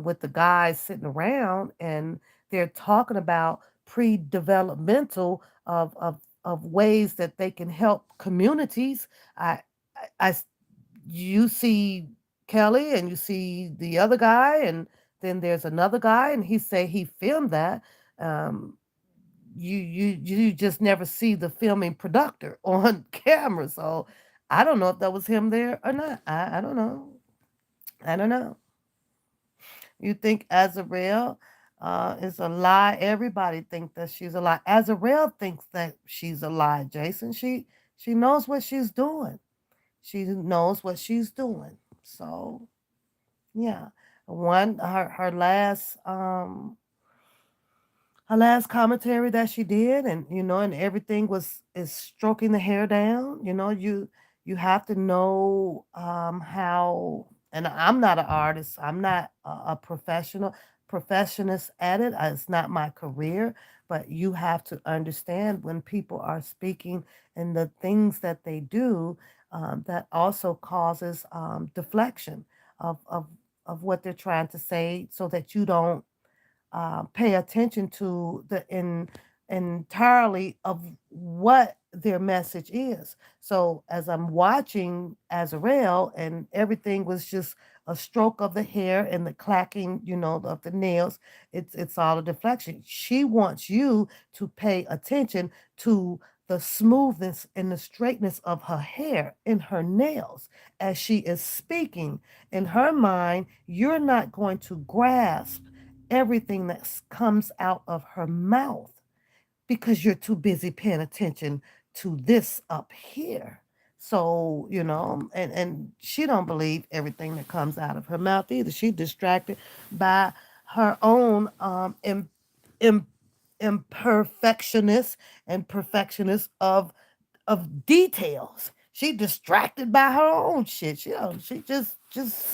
Speaker 1: with the guys sitting around and they're talking about pre-developmental of ways that they can help communities. I you see Kelly and you see the other guy and Then there's another guy, and he say he filmed that. Um, you just never see the filming producer on camera. So I don't know if that was him there or not. I don't know. I don't know. You think Azarel is a lie? Everybody thinks that she's a lie. Azarel thinks that she's a lie, Jason. She knows what she's doing. She knows what she's doing. So yeah. One her last commentary that she did, and and everything was is stroking the hair down. You have to know how. And I'm not an artist. I'm not a professionist at it. It's not my career. But you have to understand when people are speaking and the things that they do, that also causes deflection of what they're trying to say, so that you don't pay attention to entirely of what their message is. So as I'm watching Azrael, and everything was just a stroke of the hair and the clacking, of the nails, it's all a deflection. She wants you to pay attention to the smoothness and the straightness of her hair and her nails as she is speaking. In her mind, you're not going to grasp everything that comes out of her mouth because you're too busy paying attention to this up here. So, and she don't believe everything that comes out of her mouth either. She's distracted by her own im, imperfectionist and perfectionist of details. She distracted by her own shit. She just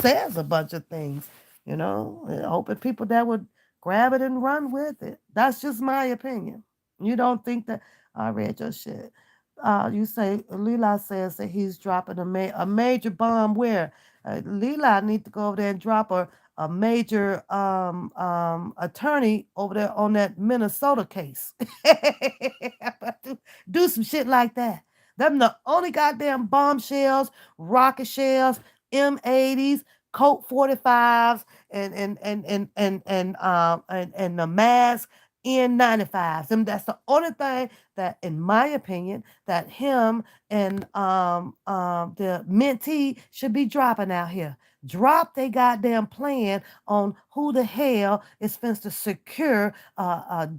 Speaker 1: says a bunch of things, hoping people that would grab it and run with it. That's just my opinion. You don't think that I read your shit. You say Lila says that he's dropping a major bomb where Lila need to go over there and drop a major attorney over there on that Minnesota case. Do some shit like that. Them the only goddamn bombshells, rocket shells, M80s, Colt 45s, and the mask N95s. Them that's the only thing that, in my opinion, that him and the mentee should be dropping out here. Drop their goddamn plan on who the hell is supposed to secure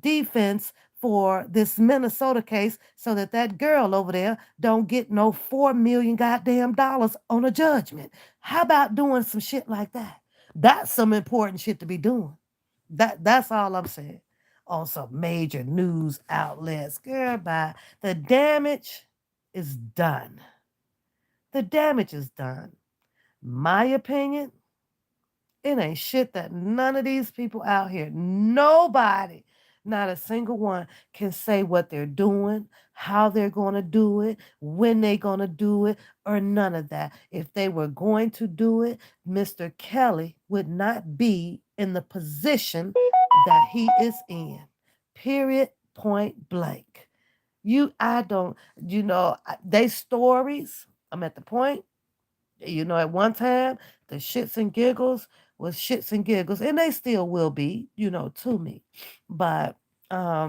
Speaker 1: defense for this Minnesota case, so that that girl over there don't get no 4 million goddamn dollars on a judgment. How about doing some shit like that? That's some important shit to be doing. That's all I'm saying. On some major news outlets, girl, bye. The damage is done. The damage is done. My opinion, it ain't shit that none of these people out here, nobody, not a single one, can say what they're doing, how they're going to do it, when they're going to do it, or none of that. If they were going to do it, Mr. Kelly would not be in the position that he is in. Period, point blank. I don't, they stories. I'm at the point, at one time, the shits and giggles was shits and giggles, and they still will be, to me. But I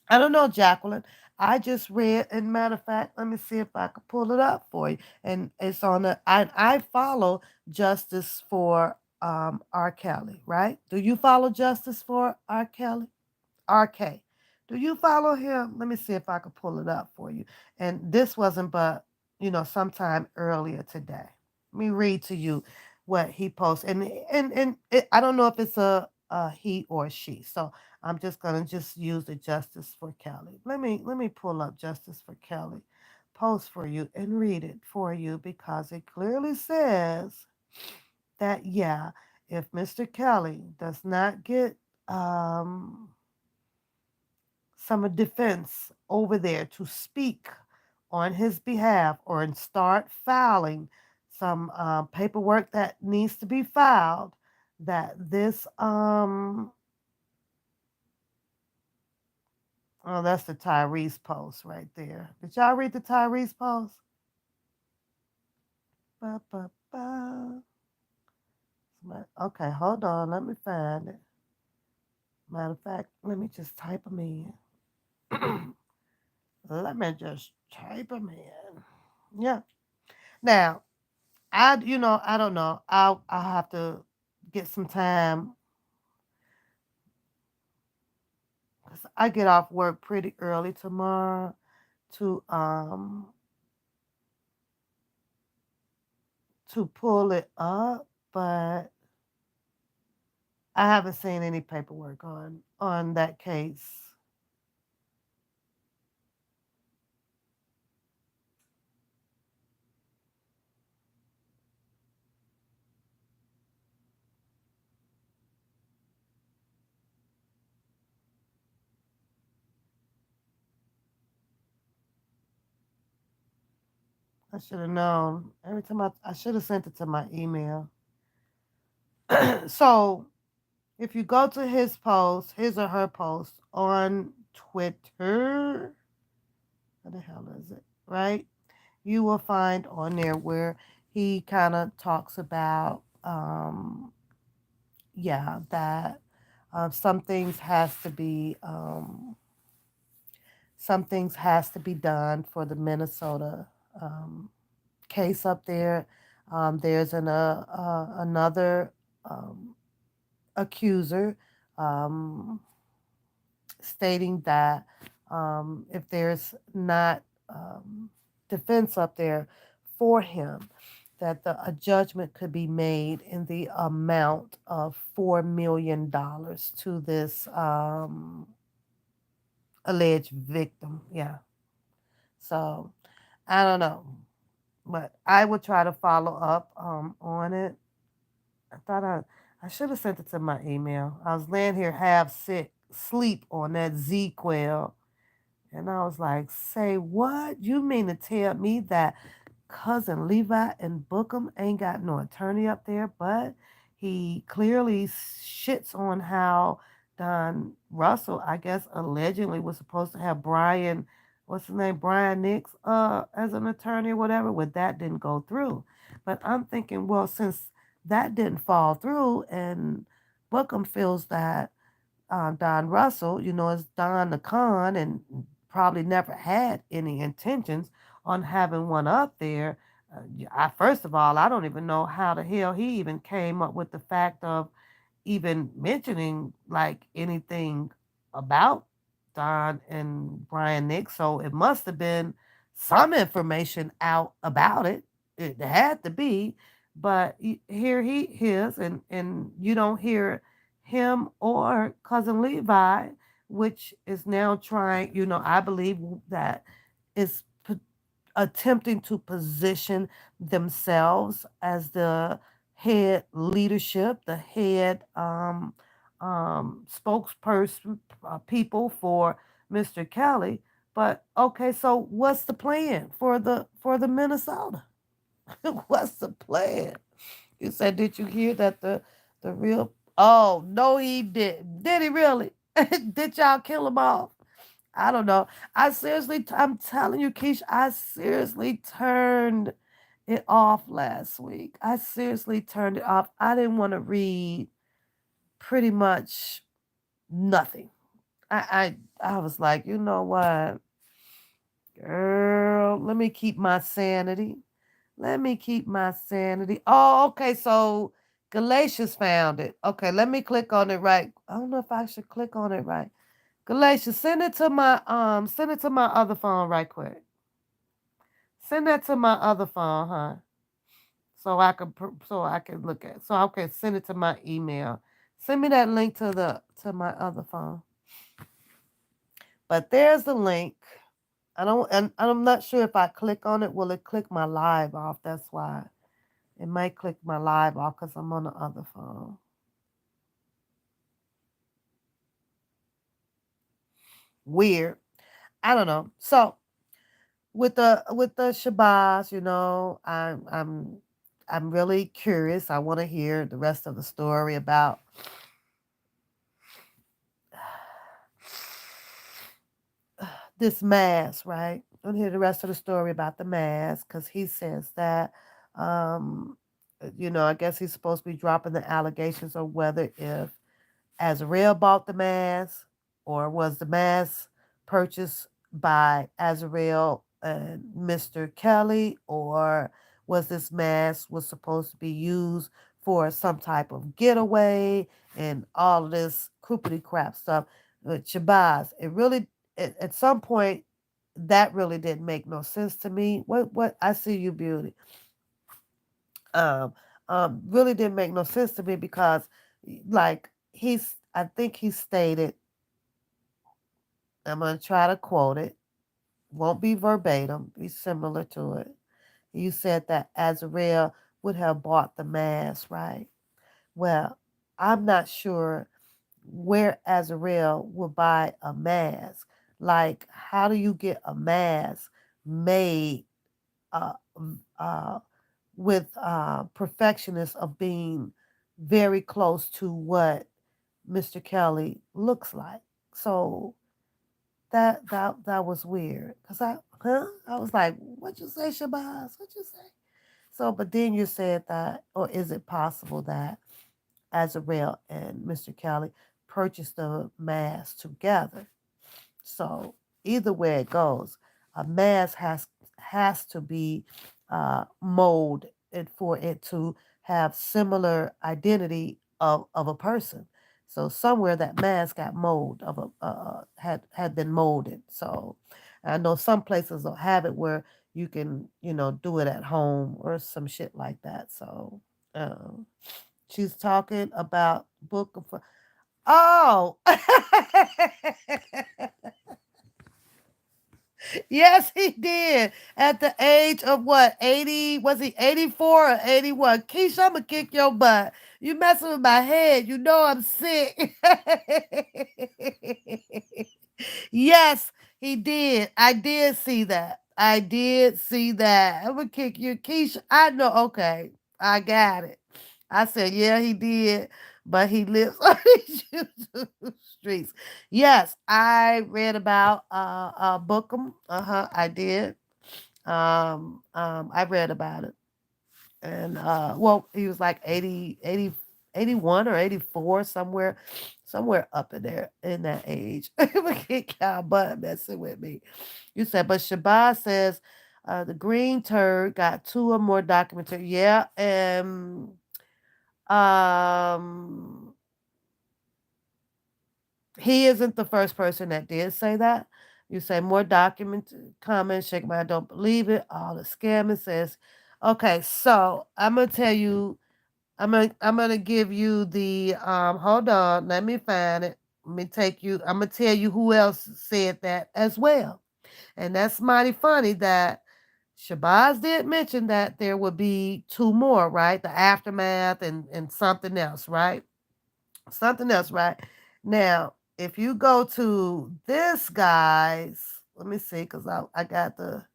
Speaker 1: don't know, Jacqueline. I just read, and matter of fact, let me see if I can pull it up for you. And it's on I follow Justice for R. Kelly, right? Do you follow Justice for R. Kelly? RK. Do you follow him? Let me see if I can pull it up for you. And this wasn't but, sometime earlier today. Let me read to you what he posted. I don't know if it's a he or a she. So I'm just gonna just use the Justice for Kelly. Let me pull up Justice for Kelly post for you and read it for you, because it clearly says that, yeah, if Mr. Kelly does not get some defense over there to speak on his behalf, or and start filing some paperwork that needs to be filed, that this oh, that's the Tyrese post right there. Did y'all read the Tyrese post? Ba, ba, ba. Okay, hold on. Let me find it. Matter of fact, let me just type them in. Let me just type them in. Yeah. Now, I don't know. I'll have to get some time because I get off work pretty early tomorrow to pull it up, but I haven't seen any paperwork on that case. I should have known. Every time I should have sent it to my email. So if you go to his or her post on Twitter, what the hell is it? Right? You will find on there where he kind of talks about, yeah, that some things has to be, some things has to be done for the Minnesota um, case up there. There's another um, accuser um, stating that if there's not defense up there for him, that a judgment could be made in the amount of $4 million to this alleged victim. Yeah. So I don't know, but I would try to follow up on it. I thought I should have sent it to my email. I was laying here half sick, sleep on that Z quail. And I was like, say what? You mean to tell me that cousin Levi and Bookham ain't got no attorney up there, but he clearly shits on how Don Russell, I guess, allegedly was supposed to have Brian, what's his name, Brian Nix, as an attorney or whatever. Well, that didn't go through. But I'm thinking, well, since that didn't fall through, and Bookham feels that Don Russell, is Don the con and probably never had any intentions on having one up there. First of all, I don't even know how the hell he even came up with the fact of even mentioning like anything about Don and Brian Nick. So it must have been some information out about it. It had to be, but here he is, and you don't hear him or cousin Levi, which is now trying. I believe that is attempting to position themselves as the head leadership, the head spokesperson, people for Mr. Kelly. But okay, so what's the plan for the Minnesota? What's the plan? You said, did you hear that the real? Oh no, he did. Did he really? Did y'all kill him off? I don't know. I'm telling you, Keish, I seriously turned it off last week. I seriously turned it off. I didn't want to read pretty much nothing. I was like, you know what, girl, let me keep my sanity. Let me keep my sanity. Oh, okay. So Galatians found it. Okay, let me click on it right. I don't know if I should click on it right. Galatians, send it to my other phone right quick. Send that to my other phone, huh? So I can look at. So okay, send it to my email. Send me that link to my other phone. But there's the link. And I'm not sure if I click on it, will it click my live off? That's why. It might click my live off because I'm on the other phone. Weird. I don't know. So with the Shabazz, I'm really curious. I want to hear the rest of the story about this mask, right? I want to hear the rest of the story about the mask because he says that um, I guess he's supposed to be dropping the allegations on whether if Azrael bought the mask, or was the mask purchased by Azrael and Mr. Kelly, or was this mask was supposed to be used for some type of getaway and all of this croupity crap stuff with Shabazz. It really at some point that really didn't make no sense to me. What I see you, beauty. Um, really didn't make no sense to me because, like I think he stated, I'm gonna try to quote it. Won't be verbatim, be similar to it. You said that Azrael would have bought the mask, right? Well, I'm not sure where Azrael will buy a mask. Like, how do you get a mask made uh, uh, with perfectionists of being very close to what Mr. Kelly looks like? So that was weird. Cause I was like, what you say, Shabazz? What you say? So, but then you said that, or is it possible that Azrael and Mr. Kelly purchased the mask together? So either way it goes, a mask has to be molded for it to have similar identity of a person. So somewhere that mask got mold of a had been molded. So I know some places will have it where you can do it at home or some shit like that. So um, she's talking about book of. Oh, yes, he did. At the age of what, 80? Was he 84 or 81? Keisha, I'm going to kick your butt. You messing with my head. You know I'm sick. Yes, he did. I did see that. I did see that. I'm going to kick you. Keisha, I know. Okay. I got it. I said, yeah, he did. But he lives on these YouTube streets. Yes, I read about Bookham. Uh-huh, I did. I read about it. And well, he was like 81 or 84, somewhere up in there in that age. We kick y'all butt messing with me. You said, but Shabazz says the green turd got two or more documentary. Yeah, and um he isn't the first person that did say that. You say more document comments, shake my head, don't believe it. All the scamming says, okay, so I'm gonna tell you, I'm gonna give you the hold on, let me find it. Let me take you, I'm gonna tell you who else said that as well. And that's mighty funny that Shabazz did mention that there would be two more, right? The aftermath and something else, right? Something else, right? Now, if you go to this guy's, let me see, because I got to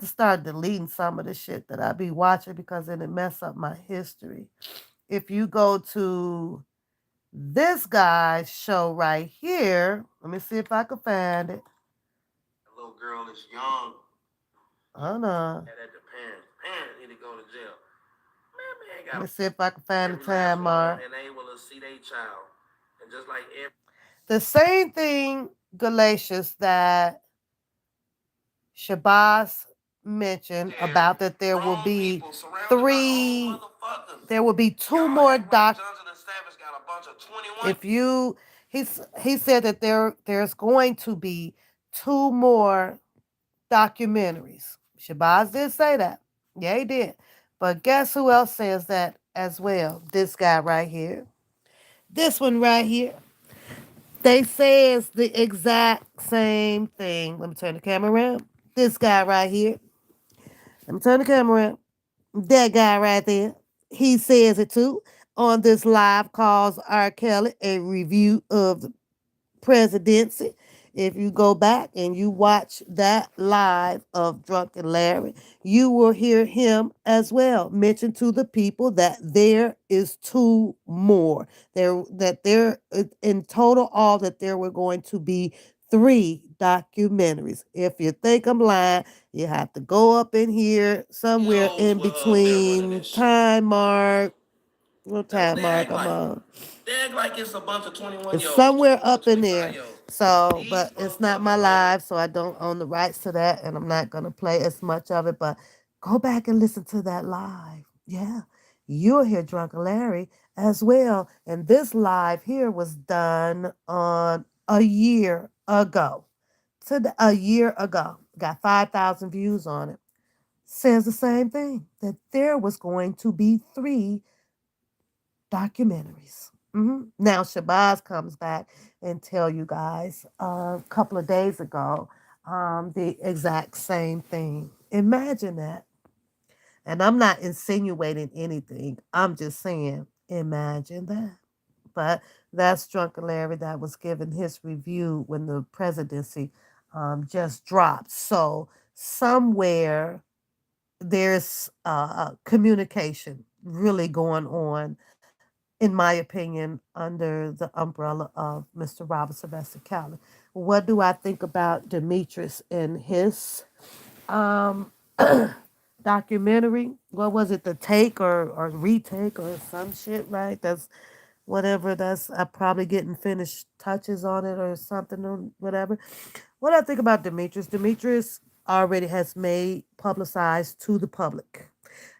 Speaker 1: start deleting some of the shit that I be watching because then it mess up my history. If you go to this guy's show right here, let me see if I can find it. The little girl is young. Hold on. That the parents. Parents need to go to jail. Man, let me see if I can find the time mark. And they will see their child. And just like the same thing, Galatians, that Shabazz mentioned about that there will be three, there will be two more if you, he said that there's going to be two more documentaries. Shabazz did say that. Yeah, he did. But guess who else says that as well? This guy right here. This one right here. They says the exact same thing. Let me turn the camera around. This guy right here. Let me turn the camera around. That guy right there. He says it too on this live calls R. Kelly a review of the presidency. If you go back and you watch that live of Drunken Larry, you will hear him as well mention to the people that there is two more. There in total all that there were going to be 3 documentaries. If you think I'm lying, you have to go up in here somewhere in between time mark. What time mark I'm on? They act like it's a bunch of 21-year-olds. It's somewhere up in there. So, but it's not my live, so I don't own the rights to that, and I'm not gonna play as much of it. But go back and listen to that live. Yeah, you'll hear Drunken Larry as well. And this live here was done on a year ago. A year ago, got 5,000 views on it. Says the same thing, that there was going to be 3 documentaries. Now Shabazz comes back and tell you guys a couple of days ago the exact same thing. Imagine that. And I'm not insinuating anything. I'm just saying, imagine that. But that's Drunken Larry that was giving his review when the presidency just dropped. So somewhere there's communication really going on, in my opinion, under the umbrella of Mr. Robert Sylvester Cowley. What do I think about Demetrius and his um, documentary? What was it, the take or retake or some shit, right? That's whatever. That's I'm probably getting finished touches on it or something or whatever. What I think about Demetrius? Demetrius already has made publicized to the public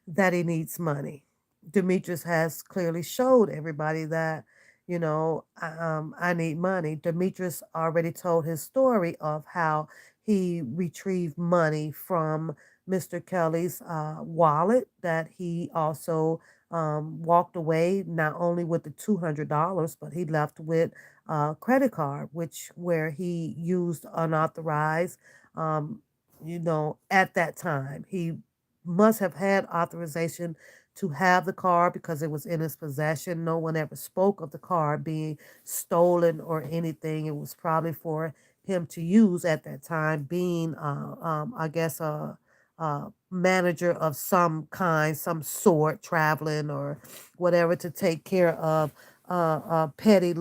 Speaker 1: that he needs money. Demetrius has clearly showed everybody that, I need money. Demetrius already told his story of how he retrieved money from Mr. Kelly's wallet, that he also walked away not only with the $200, but he left with a credit card, which where he used unauthorized, um, at that time. He must have had authorization to have the car because it was in his possession. No one ever spoke of the car being stolen or anything. It was probably for him to use at that time, being, I guess, a manager of some kind, some sort, traveling or whatever, to take care of petty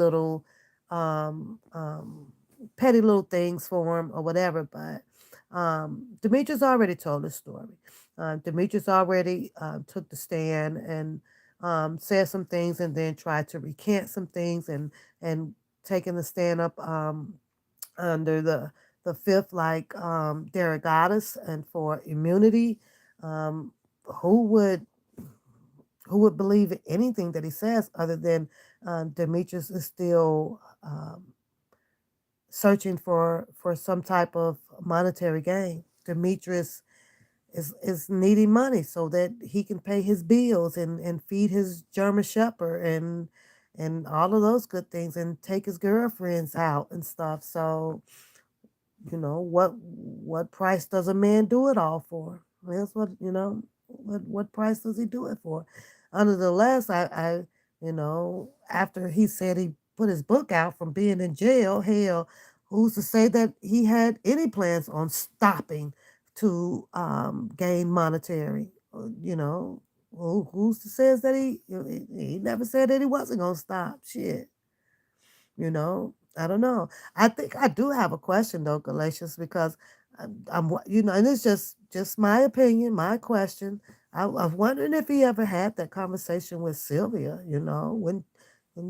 Speaker 1: um, um, petty little things for him or whatever. But Demetrius already told his story. Demetrius already took the stand and said some things, and then tried to recant some things, and taking the stand up under the fifth, like Derogatus, and for immunity. Um, who would who would believe anything that he says other than Demetrius is still searching for some type of monetary gain. Demetrius is needing money so that he can pay his bills and feed his German Shepherd and all of those good things, and take his girlfriends out and stuff. So what price does a man do it all for? That's what price does he do it for? Nonetheless, after he said he put his book out from being in jail, hell, who's to say that he had any plans on stopping to gain monetary? Who's to says that he never said that he wasn't gonna stop? Shit. I don't know. I think I do have a question though, Galatians, because and it's just my opinion, my question. I'm wondering if he ever had that conversation with Sylvia. When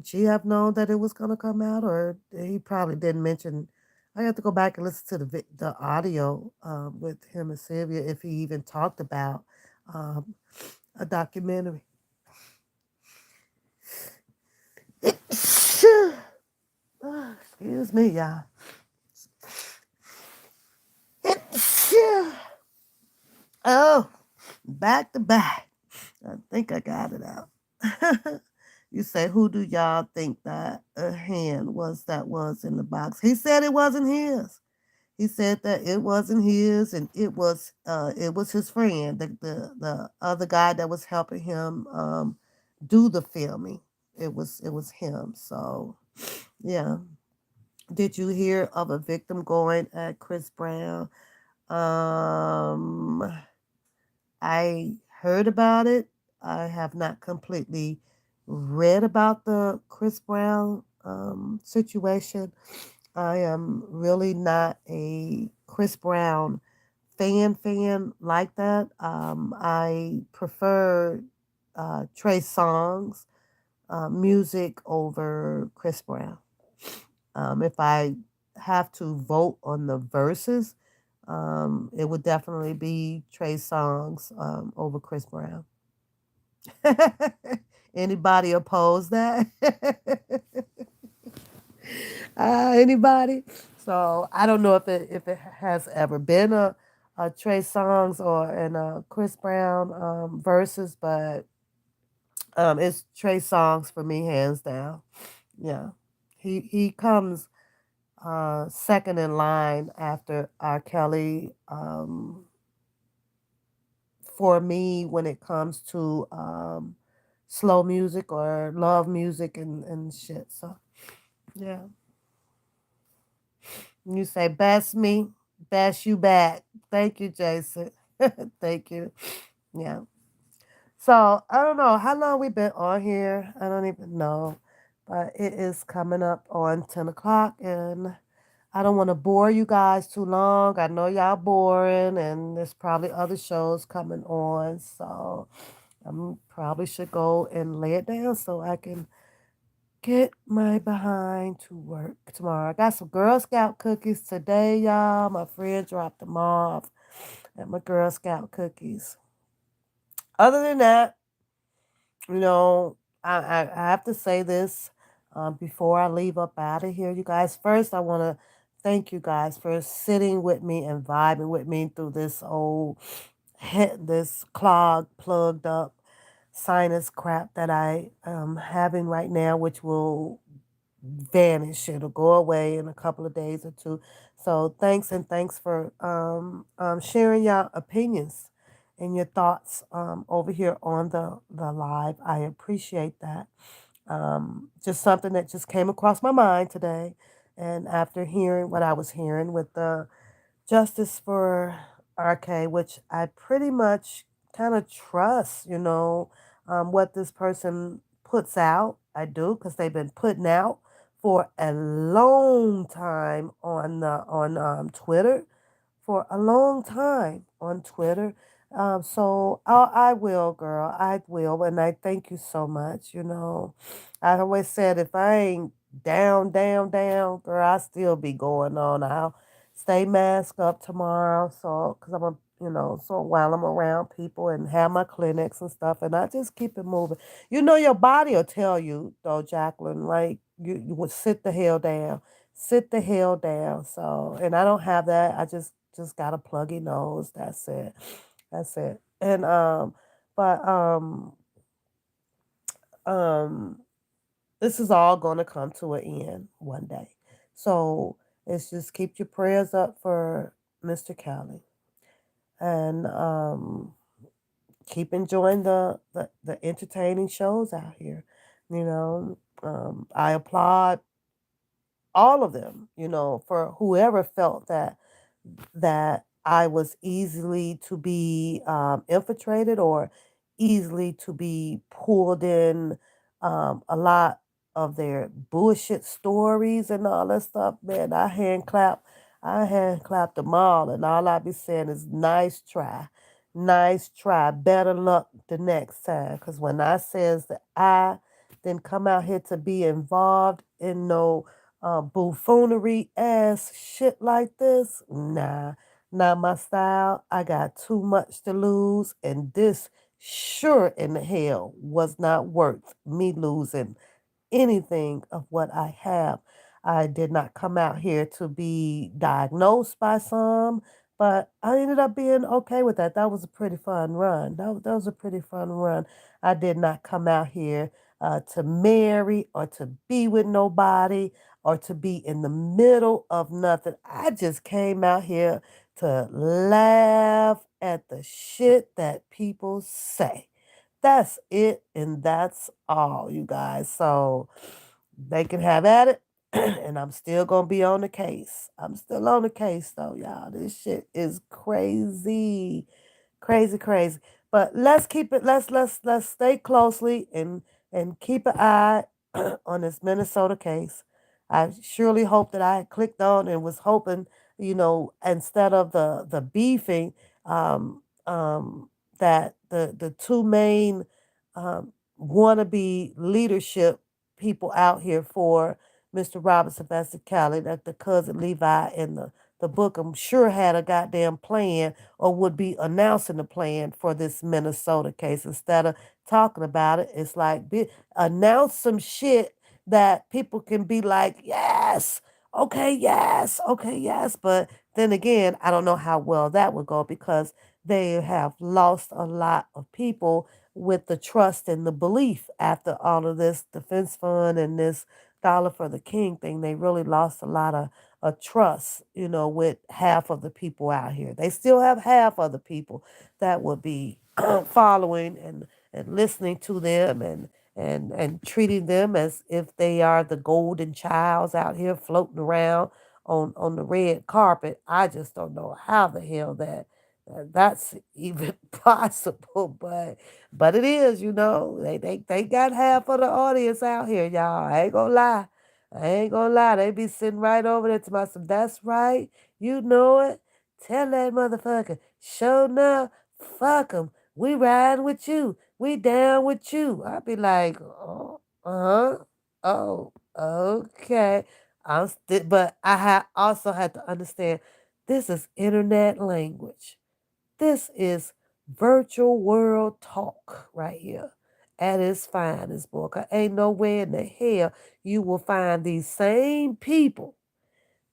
Speaker 1: she have known that it was gonna come out, or he probably didn't mention. I have to go back and listen to the audio with him and Sylvia, if he even talked about um, a documentary. Excuse me, y'all. Oh, back to back. I think I got it out. You say, who do y'all think that a hand was in the box? He said it wasn't his. He said that it wasn't his, and it was his friend, the other guy that was helping him do the filming. It was him. So yeah. Did you hear of a victim going at Chris Brown? Um, I heard about it. I have not completely read about the Chris Brown situation. I am really not a Chris Brown fan like that. I prefer Trey Songz music over Chris Brown. If I have to vote on the verses, it would definitely be Trey Songz over Chris Brown. Anybody oppose that? Anybody? So I don't know if it has ever been a Trey Songz or an Chris Brown verses, but it's Trey Songz for me, hands down. Yeah, he comes second in line after R. Kelly for me when it comes to slow music or love music and shit. So yeah, you say best me, best you back. Thank you, Jason. Thank you. Yeah. So I don't know how long we been on here. I don't even know, but it is coming up on 10 o'clock, and I don't want to bore you guys too long. I know y'all boring, and there's probably other shows coming on. So I probably should go and lay it down so I can get my behind to work tomorrow. I got some Girl Scout cookies today, y'all. My friend dropped them off at my Girl Scout cookies. Other than that, you know, I have to say this before I leave up out of here, you guys. First, I want to thank you guys for sitting with me and vibing with me through this old, this plugged up sinus crap that I am having right now, which will vanish. It'll go away in a couple of days or two. So thanks, and thanks for sharing your opinions and your thoughts over here on the live. I appreciate that. Just something that just came across my mind today. And after hearing what I was hearing with the Justice for RK, which I pretty much kind of trust, what this person puts out. I do because they've been putting out for a long time on Twitter, for a long time on Twitter. So I will, girl. I will. And I thank you so much. I always said if I ain't down, girl, I still be going on. I'll stay masked up tomorrow. So, because so while I'm around people and have my clinics and stuff, and I just keep it moving. Your body will tell you, though, Jacqueline, like, you would sit the hell down. Sit the hell down. So, and I don't have that. I just got a pluggy nose. That's it. That's it. And but um this is all going to come to an end one day. So it's just keep your prayers up for Mr. Kelly, and keep enjoying the entertaining shows out here. I applaud all of them, for whoever felt that I was easily to be infiltrated or easily to be pulled in a lot of their bullshit stories and all that stuff. Man, I hand clap them all, and all I be saying is nice try, better luck the next time. Cause when I says that I didn't come out here to be involved in no buffoonery ass shit like this, nah, not my style. I got too much to lose, and this sure in the hell was not worth me losing anything of what I have. I did not come out here to be diagnosed by some, but I ended up being okay with that. That was a pretty fun run. That was a pretty fun run. I did not come out here to marry or to be with nobody or to be in the middle of nothing. I just came out here to laugh at the shit that people say. That's it, and that's all, you guys. So they can have at it, and I'm still gonna be on the case. I'm still on the case, though, y'all. This shit is crazy, crazy, crazy. But let's keep it. Let's stay closely and keep an eye on this Minnesota case. I surely hope that I had clicked on and was hoping, instead of the beefing, um, um, that the two main wannabe leadership people out here for Mr. Robinson Cali, that the cousin Levi in the book, I'm sure had a goddamn plan or would be announcing the plan for this Minnesota case. Instead of talking about it, it's like announce some shit that people can be like, yes, okay, yes. But then again, I don't know how well that would go because they have lost a lot of people with the trust and the belief after all of this defense fund and this dollar for the king thing. They really lost a lot of trust, with half of the people out here. They still have half of the people that would be following and listening to them and treating them as if they are the golden childs out here floating around on the red carpet. I just don't know how the hell that's even possible, but it is. They got half of the audience out here, y'all. I ain't gonna lie. I ain't gonna lie. They be sitting right over there to myself. That's right. You know it. Tell that motherfucker. Show enough. Fuck him. We riding with you. We down with you. I be like, oh, oh, okay. But also had to understand this is internet language. This is virtual world talk right here at its finest, boy. 'Cause ain't nowhere in the hell you will find these same people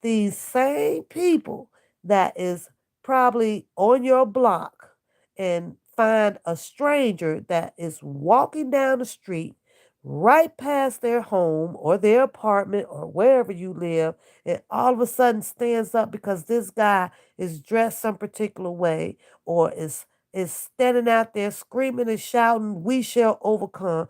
Speaker 1: that is probably on your block and find a stranger that is walking down the street right past their home or their apartment or wherever you live, and all of a sudden stands up because this guy is dressed some particular way or is standing out there screaming and shouting, we shall overcome.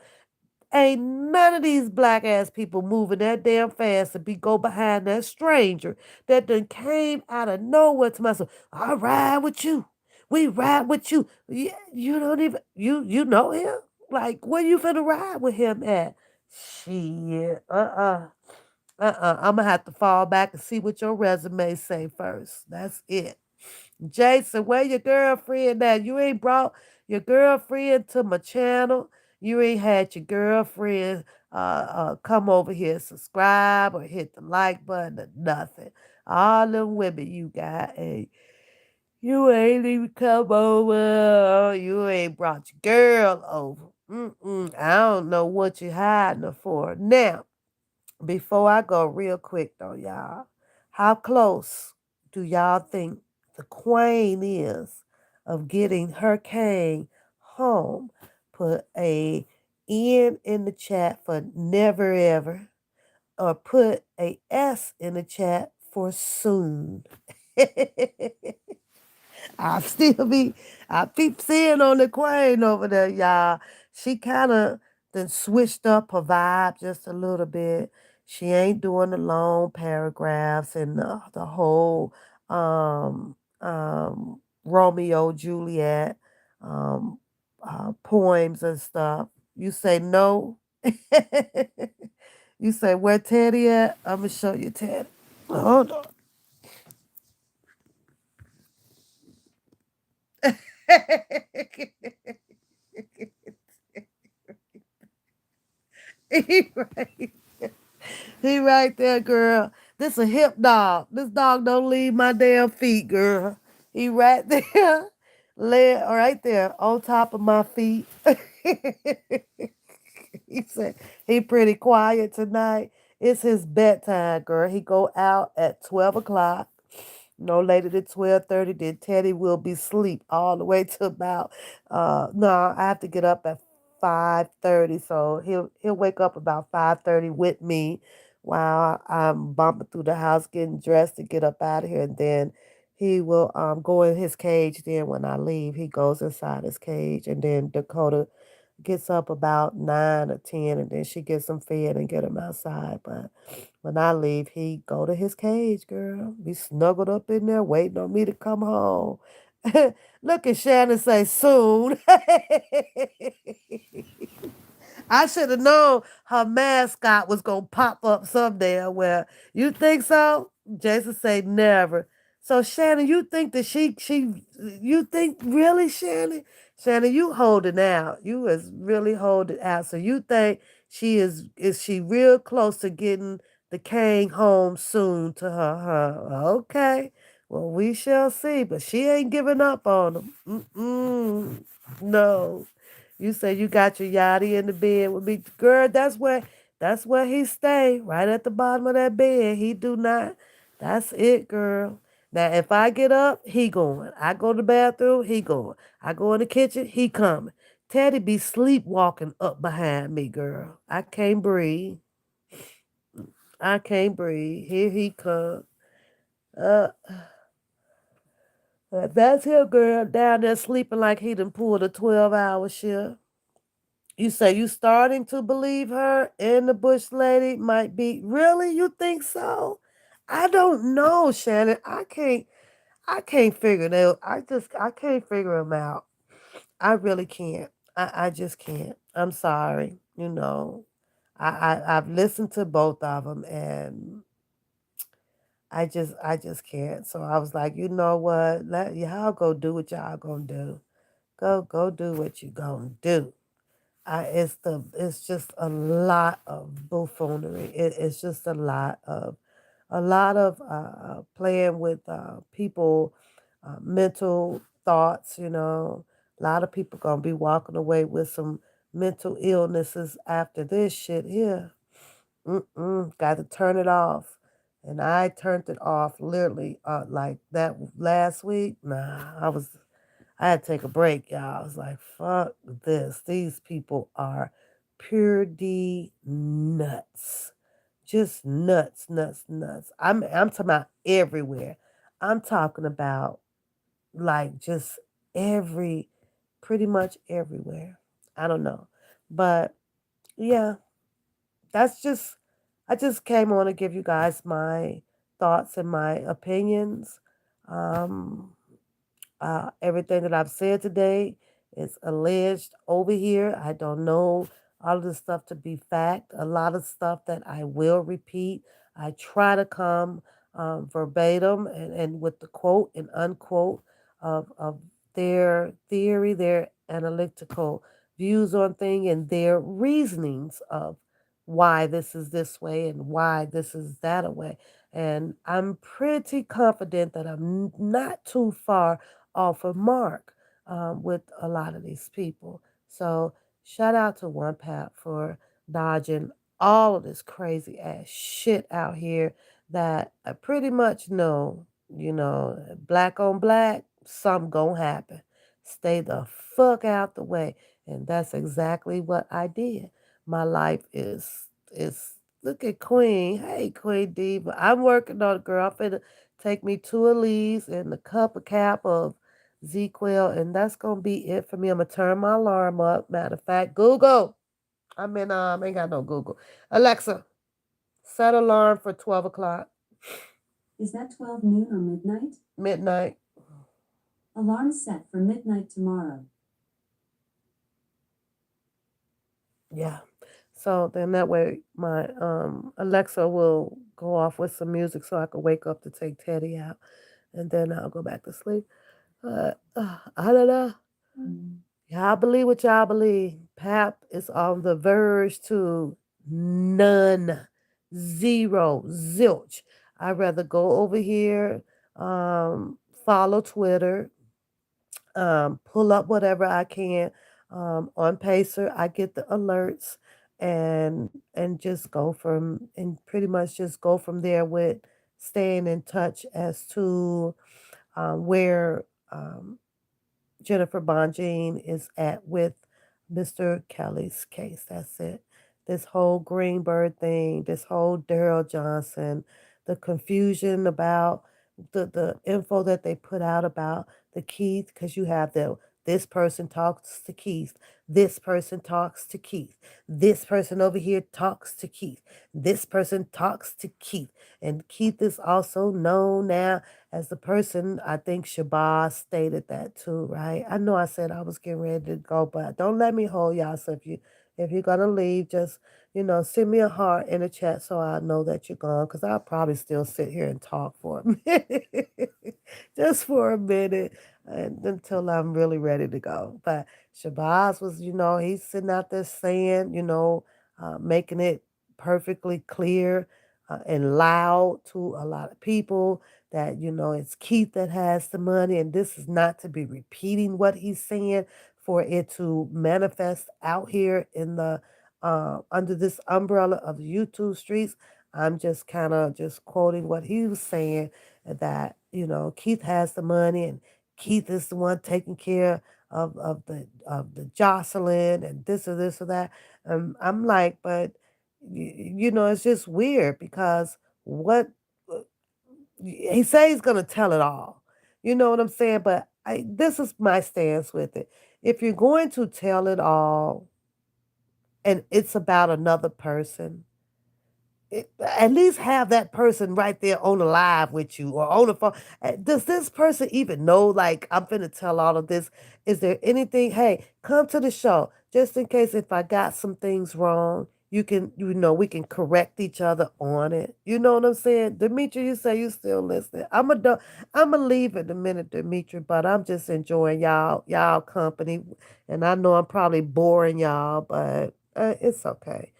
Speaker 1: Ain't none of these black ass people moving that damn fast to be go behind that stranger that done came out of nowhere to myself. I ride with you. We ride with you. You don't even you know him? Like where you finna ride with him at? Shit. I'm gonna have to fall back and see what your resume say first. That's it. Jason, where your girlfriend at? You ain't brought your girlfriend to my channel. You ain't had your girlfriend come over here, subscribe or hit the like button or nothing. All them women you got, and you ain't even come over. You ain't brought your girl over. I don't know what you hiding her for. Now, before I go real quick though, y'all, how close do y'all think the queen is of getting her king home? Put a N in the chat for never ever, or put a S in the chat for soon. I still be, I keep seeing on the queen over there, y'all. She kind of then switched up her vibe just a little bit. She ain't doing the long paragraphs and the whole Romeo Juliet poems and stuff. You say no. You say where Teddy at? I'm gonna show you Teddy. Hold on. He right, he right there, girl. This a hip dog. This dog don't leave my damn feet, girl. He right there, lay right there on top of my feet. He said he pretty quiet tonight. It's his bedtime, girl. He go out at 12 o'clock. No later than 12:30. Then Teddy will be asleep all the way to about no, I have to get up at 5:30. So he'll wake up about 5:30 with me while I'm bumping through the house getting dressed to get up out of here. And then he will go in his cage. Then when I leave, he goes inside his cage. And then Dakota gets up about 9 or 10, and then she gets him fed and get him outside. But when I leave, he go to his cage, girl. Be snuggled up in there, waiting on me to come home. Look at Shannon say soon. I should have known her mascot was gonna pop up someday. Where you think so? Jason say never. So Shannon, you think that you think really, Shannon? Shannon, you holding out. You is really holding out. So you think is she real close to getting the king home soon to her? Okay. Well, we shall see. But she ain't giving up on him. No. You say you got your yachty in the bed with me. Girl, that's where he stay. Right at the bottom of that bed. He do not. That's it, girl. Now if I get up, he going. I go to the bathroom, he going. I go in the kitchen, he coming. Teddy be sleepwalking up behind me, girl. I can't breathe. I can't breathe. Here he come. Uh, that's him, girl, down there sleeping like he done pulled a 12-hour shift. You say you starting to believe her and the Bush lady might be really? You think so? I don't know, Shannon. I can't figure it out. I can't figure them out. I really can't. I just can't. I'm sorry. I've listened to both of them and I just can't. So I was like, you know what? Let y'all go do what y'all gonna do. Go do what you gonna do. It's just a lot of buffoonery. It's just a lot of playing with people mental thoughts. A lot of people gonna be walking away with some mental illnesses after this shit here. Got to turn it off. And I turned it off literally like that last week. I had to take a break, y'all. I was like, fuck this. These people are pure D nuts. Just nuts, nuts, nuts. I'm talking about everywhere. I'm talking about like just every pretty much everywhere. I don't know. But yeah, that's just I just came on to give you guys my thoughts and my opinions. Um everything that I've said today is alleged over here. I don't know all of this stuff to be fact. A lot of stuff that I will repeat. I try to come verbatim and with the quote and unquote of their theory, their analytical views on thing, and their reasonings of why this is this way and why this is that way. And I'm pretty confident that I'm not too far off of mark with a lot of these people. So shout out to One Pap for dodging all of this crazy ass shit out here that I pretty much know, black on black, something gonna happen. Stay the fuck out the way. And that's exactly what I did. My life is look at Queen. Hey Queen Diva. I'm working on it, girl. I'm finna take me two Elise and a cup of cap of ZQL, and that's gonna be it for me. I'm gonna turn my alarm up. Matter of fact, Google. Ain't got no Google. Alexa, set alarm for 12 o'clock. Is that 12 noon or midnight? Midnight. Alarm set for midnight tomorrow. Yeah. So then that way my Alexa will go off with some music so I can wake up to take Teddy out, and then I'll go back to sleep. I don't know. Y'all believe what y'all believe. Pap is on the verge to none, zero, zilch. I'd rather go over here, follow Twitter, pull up whatever I can on Pacer. I get the alerts and just go from and pretty much just go from there with staying in touch as to where Jennifer Bonjean is at with Mr. Kelly's case. That's it. This whole Greenberg thing, this whole Daryl Johnson, the confusion about the info that they put out about the Keith, because you have this person talks to Keith, this person talks to Keith, this person over here talks to Keith, this person talks to Keith, and Keith is also known now as the person. I think Shabazz stated that too, right? I know I said I was getting ready to go, but don't let me hold y'all. So if If you're gonna leave, just send me a heart in the chat so I know that you're gone. Cause I'll probably still sit here and talk for a minute, just for a minute, and until I'm really ready to go. But Shabazz was, he's sitting out there saying, making it perfectly clear and loud to a lot of people that it's Keith that has the money, and this is not to be repeating what he's saying for it to manifest out here in the under this umbrella of the YouTube streets. I'm just kind of just quoting what he was saying, that Keith has the money, and Keith is the one taking care of the Jocelyn and this or this or that. I'm like, but it's just weird because what he says he's gonna tell it all. You know what I'm saying? But this is my stance with it. If you're going to tell it all and it's about another person, at least have that person right there on the live with you or on the phone. Does this person even know, like, I'm finna tell all of this? Is there anything? Hey, come to the show just in case if I got some things wrong. We can correct each other on it. You know what I'm saying? Demetri, you say you still listening. I'm a leave in a minute, Demetri, but I'm just enjoying y'all company. And I know I'm probably boring y'all, but it's okay.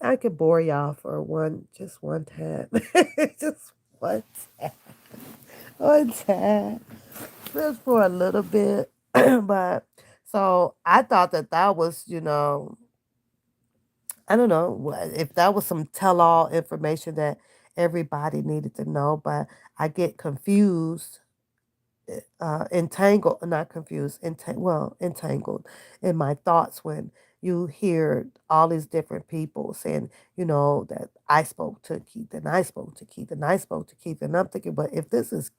Speaker 1: I could bore y'all for just one time. Just one time. One time. Just for a little bit. But, so I thought that was, I don't know if that was some tell all information that everybody needed to know, but I get confused, entangled, not confused, entangled in my thoughts when you hear all these different people saying, that I spoke to Keith and I spoke to Keith and I spoke to Keith. And I'm thinking, but if this is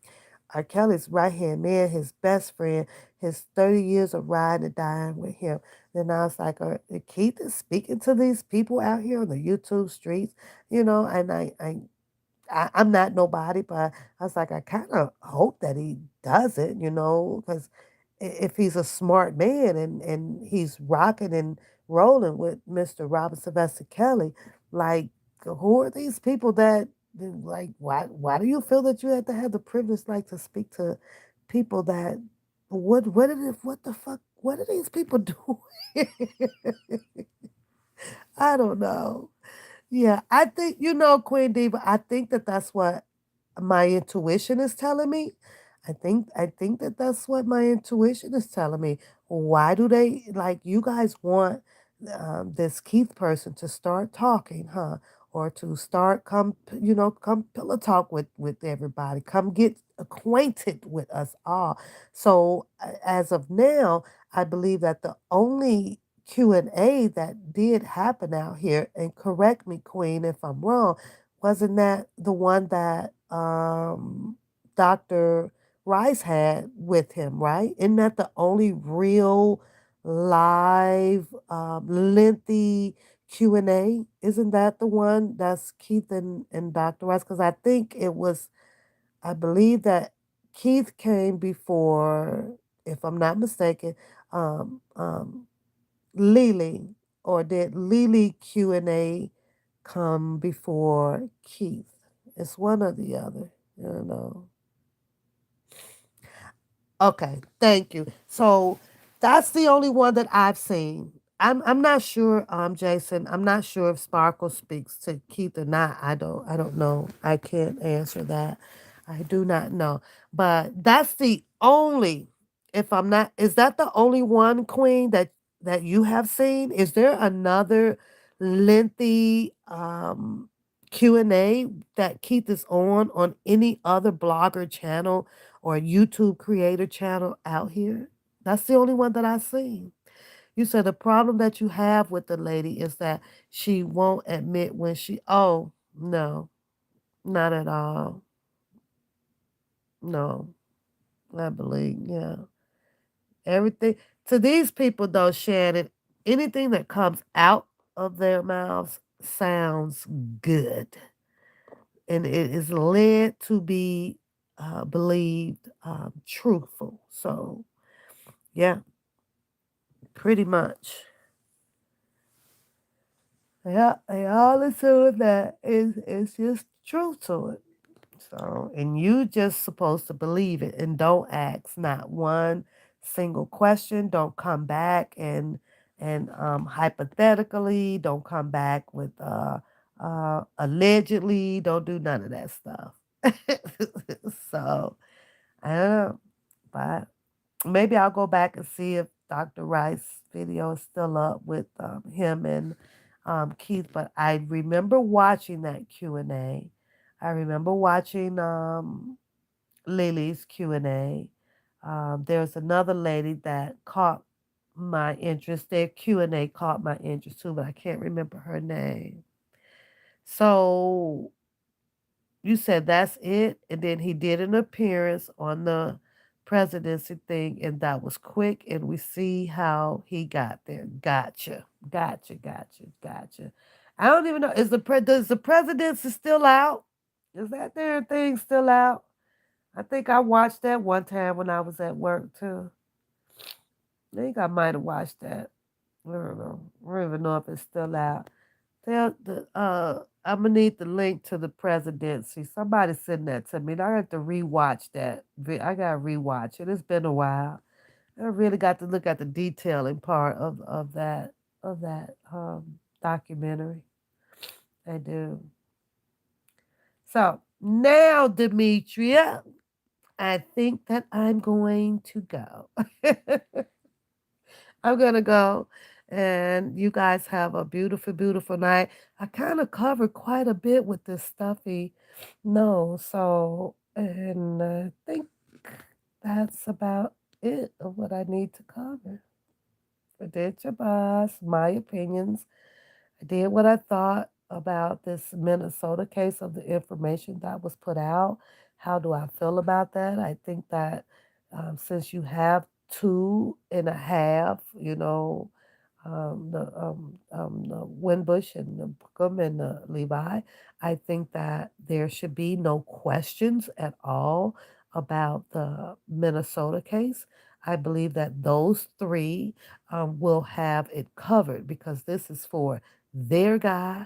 Speaker 1: R. Kelly's right hand man, his best friend, his 30 years of riding and dying with him, then I was like, Keith is speaking to these people out here on the YouTube streets, and I'm not nobody, but I was like, I kind of hope that he does it, because if he's a smart man and he's rocking and rolling with Mr. Robert Sylvester Kelly, like, who are these people that, like, why do you feel that you have to have the privilege, like, to speak to people that, what the fuck, what are these people doing? I don't know. Yeah, I think, Queen Diva, I think that that's what my intuition is telling me. I think that that's what my intuition is telling me. Why do they, like, you guys want this Keith person to start talking, huh? Or to start come pillow talk with everybody. Come get acquainted with us all. So as of now, I believe that the only Q&A that did happen out here, and correct me, Queen, if I'm wrong, wasn't that the one that Dr. Rice had with him, right? Isn't that the only real live lengthy Q&A? Isn't that the one that's Keith and Dr. Rice? Because I believe that Keith came before, if I'm not mistaken, um, um, Lily, or did Lily Q&A come before Keith? It's one or the other, you know. Okay, thank you. So that's the only one that I've seen. I'm not sure, Jason. I'm not sure if Sparkle speaks to Keith or not. I don't know. I can't answer that. I do not know. But that's the only, if I'm not, is that the only one, Queen, that you have seen? Is there another lengthy Q&A that Keith is on any other blogger channel or a YouTube creator channel out here? That's the only one that I've seen. You said the problem that you have with the lady is that she won't admit when oh, no, not at all. No, I believe, yeah. Everything, to these people though, Shannon, anything that comes out of their mouths sounds good. And it is led to be believed truthful. So, yeah, pretty much. Yeah, they all assume that it's just truth to it. So, and you just supposed to believe it and don't ask not one single question. Don't come back and hypothetically. Don't come back with allegedly. Don't do none of that stuff. So, I don't know, but maybe I'll go back and see if Dr. Rice's video is still up with him and Keith. But I remember watching that Q&A. I remember watching Lily's Q&A. There's another lady that caught my interest. Their Q&A caught my interest too, but I can't remember her name. So you said that's it, and then he did an appearance on the presidency thing, and that was quick, and we see how he got there. Gotcha, gotcha, gotcha, gotcha. I don't even know, does the presidency still out? Is that damn thing still out? I think I watched that one time when I was at work too. I think I might have watched that. I don't know. I don't even know if it's still out. I'm gonna need the link to the presidency. Somebody send that to me. I have to rewatch that. I gotta rewatch it. It's been a while. I really got to look at the detailing part of that documentary. I do. So now, Demetria, I think that I'm going to go. I'm gonna go. And you guys have a beautiful, beautiful night. I kind of covered quite a bit with this stuffy nose, so and I think that's about it of what I need to cover. I did your boss, my opinions. I did what I thought about this Minnesota case of the information that was put out. How do I feel about that? I think that since you have two and a half, the Winbush and the Bookham and the Levi, I think that there should be no questions at all about the Minnesota case. I believe that those three will have it covered because this is for their guy.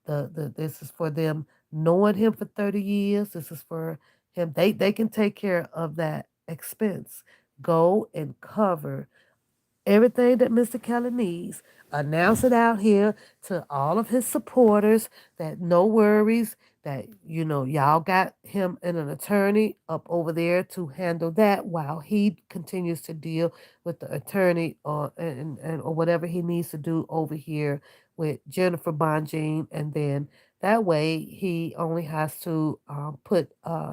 Speaker 1: This is for them knowing him for 30 years. This is for him. They can take care of that expense. Go and cover everything that Mr. Kelly needs. Announce it out here to all of his supporters that no worries, that y'all got him and an attorney up over there to handle that while he continues to deal with the attorney or whatever he needs to do over here with Jennifer Bonjean, and then that way he only has to put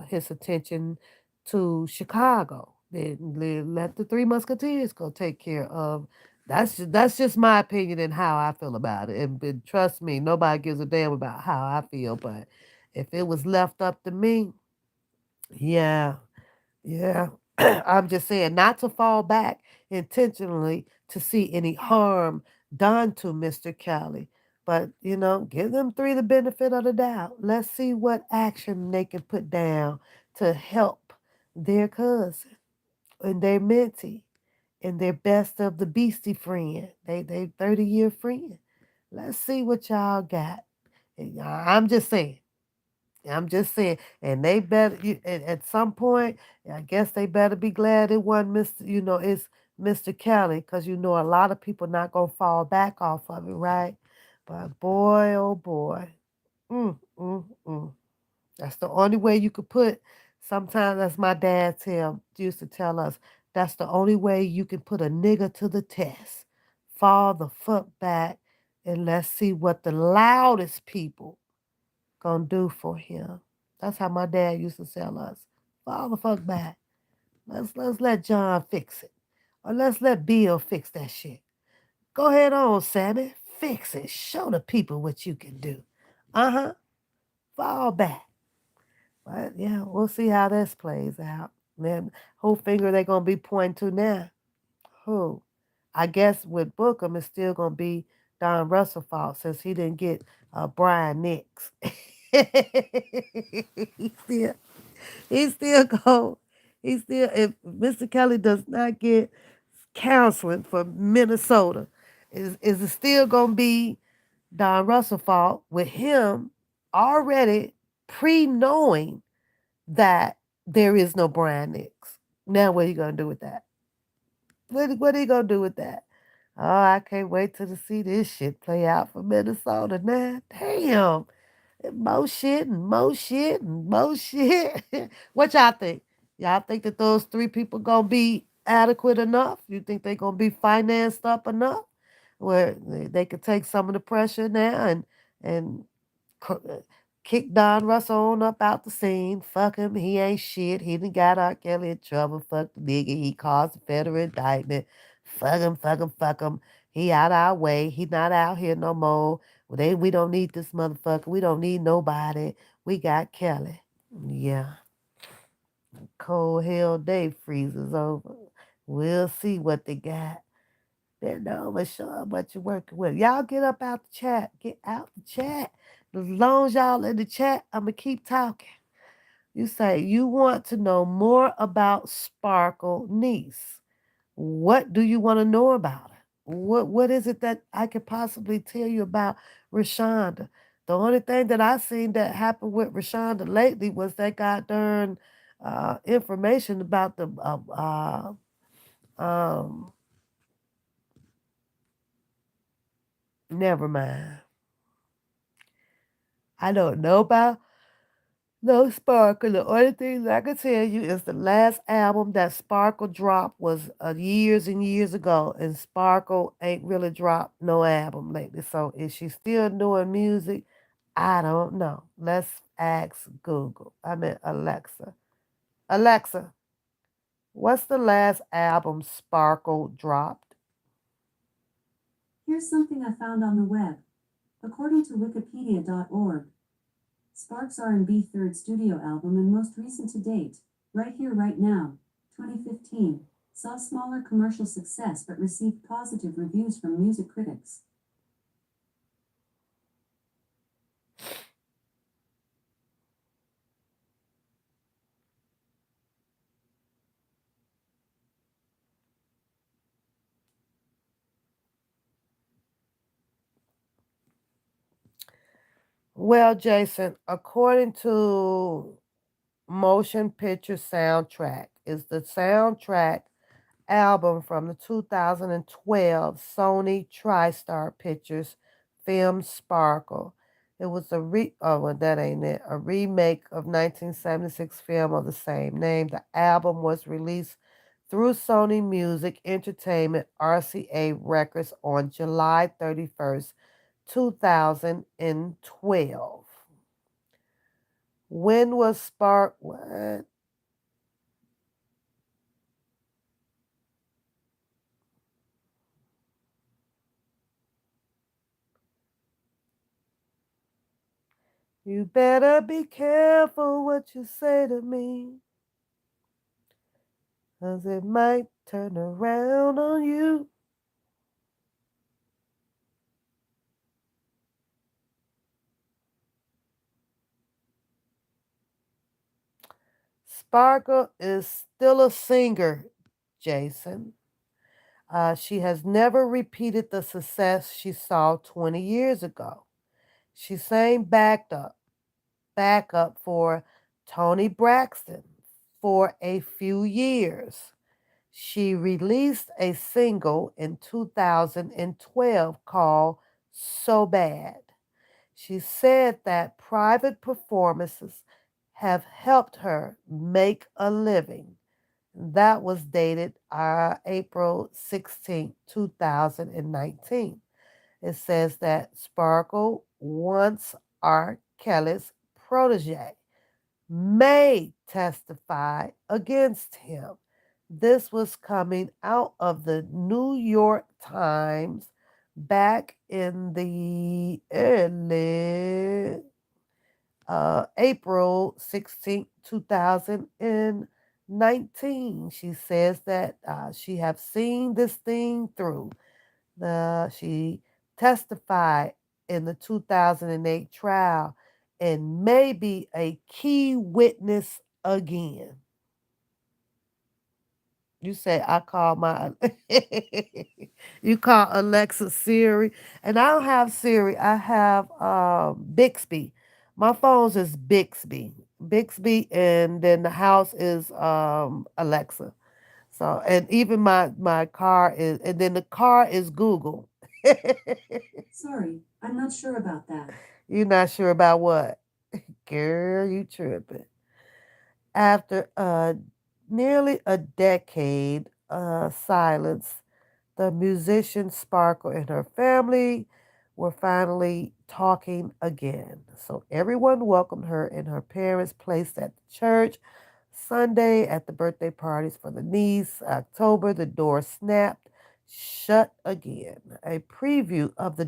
Speaker 1: his attention to Chicago. Then let the Three Musketeers go take care of. That's just my opinion and how I feel about it. And trust me, nobody gives a damn about how I feel. But if it was left up to me, yeah, yeah. I'm just saying not to fall back intentionally to see any harm done to Mr. Kelly. But, give them three the benefit of the doubt. Let's see what action they can put down to help their cousin and their mentee and their best of the beastie friend. They 30-year friend. Let's see what y'all got. And I'm just saying. I'm just saying, and they better at some point. I guess they better be glad it wasn't Mr. It's Mr. Kelly, because a lot of people not gonna fall back off of it, right? But boy, oh boy, mm, mm, mm. That's the only way you could put. Sometimes, as my dad used to tell us, that's the only way you can put a nigga to the test. Fall the fuck back, and let's see what the loudest people gonna do for him. That's how my dad used to tell us. Fall the fuck back. Let's let John fix it, or let's let Bill fix that shit. Go ahead on, Sammy. Fix it. Show the people what you can do. Uh huh. Fall back. But yeah, we'll see how this plays out. Man, who finger they gonna be pointing to now? Who? I guess with Bookham, it's still gonna be Don Russell fault since he didn't get Brian Nix. he still, he still go. He still. If Mr. Kelly does not get counseling for Minnesota, is it still gonna be Don Russell fought with him already pre knowing that there is no Brian Nix. Now, what are you going to do with that? What are you going to do with that? Oh, I can't wait till to see this shit play out for Minnesota now. Damn. More shit and more shit and more shit. What y'all think? Y'all think that those three people gonna be adequate enough? You think they gonna be financed up enough where they could take some of the pressure now and co- kick Don Russell on up out the scene? Fuck him, he ain't shit. He done got R. Kelly in trouble. Fuck the nigga. He caused a federal indictment. Fuck him, fuck him, fuck him. He out our way. He not out here no more. We don't need this motherfucker. We don't need nobody. We got Kelly. Yeah, cold hell day freezes over. We'll see what they got. They're not for sure what you're working with. Y'all get up out the chat. Get out the chat. As long as y'all in the chat, I'ma keep talking. You say you want to know more about Sparkle niece. What do you want to know about her? What is it that I could possibly tell you about Rashonda? The only thing that I seen that happened with Rashonda lately was they got darn information about the um never mind. I don't know about no Sparkle. The only thing that I can tell you is the last album that Sparkle dropped was years and years ago, and Sparkle ain't really dropped no album lately. So is she still doing music? I don't know. Let's ask Google. I mean Alexa. Alexa, what's the last album Sparkle dropped?
Speaker 2: Here's something I found on the web. According to Wikipedia.org, Sparks R&B third studio album and most recent to date, Right Here Right Now, 2015, saw smaller commercial success but received positive reviews from music critics.
Speaker 1: Well, Jason, according to Motion Picture Soundtrack, is the soundtrack album from the 2012 Sony TriStar Pictures film Sparkle. It was oh well, that ain't it, a remake of 1976 film of the same name. The album was released through Sony Music Entertainment RCA Records on July 31st, 2012. When was Spark what? You better be careful what you say to me, 'cause it might turn around on you. Sparkle is still a singer, Jason. She has never repeated the success she saw 20 years ago. She sang backup for Tony Braxton for a few years. She released a single in 2012 called So Bad. She said that private performances have helped her make a living. That was dated April 16, 2019. It says that Sparkle, once R. Kelly's protege, may testify against him. This was coming out of the New York Times back in the early April 16, 2019. She says that she have seen this thing through. She testified in the 2008 trial and may be a key witness again. You say I call my you call Alexa Siri, and I don't have Siri. I have Bixby. My phone's is Bixby, and then the house is Alexa. So, and even my car is, and then the car is Google.
Speaker 2: Sorry, I'm not sure about that.
Speaker 1: You're not sure about what, girl? You tripping? After nearly a decade silence, the musician Sparkle and her family were finally talking again. So everyone welcomed her in her parents' place at the church. Sunday at the birthday parties for the niece. October, the door snapped shut again. A preview of the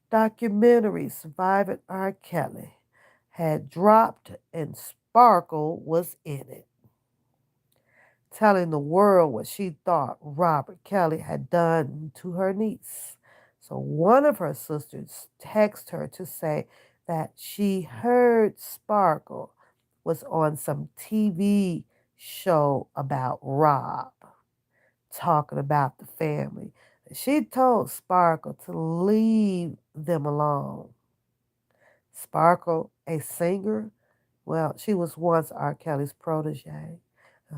Speaker 1: documentary Surviving R. Kelly had dropped and Sparkle was in it, telling the world what she thought Robert Kelly had done to her niece. So one of her sisters texted her to say that she heard Sparkle was on some TV show about Rob, talking about the family. She told Sparkle to leave them alone. Sparkle, a singer, well, she was once R. Kelly's protege.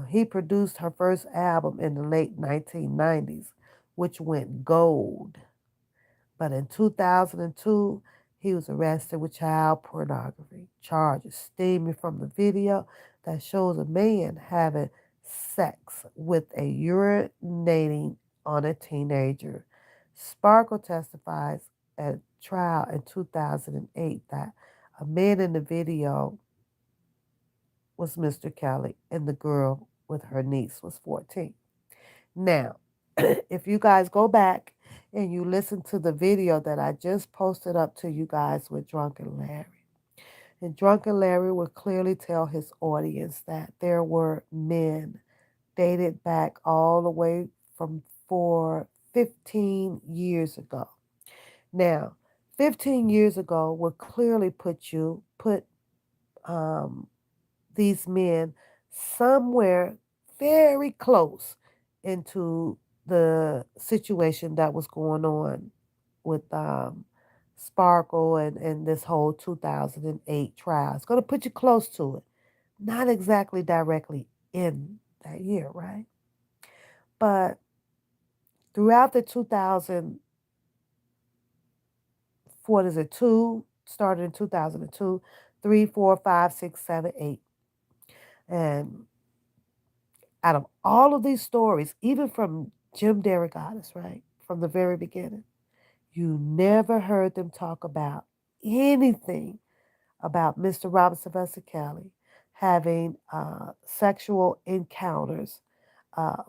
Speaker 1: He produced her first album in the late 1990s, which went gold. But in 2002, he was arrested with child pornography charges stemming from the video that shows a man having sex with a urinating on a teenager. Sparkle testifies at trial in 2008 that a man in the video was Mr. Kelly and the girl with her niece was 14. Now, if you guys go back and you listen to the video that I just posted up to you guys with Drunken Larry, and Drunken Larry would clearly tell his audience that there were men dated back all the way from for 15 years ago. Now, 15 years ago would clearly put um, these men somewhere very close into the situation that was going on with Sparkle and this whole 2008 trial. It's going to put you close to it. Not exactly directly in that year, right? But throughout the 2000, what is it, two, started in 2002, 3, 4, 5, 6, 7, 8. And out of all of these stories, even from Jim Derogatis, right, from the very beginning, you never heard them talk about anything about Mr. Robert Sylvester Kelly having sexual encounters,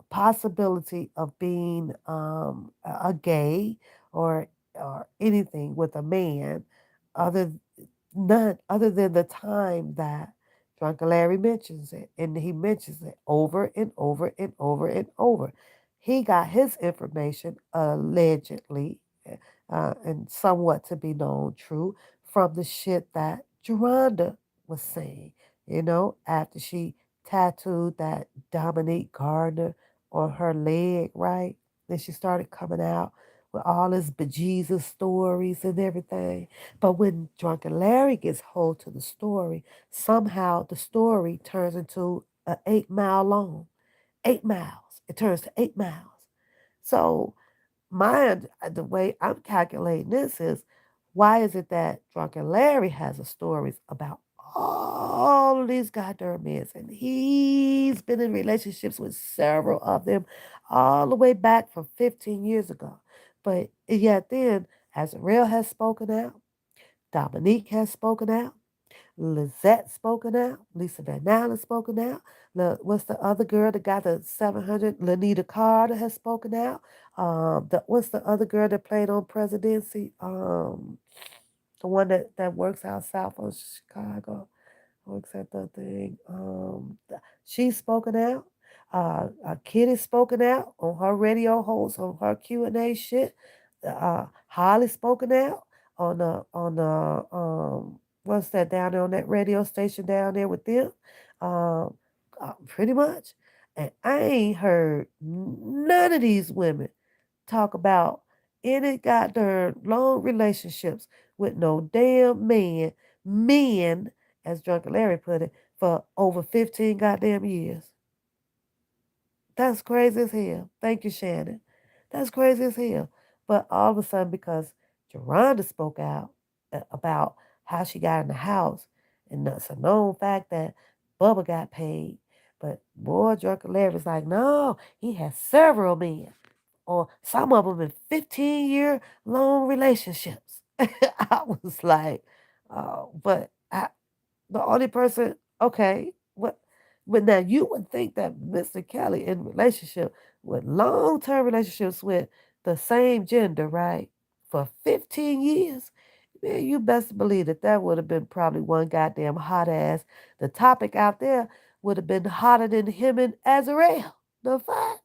Speaker 1: possibility of being a gay or anything with a man, other none other than the time that Drunken Larry mentions it, and he mentions it over and over and over and over. He got his information allegedly, and somewhat to be known true, from the shit that Geronda was saying. After she tattooed that Dominique Gardner on her leg, right? Then she started coming out with all his bejesus stories and everything. But when Drunken Larry gets hold to the story, somehow the story turns into an 8 mile long. 8 miles. It turns to 8 miles. So the way I'm calculating this is, why is it that Drunken Larry has a stories about all of these goddamn men, and he's been in relationships with several of them all the way back from 15 years ago. But yet then, as Rail has spoken out, Dominique has spoken out, Lizette spoken out. Lisa Van Allen spoken out. What's the other girl that got the 700? Lanita Carter has spoken out. What's the other girl that played on Presidency? The one that works out south of Chicago. Works at the thing. She's spoken out. Kitty's spoken out on her radio host on her Q&A shit. Holly spoken out on the what's that down there on that radio station down there with them. Um, pretty much. And I ain't heard none of these women talk about any goddamn long relationships with no damn men, as Drunken Larry put it, for over 15 goddamn years. That's crazy as hell. Thank you, Shannon. That's crazy as hell. But all of a sudden, because Geronda spoke out about how she got in the house, and it's a known fact that Bubba got paid. But boy, Drunken Larry's like, no, he has several men, or some of them in 15-year long relationships. I was like, but the only person, okay, what? But now you would think that Mr. Kelly in relationship with long-term relationships with the same gender, right, for 15 years, man, you best believe that that would have been probably one goddamn hot ass. The topic out there would have been hotter than him and Azarel. The fuck?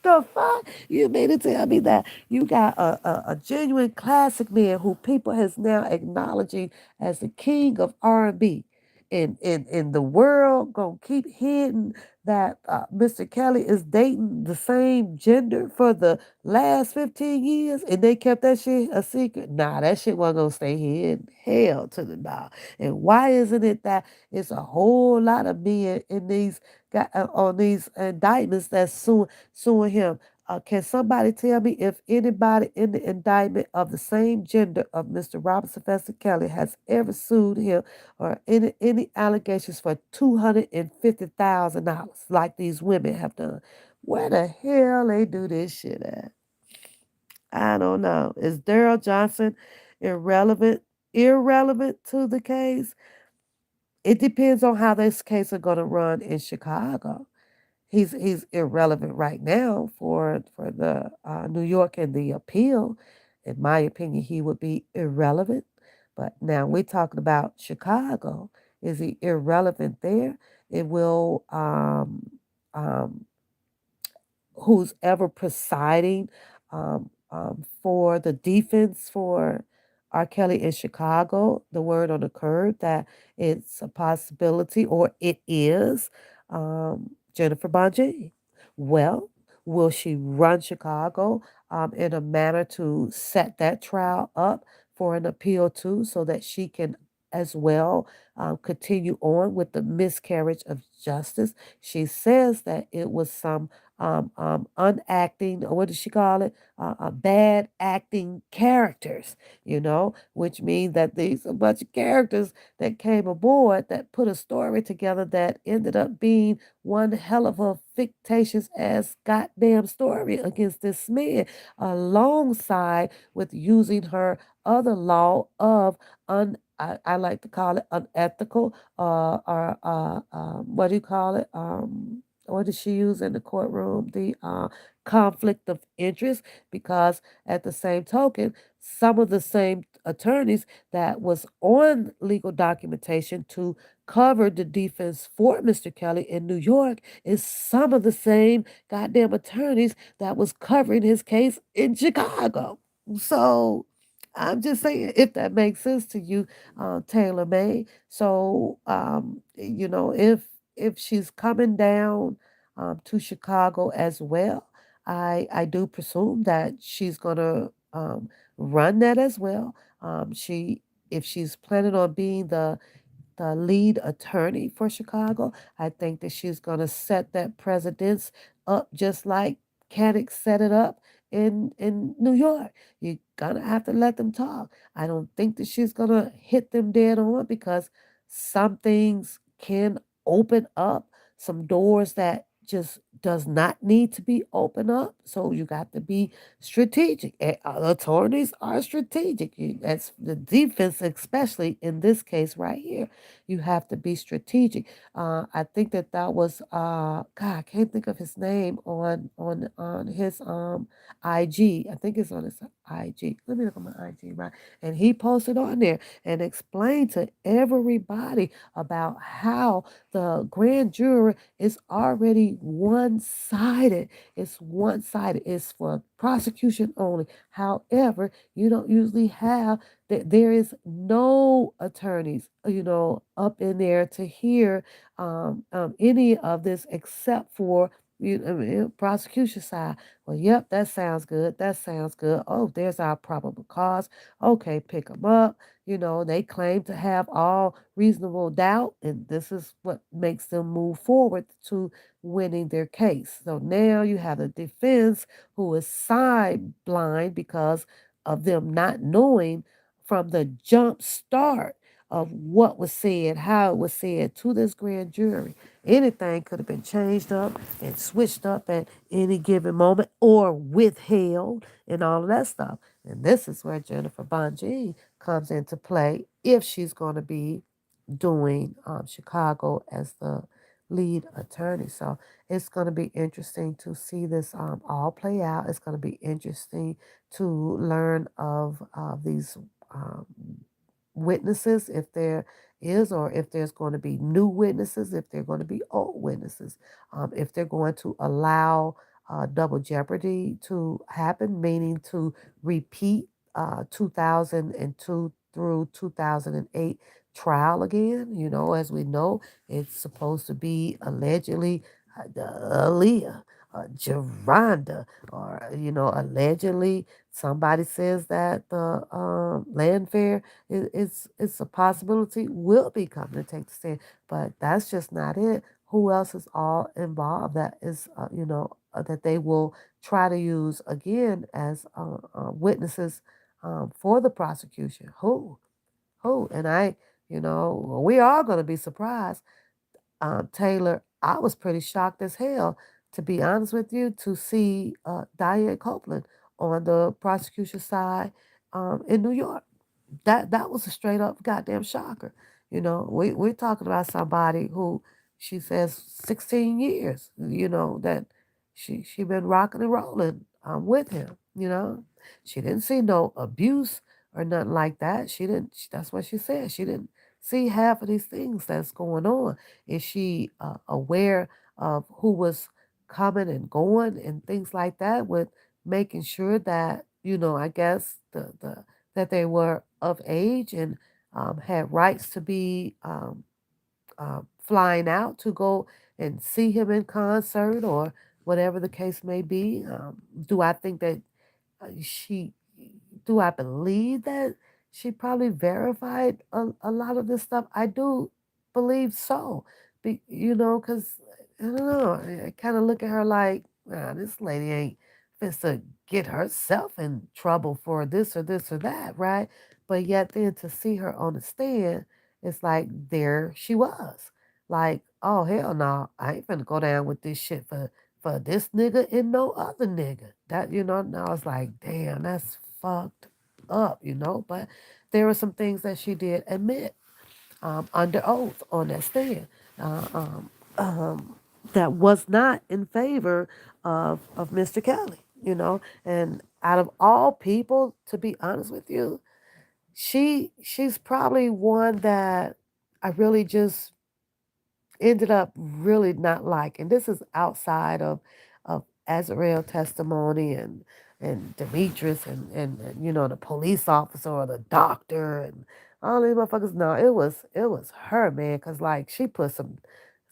Speaker 1: The fuck? You mean to tell me that you got a genuine classic man who people has now acknowledging as the king of R&B, and the world gonna keep hitting that Mr. Kelly is dating the same gender for the last 15 years, and they kept that shit a secret? Nah, that shit wasn't gonna stay hidden. Hell to the nah. And why isn't it that it's a whole lot of men in these on these indictments that's suing him? Can somebody tell me if anybody in the indictment of the same gender of Mr. Robert Sylvester Kelly has ever sued him, or any allegations for $250,000 like these women have done? Where the hell they do this shit at? I don't know. Is Daryl Johnson irrelevant? Irrelevant to the case? It depends on how this case are going to run in Chicago. He's irrelevant right now for the New York and the appeal. In my opinion, he would be irrelevant. But now we're talking about Chicago. Is he irrelevant there? It will um, who's ever presiding for the defense for R. Kelly in Chicago, the word on the curb that it's a possibility, or it is Jennifer Bonje. Well, will she run Chicago in a manner to set that trial up for an appeal too, so that she can as well continue on with the miscarriage of justice? She says that it was some unacting, or what does she call it? Bad acting characters, which means that these a bunch of characters that came aboard that put a story together that ended up being one hell of a fictitious ass goddamn story against this man, alongside with using her other law of I like to call it unethical, or what do you call it? What did she use in the courtroom? The conflict of interest, because at the same token, some of the same attorneys that was on legal documentation to cover the defense for Mr. Kelly in New York is some of the same goddamn attorneys that was covering his case in Chicago. So I'm just saying, if that makes sense to you, Taylor May. So, if she's coming down to Chicago as well, I do presume that she's gonna run that as well. She If she's planning on being the lead attorney for Chicago, I think that she's going to set that precedence up just like Caddick set it up in New York. You're going to have to let them talk. I don't think that she's going to hit them dead on, because some things can open up some doors that just does not need to be opened up. So you got to be strategic. Attorneys are strategic. That's the defense, especially in this case right here. You have to be strategic. I think that was God. I can't think of his name on his IG. I think it's on his IG. Let me look at my IG, right? And he posted on there and explained to everybody about how the grand jury is already one sided. It's one sided, it's for prosecution only. However, you don't usually have that, there is no attorneys, up in there to hear any of this except for prosecution side. Well, yep, that sounds good. That sounds good. Oh, there's our probable cause. Okay, pick them up. They claim to have all reasonable doubt, and this is what makes them move forward to winning their case. So now you have the defense who is side blind because of them not knowing from the jump start of what was said, how it was said to this grand jury. Anything could have been changed up and switched up at any given moment or withheld and all of that stuff. And this is where Jennifer Bonjean comes into play if she's going to be doing Chicago as the lead attorney. So it's going to be interesting to see this all play out. It's going to be interesting to learn of these um, witnesses, if there is, or if there's going to be new witnesses, if they're going to be old witnesses, if they're going to allow double jeopardy to happen, meaning to repeat 2002 through 2008 trial again. As we know, it's supposed to be allegedly Aaliyah, Geronda, or allegedly somebody says that the land fair it's a possibility will be coming to take the stand, but that's just not it. Who else is all involved that is that they will try to use again as witnesses for the prosecution? Who? And we are going to be surprised. Taylor, I was pretty shocked as hell, to be honest with you, to see Diane Copeland on the prosecution side in New York. That was a straight up goddamn shocker. We're talking about somebody who she says 16 years. That she been rocking and rolling with him. She didn't see no abuse or nothing like that. She didn't. That's what she said. She didn't see half of these things that's going on. Is she aware of who was coming and going and things like that, with making sure that I guess the that they were of age and had rights to be flying out to go and see him in concert or whatever the case may be. Do I think that she do I believe that she probably verified a lot of this stuff? I do believe so. Because I don't know. I kind of look at her like, this lady ain't fit to get herself in trouble for this or this or that, right? But yet then to see her on the stand, it's like there she was. Like, oh hell no, I ain't finna go down with this shit for this nigga and no other nigga. That and I was like, damn, that's fucked up. But there were some things that she did admit under oath on that stand uh, um, um, that was not in favor of Mr. Kelly. And out of all people, to be honest with you, she's probably one that I really just ended up really not liking. This is outside of Azrael testimony and Demetrius and the police officer or the doctor and all these motherfuckers. No, it was her, man, because like she put some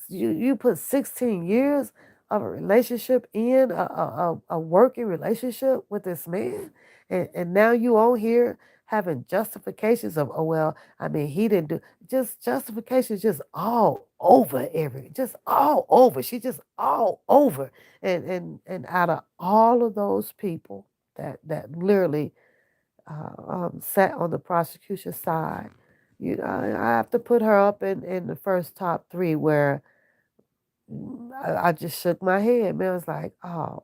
Speaker 1: you put 16 years of a relationship in a working relationship with this man, and now you on here having justifications of, oh well, I mean, he didn't do, just justifications just all over just all over. She just all over. And out of all of those people that literally sat on the prosecution side, I have to put her up in the first top three where I just shook my head, man. I was like, oh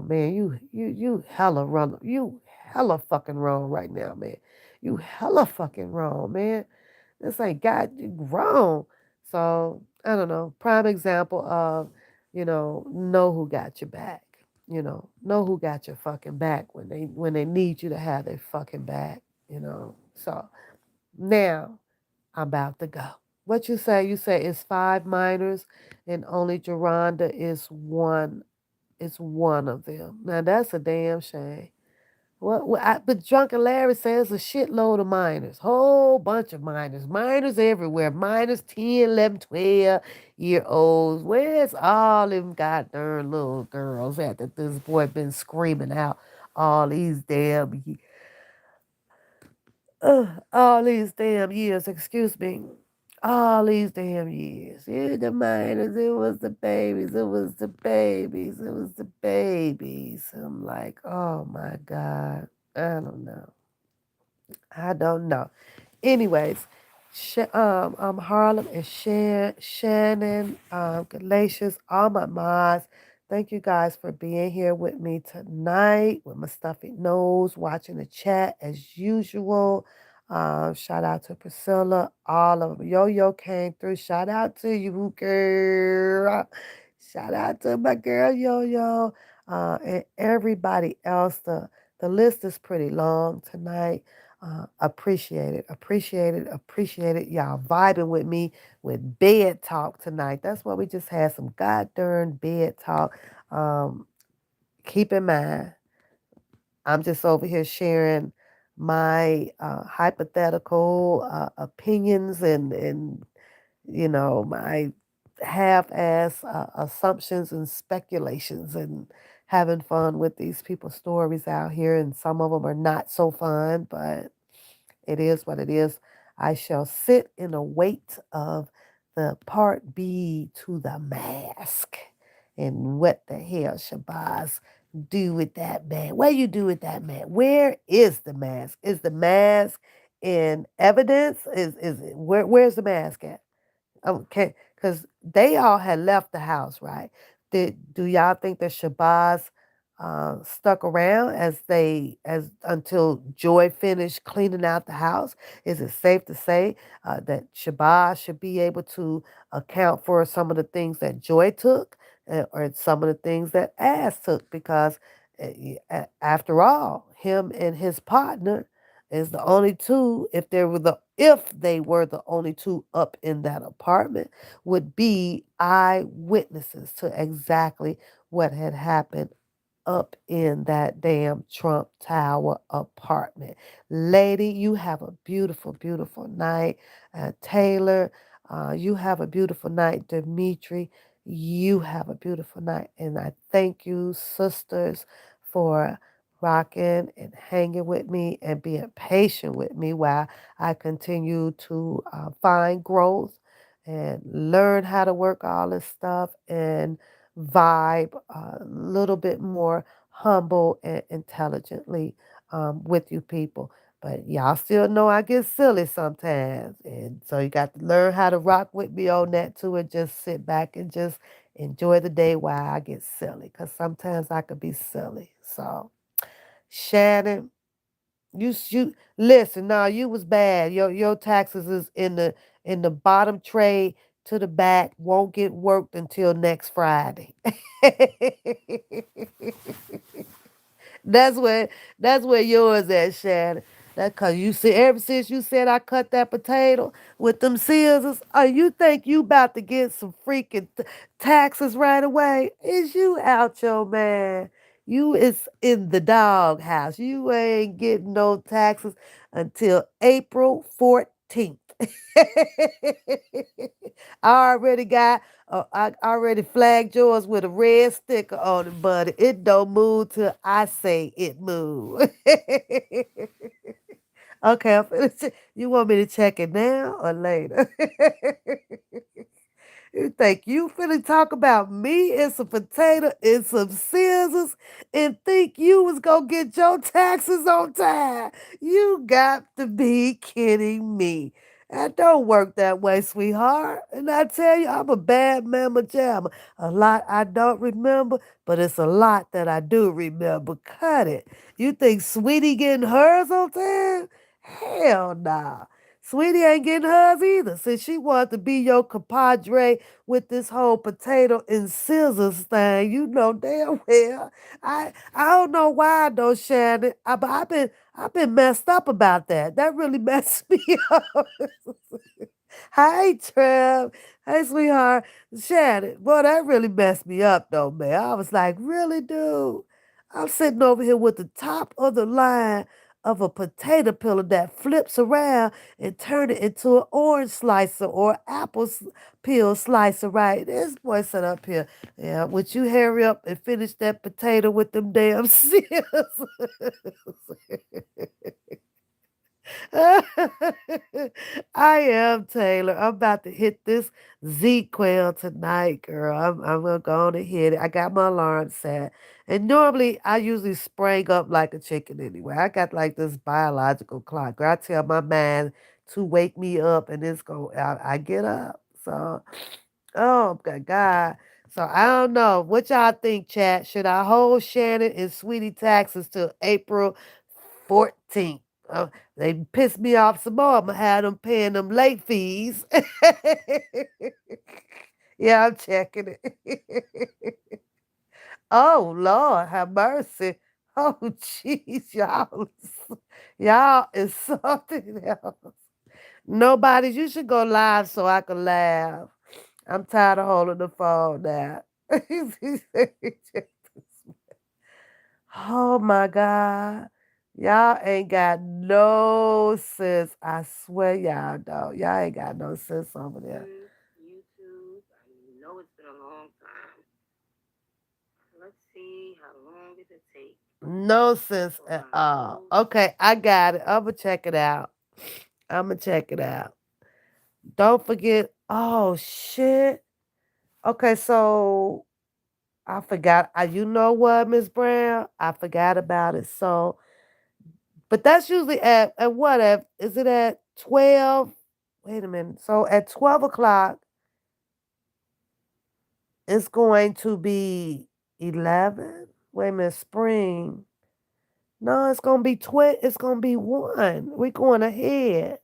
Speaker 1: man, you hella wrong. You hella fucking wrong right now, man. You hella fucking wrong, man. This ain't got you wrong. So I don't know. Prime example of, know who got your back. Know who got your fucking back when they need you to have their fucking back. So now I'm about to go. What you say? You say it's 5 minors and only Geronda is one of them. Now that's a damn shame. But Drunken Larry says a shitload of minors, whole bunch of minors everywhere, minors 10, 11, 12 year olds. Where's all them goddamn little girls at that this boy been screaming out all these damn years, excuse me. All these damn years. The minors, it was the babies, it was the babies, it was the babies. I'm like, oh my God. I don't know. I don't know. Anyways, Harlem and Shannon, Galatians, all my mods. Thank you guys for being here with me tonight with my stuffy nose, watching the chat as usual. Shout out to Priscilla, all of them. Yo Yo came through. Shout out to you, girl. Shout out to my girl Yo Yo, and everybody else. The list is pretty long tonight. Appreciate it, appreciate it, appreciate it. Y'all vibing with me with bed talk tonight. That's why we just had some goddamn bed talk. Um, keep in mind, I'm just over here sharing my hypothetical opinions and my half-ass assumptions and speculations and having fun with these people's stories out here. And some of them are not so fun, but it is what it is. I shall sit in the wait of the part B to the mask. And what the hell Shabazz do with that man? What you do with that man? Where is the mask? Is the mask in evidence? Where's the mask at? Okay, because they all had left the house, right? Do y'all think that Shabazz stuck around as until Joy finished cleaning out the house? Is it safe to say that Shabazz should be able to account for some of the things that Joy took, or some of the things that Ass took? Because after all, him and his partner is the only two, if they were the only two up in that apartment, would be eyewitnesses to exactly what had happened up in that damn Trump Tower apartment. Lady, you have a beautiful, beautiful night. Taylor, you have a beautiful night. Dimitri, you have a beautiful night. And I thank you, sisters, for rocking and hanging with me and being patient with me while I continue to find growth and learn how to work all this stuff and vibe a little bit more humble and intelligently with you people. But y'all still know I get silly sometimes. And so you got to learn how to rock with me on that too and just sit back and just enjoy the day while I get silly. Because sometimes I could be silly. So, Shannon, you listen. No, you was bad. Your taxes is in the bottom tray to the back. Won't get worked until next Friday. That's where yours at, Shannon. That cause you see ever since you said I cut that potato with them scissors, you think you about to get some freaking taxes right away? Is you out your man? You is in the doghouse. You ain't getting no taxes until April 14th. I already flagged yours with a red sticker on it, buddy. It don't move till I say it move. Okay, you want me to check it now or later? You think you finna talk about me and some potato and some scissors and think you was gonna get your taxes on time? You got to be kidding me. That don't work that way, sweetheart. And I tell you, I'm a bad mamma jamma. A lot I don't remember, but it's a lot that I do remember. Cut it. You think Sweetie getting hers on time? Hell nah. Sweetie ain't getting hers either. Since she wanted to be your compadre with this whole potato and scissors thing, you know damn well. I don't know why though, Shannon. But I've been messed up about that. That really messed me up. Hi, Trev. Hey, sweetheart. Shannon. Boy, that really messed me up, though, man. I was like, really, dude? I'm sitting over here with the top of the line of a potato peeler that flips around and turn it into an orange slicer or peel slicer, right? This boy sat up here. Yeah, would you hurry up and finish that potato with them damn scissors? I am Taylor. I'm about to hit this Z quail tonight, girl. I'm gonna go on and hit it. I got my alarm set. And normally I usually spring up like a chicken anyway. I got like this biological clock. Girl, I tell my mind to wake me up and I get up. So oh my God. So I don't know. What y'all think, chat? Should I hold Shannon and Sweetie taxes till April 14th? Uh, they pissed me off some more. I'm gonna have them paying them late fees. Yeah, I'm checking it. Oh Lord, have mercy. Oh jeez, y'all is something else. Nobody, you should go live so I can laugh. I'm tired of holding the phone now. Oh my God. Y'all ain't got no sense. I swear y'all don't. Y'all ain't got no sense over there. YouTube. I know it's been a long time. Let's see how long did it take. No sense at all. Okay, I got it. I'm going to check it out. I'm going to check it out. Don't forget. Oh, shit. Okay, so I forgot. You know what, Miss Brown? I forgot about it. So, but that's usually at what? Is it at 12? Wait a minute. So at 12 o'clock, it's going to be 11. Wait a minute, spring. No, it's gonna be it's gonna be 1. We're going ahead.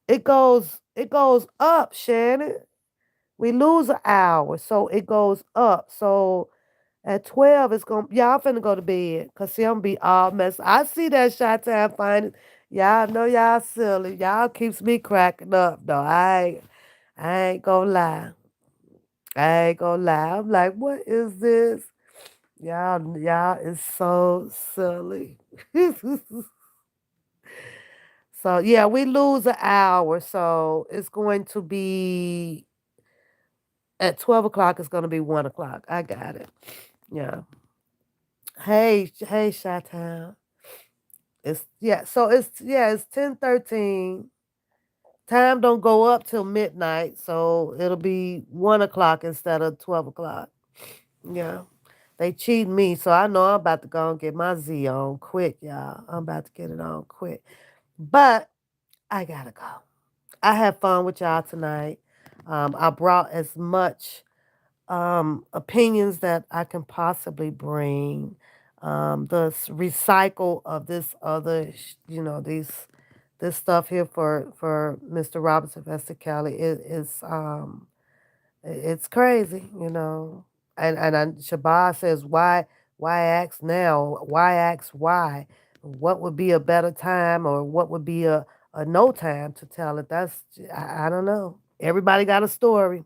Speaker 1: It goes up, Shannon. We lose an hour, so it goes up. So at 12, it's going to, y'all finna go to bed. Because see, I'm going to be all messed. I see that shot time finding. Y'all know y'all silly. Y'all keeps me cracking up, though. I ain't gonna lie. I ain't gonna lie. I'm like, what is this? Y'all is so silly. So, yeah, we lose an hour. So it's going to be, at 12 o'clock, it's going to be 1 o'clock. I got it. Yeah. Hey, Shot Town. It's 10:13. Time don't go up till midnight, so it'll be 1 o'clock instead of 12 o'clock. Yeah. They cheat me, so I know I'm about to go and get my Z on quick, y'all. I'm about to get it on quick. But I gotta go. I had fun with y'all tonight. I brought as much opinions that I can possibly bring. Recycle of this other, this stuff here for Mr. Robinson Vesta Kelly it's crazy, And Shabazz says why ask now? Why ask why? What would be a better time or what would be a no time to tell it? I don't know. Everybody got a story.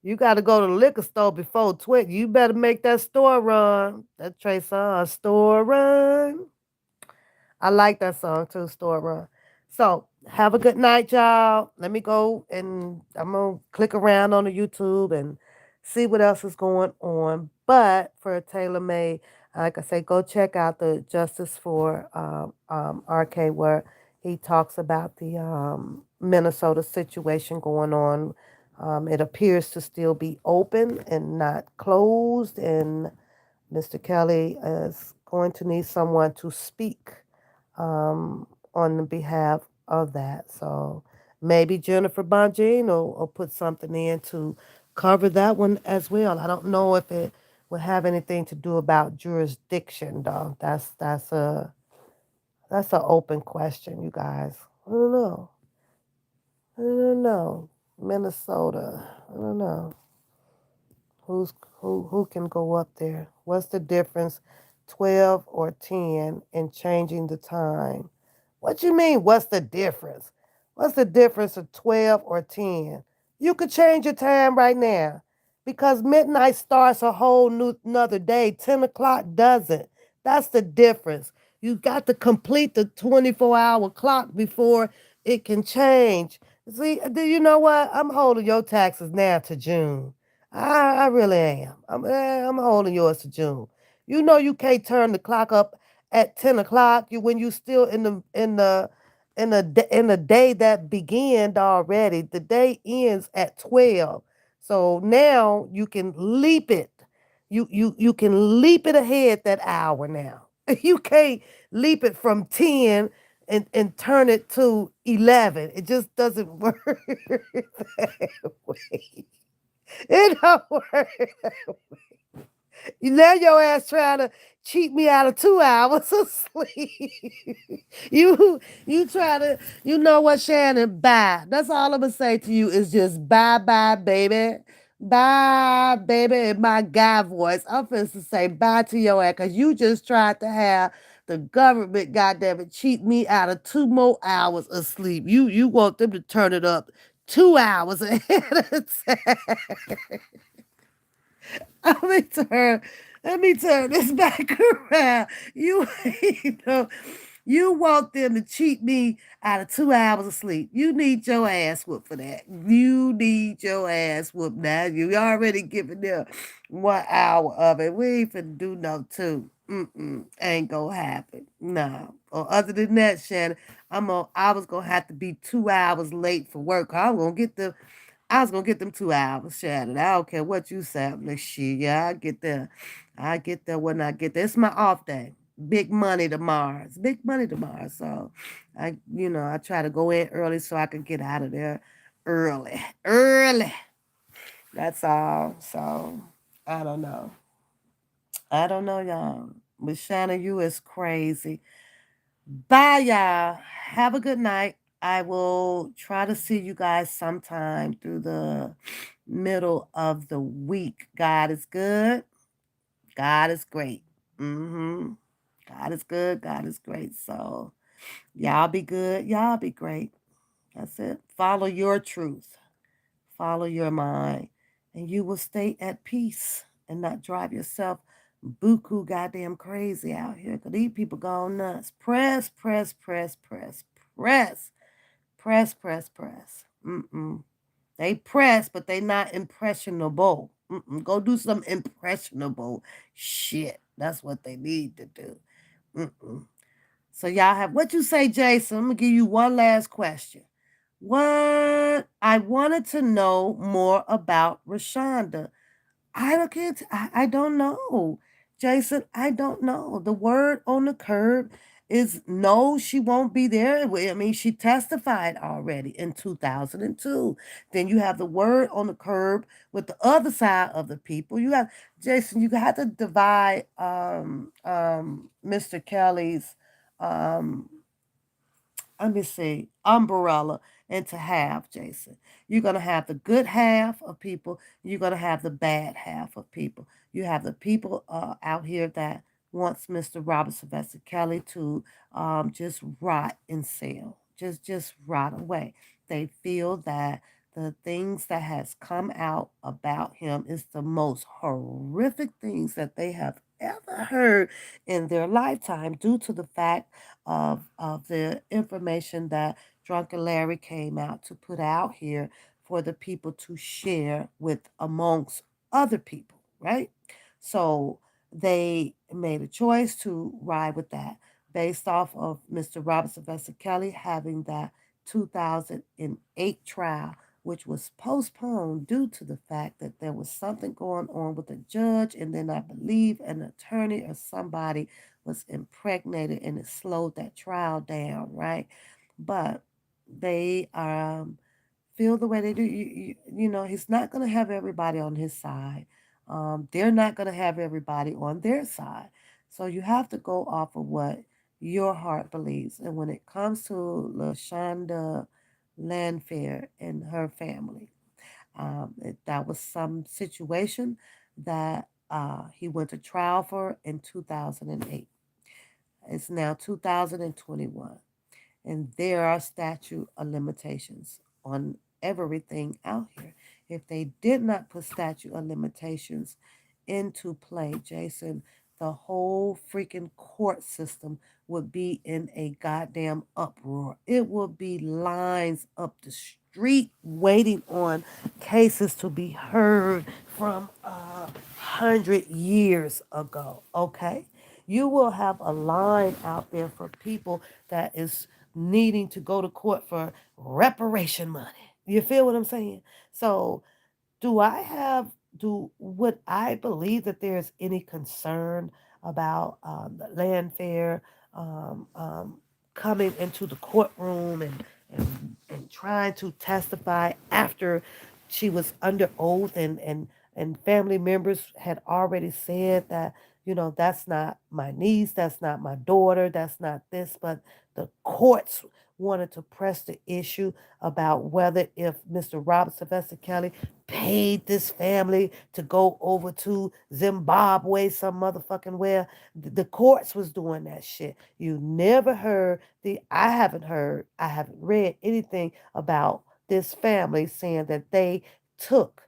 Speaker 1: You got to go to the liquor store before Twit. You better make that store run. That Trey song, store run. I like that song too, store run. So have a good night, y'all. Let me go and I'm gonna click around on the YouTube and see what else is going on. But for Taylor May, like I say, go check out the Justice for RK where he talks about the Minnesota situation going on. It appears to still be open and not closed, and Mr. Kelly is going to need someone to speak on the behalf of that. So maybe Jennifer Bongino will put something in to cover that one as well. I don't know if it will have anything to do about jurisdiction, though. That's an open question, you guys. I don't know. I don't know. Minnesota. I don't know. Who's who can go up there? What's the difference 12 or 10 in changing the time? What you mean what's the difference? What's the difference of 12 or 10? You could change your time right now because midnight starts a whole new another day. 10 o'clock doesn't. That's the difference. You got to complete the 24-hour clock before it can change. See, do you know what? I'm holding your taxes now to June. I really am. I'm holding yours to June. You know you can't turn the clock up at 10 o'clock. You when you still in the day that began already. The day ends at 12. So now you can leap it. You can leap it ahead that hour now. You can't leap it from 10 and turn it to 11. It just doesn't work that way. It don't work. Now your ass trying to cheat me out of 2 hours of sleep. you you try to you know what, Shannon? Bye. That's all I'm gonna say to you is just bye bye, baby. Bye, baby, in my guy voice. I'm supposed to say bye to your ass because you just tried to have the government, goddamn it, cheat me out of 2 more hours of sleep. You want them to turn it up 2 hours ahead of time. Let me turn, let me turn this back around. You know, you want them to cheat me out of 2 hours of sleep. You need your ass whooped for that. You need your ass whooped now. You already given them 1 hour of it. We ain't finna do no two. Ain't gonna happen. No. Or other than that, Shannon, I was gonna have to be 2 hours late for work. I was gonna get them 2 hours, Shannon. I don't care what you say. I'm like, shit, yeah, I get there. I get there when I get there. It's my off day. Big money tomorrow. It's big money tomorrow. So I try to go in early so I can get out of there early. Early. That's all. So I don't know. I don't know, y'all. But Shannon, you is crazy. Bye, y'all. Have a good night. I will try to see you guys sometime through the middle of the week. God is good. God is great. God is good. God is great. So y'all be good. Y'all be great. That's it. Follow your truth. Follow your mind. And you will stay at peace and not drive yourself buku goddamn crazy out here. Because these people going nuts. Press, press, press, press, press. Press, press, press. They press, but they not impressionable. Go do some impressionable shit. That's what they need to do. Mm-mm. So y'all have what you say, Jason. I'm gonna give you one last question. What I wanted to know more about Rashonda. I don't know. Jason, I don't know. The word on the curb is no, she won't be there. I mean, she testified already in 2002. Then you have the word on the curb with the other side of the people. You have Jason, you have to divide Mr. Kelly's um let me see, umbrella into half, Jason. You're going to have the good half of people. You're going to have the bad half of people. You have the people out here that wants Mr. Robert Sylvester Kelly to just rot in cell, just rot away. They feel that the things that has come out about him is the most horrific things that they have ever heard in their lifetime due to the fact of the information that Drunken Larry came out to put out here for the people to share with amongst other people, right? So they made a choice to ride with that based off of Mr. Robert Sylvester Kelly having that 2008 trial, which was postponed due to the fact that there was something going on with the judge, and then I believe an attorney or somebody was impregnated and it slowed that trial down, right? But they feel the way they do. He's not going to have everybody on his side. They're not going to have everybody on their side. So you have to go off of what your heart believes. And when it comes to LaShonda Landfair and her family, that was some situation that he went to trial for in 2008. It's now 2021, and there are statute of limitations on everything out here. If they did not put statute of limitations into play, Jason, the whole freaking court system would be in a goddamn uproar. It would be lines up the street waiting on cases to be heard from 100 years ago. Okay, you will have a line out there for people that is needing to go to court for reparation money. You feel what I'm saying? So do I have do would I believe that there's any concern about the land fair um, um, coming into the courtroom and trying to testify after she was under oath and family members had already said that, that's not my niece, that's not my daughter, that's not this, but the courts wanted to press the issue about whether if Mr. Robert Sylvester Kelly paid this family to go over to Zimbabwe, some motherfucking where. The courts was doing that shit. You never heard I haven't read anything about this family saying that they took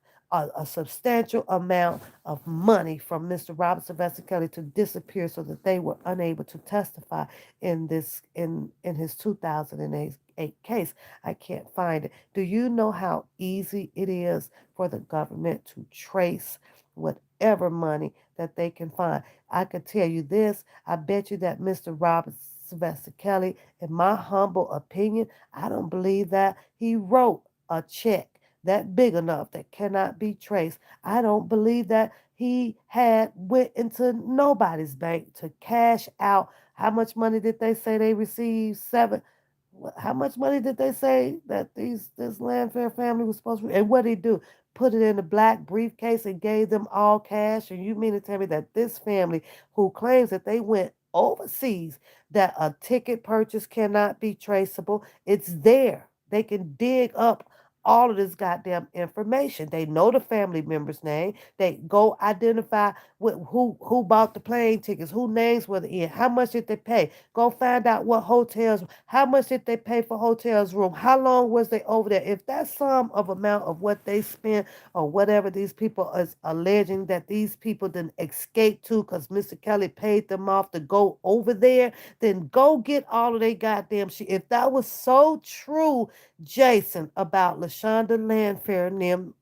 Speaker 1: a substantial amount of money from Mr. Robert Sylvester Kelly to disappear so that they were unable to testify in his 2008 case. I can't find it. Do you know how easy it is for the government to trace whatever money that they can find? I could tell you this. I bet you that Mr. Robert Sylvester Kelly, in my humble opinion, I don't believe that he wrote a check that big enough that cannot be traced. I don't believe that he had went into nobody's bank to cash out. How much money did they say they received? How much money did they say that this Landfair family was supposed to? And what did he do? Put it in a black briefcase and gave them all cash. And you mean to tell me that this family, who claims that they went overseas, that a ticket purchase cannot be traceable? It's there. They can dig up all of this goddamn information. They know the family member's name. They go identify who bought the plane tickets, who names were in, how much did they pay. Go find out what hotels, how much did they pay for hotels room, how long was they over there. If that's some of amount of what they spent or whatever these people is alleging that these people didn't escape to because Mr. Kelly paid them off to go over there, then go get all of their goddamn shit. If that was so true, Jason, about LaShonda Landfair and them,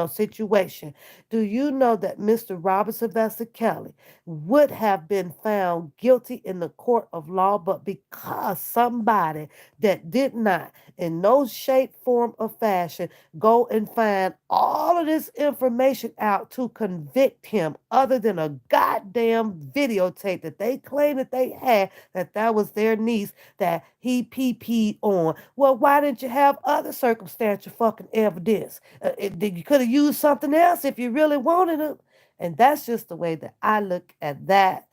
Speaker 1: situation. Do you know that Mr. Robert Sylvester Kelly would have been found guilty in the court of law, but because somebody that did not, in no shape, form, or fashion, go and find all of this information out to convict him, other than a goddamn videotape that they claim that they had, that was their niece that he PP'd on. Well, why didn't you have other circumstantial fucking evidence? You could have used something else if you really wanted it. And that's just the way that I look at that,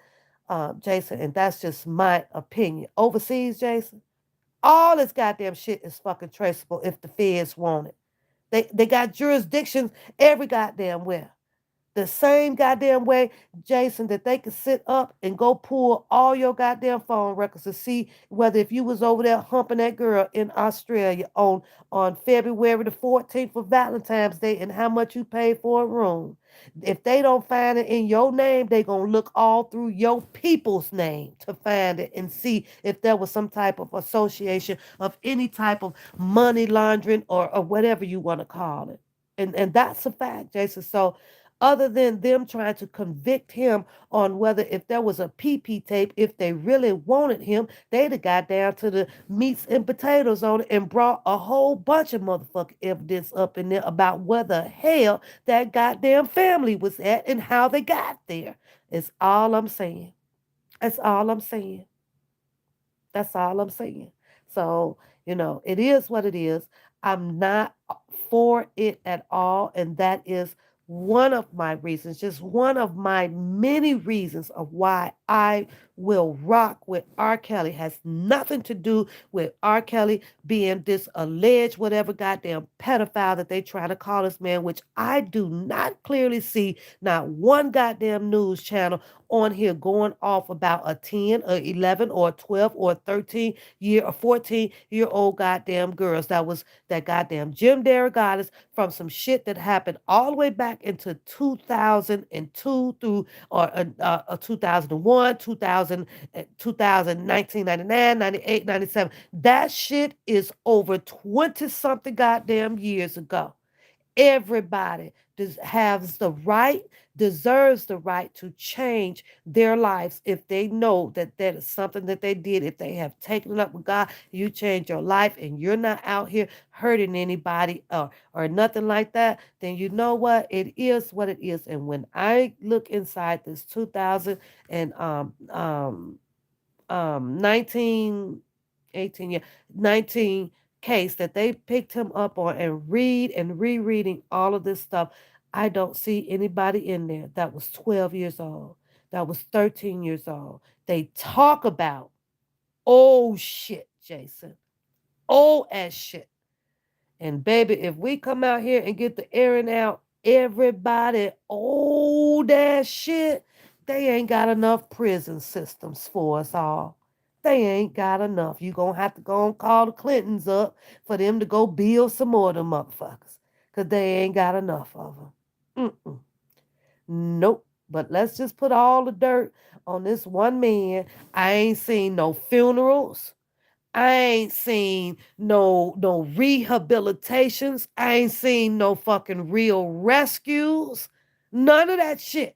Speaker 1: Jason. And that's just my opinion. Overseas, Jason, all this goddamn shit is fucking traceable if the feds want it. They got jurisdictions every goddamn where. The same goddamn way, Jason, that they could sit up and go pull all your goddamn phone records to see whether if you was over there humping that girl in Australia on February the 14th for Valentine's Day and how much you paid for a room. If they don't find it in your name, they gonna look all through your people's name to find it and see if there was some type of association of any type of money laundering or whatever you want to call it. And that's a fact, Jason. So other than them trying to convict him on whether if there was a PP tape, if they really wanted him, they'd have got down to the meats and potatoes on it and brought a whole bunch of motherfucking evidence up in there about where the hell that goddamn family was at and how they got there. It's all I'm saying. That's all I'm saying. That's all I'm saying. So, it is what it is. I'm not for it at all. And that is One of my reasons, just one of my many reasons of why I will rock with R. Kelly has nothing to do with R. Kelly being this alleged whatever goddamn pedophile that they try to call this man, which I do not clearly see not one goddamn news channel on here going off about a 10 or 11 or 12 or 13 year or 14-year-old goddamn girls. That was that goddamn Jim Darrigadas from some shit that happened all the way back into 2002 through or 2001, 2000, 2000, 1999, 98, 97. That shit is over 20 something goddamn years ago. Everybody has the right, deserves the right to change their lives if they know that that is something that they did. If they have taken it up with God, you change your life and you're not out here hurting anybody or nothing like that, then you know what? It is what it is. And when I look inside this 2000 and 19, 18, yeah, 19 case that they picked him up on and read and rereading all of this stuff, I don't see anybody in there that was 12 years old, that was 13 years old. They talk about old shit, Jason. Old ass shit. And baby, if we come out here and get the airing out everybody old ass shit, they ain't got enough prison systems for us all. They ain't got enough. You gonna have to go and call the Clintons up for them to go build some more of them motherfuckers. Cause they ain't got enough of them. Mm-mm. Nope. But let's just put all the dirt on this one man. I ain't seen no funerals. I ain't seen no rehabilitations. I ain't seen no fucking real rescues. None of that shit.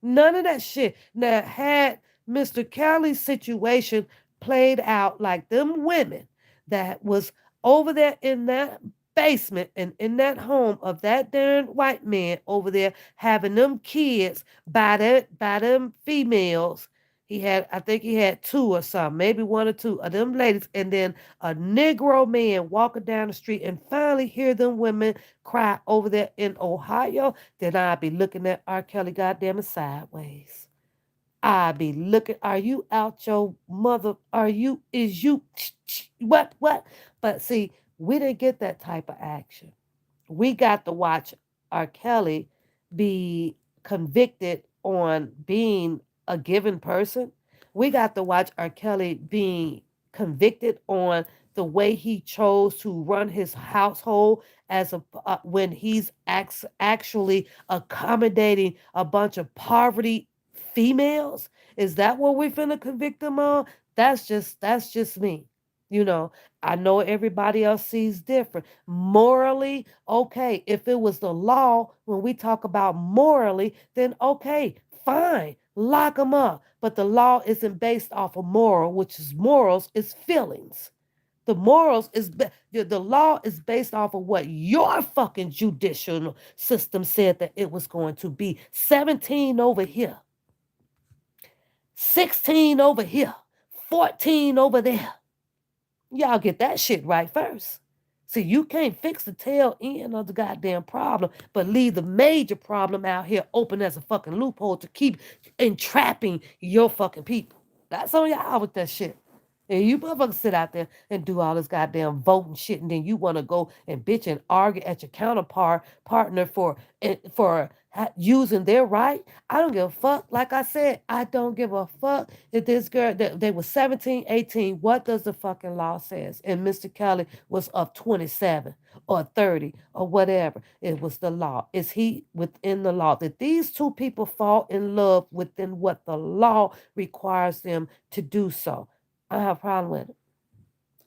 Speaker 1: None of that shit. Now, had Mr. Kelly's situation played out like them women that was over there in that basement and in that home of that darn white man over there having them kids by them females. He had, I think he had two or something, maybe one or two of them ladies, and then a Negro man walking down the street and finally hear them women cry over there in Ohio, then I'd be looking at R. Kelly goddamn sideways. I'd be looking, are you out your mother? Are you, is you, what? But see, we didn't get that type of action. We got to watch R. Kelly be convicted on being a given person. We got to watch R. Kelly being convicted on the way he chose to run his household as a when he's actually accommodating a bunch of poverty females. Is that what we're finna convict him on? That's just me. You know, I know everybody else sees different. Morally, okay. If it was the law, when we talk about morally, then okay, fine, lock them up. But the law isn't based off of moral, which is morals, is feelings. The morals is the law is based off of what your fucking judicial system said that it was going to be. 17 over here, 16 over here, 14 over there. Y'all get that shit right first. See, you can't fix the tail end of the goddamn problem, but leave the major problem out here open as a fucking loophole to keep entrapping your fucking people. That's on y'all with that shit. And you motherfuckers sit out there and do all this goddamn voting shit, and then you want to go and bitch and argue at your counterpart partner for using their right. I don't give a fuck. Like I said, I don't give a fuck if this girl they were 17, 18. What does the fucking law says? And Mr. Kelly was of 27 or 30 or whatever. It was the law. Is he within the law? That these two people fall in love within what the law requires them to do so. I don't have a problem with it.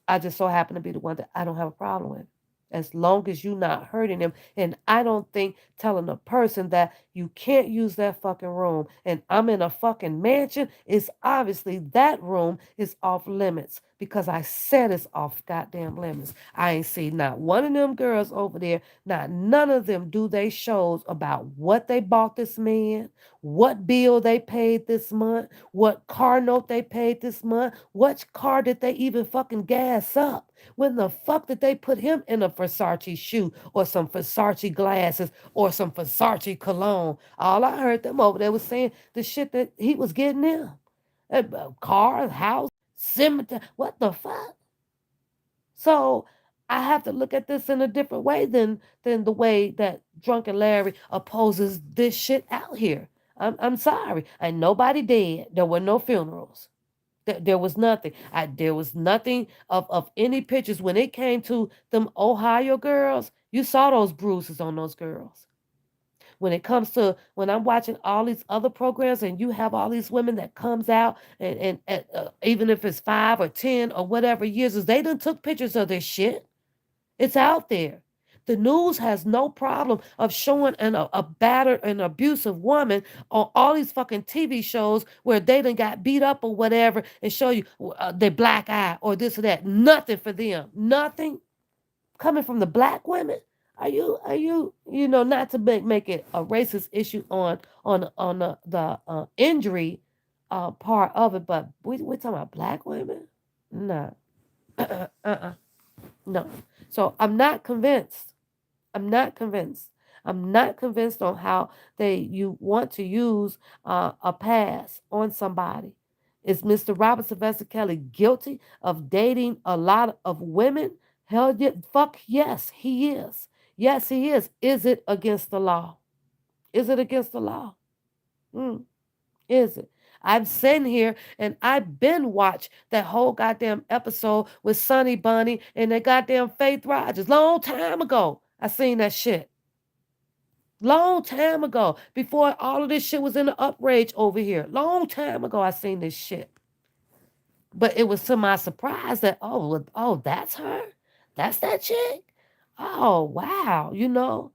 Speaker 1: I just so happen to be the one that I don't have a problem with. As long as you're not hurting them. And I don't think telling a person that you can't use that fucking room and I'm in a fucking mansion is obviously that room is off limits because I said it's off goddamn limits. I ain't seen not one of them girls over there, not none of them do they shows about what they bought this man, what bill they paid this month, what car note they paid this month, what car did they even fucking gas up? When the fuck did they put him in a Versace shoe or some Versace glasses or some Versace cologne? All I heard them over there was saying the shit that he was getting them. Cars, house, cemetery. What the fuck? So I have to look at this in a different way than the way that Drunken Larry opposes this shit out here. I'm sorry. And nobody dead. There were no funerals. There was nothing. There was nothing of any pictures. When it came to them Ohio girls, you saw those bruises on those girls. When it comes to when I'm watching all these other programs and you have all these women that comes out and even if it's 5 or 10 or whatever years, they done took pictures of this shit. It's out there. The news has no problem of showing a battered and abusive woman on all these fucking TV shows where they done got beat up or whatever and show you their black eye or this or that. Nothing for them. Nothing coming from the black women. Are you not to make it a racist issue on the injury part of it, but we're talking about black women? No. Uh-uh. No. So I'm not convinced. I'm not convinced. I'm not convinced on how you want to use a pass on somebody. Is Mr. Robert Sylvester Kelly guilty of dating a lot of women? Hell yeah, fuck yes, he is. Yes, he is. Is it against the law? Is it against the law? Mm, is it? I've sitting here and I've been watched that whole goddamn episode with Sonny Bunny and that goddamn Faith Rogers. Long time ago, I seen that shit. Long time ago, before all of this shit was in the uprage over here. Long time ago, I seen this shit. But it was to my surprise that oh, that's her, that's that chick. Oh wow, No,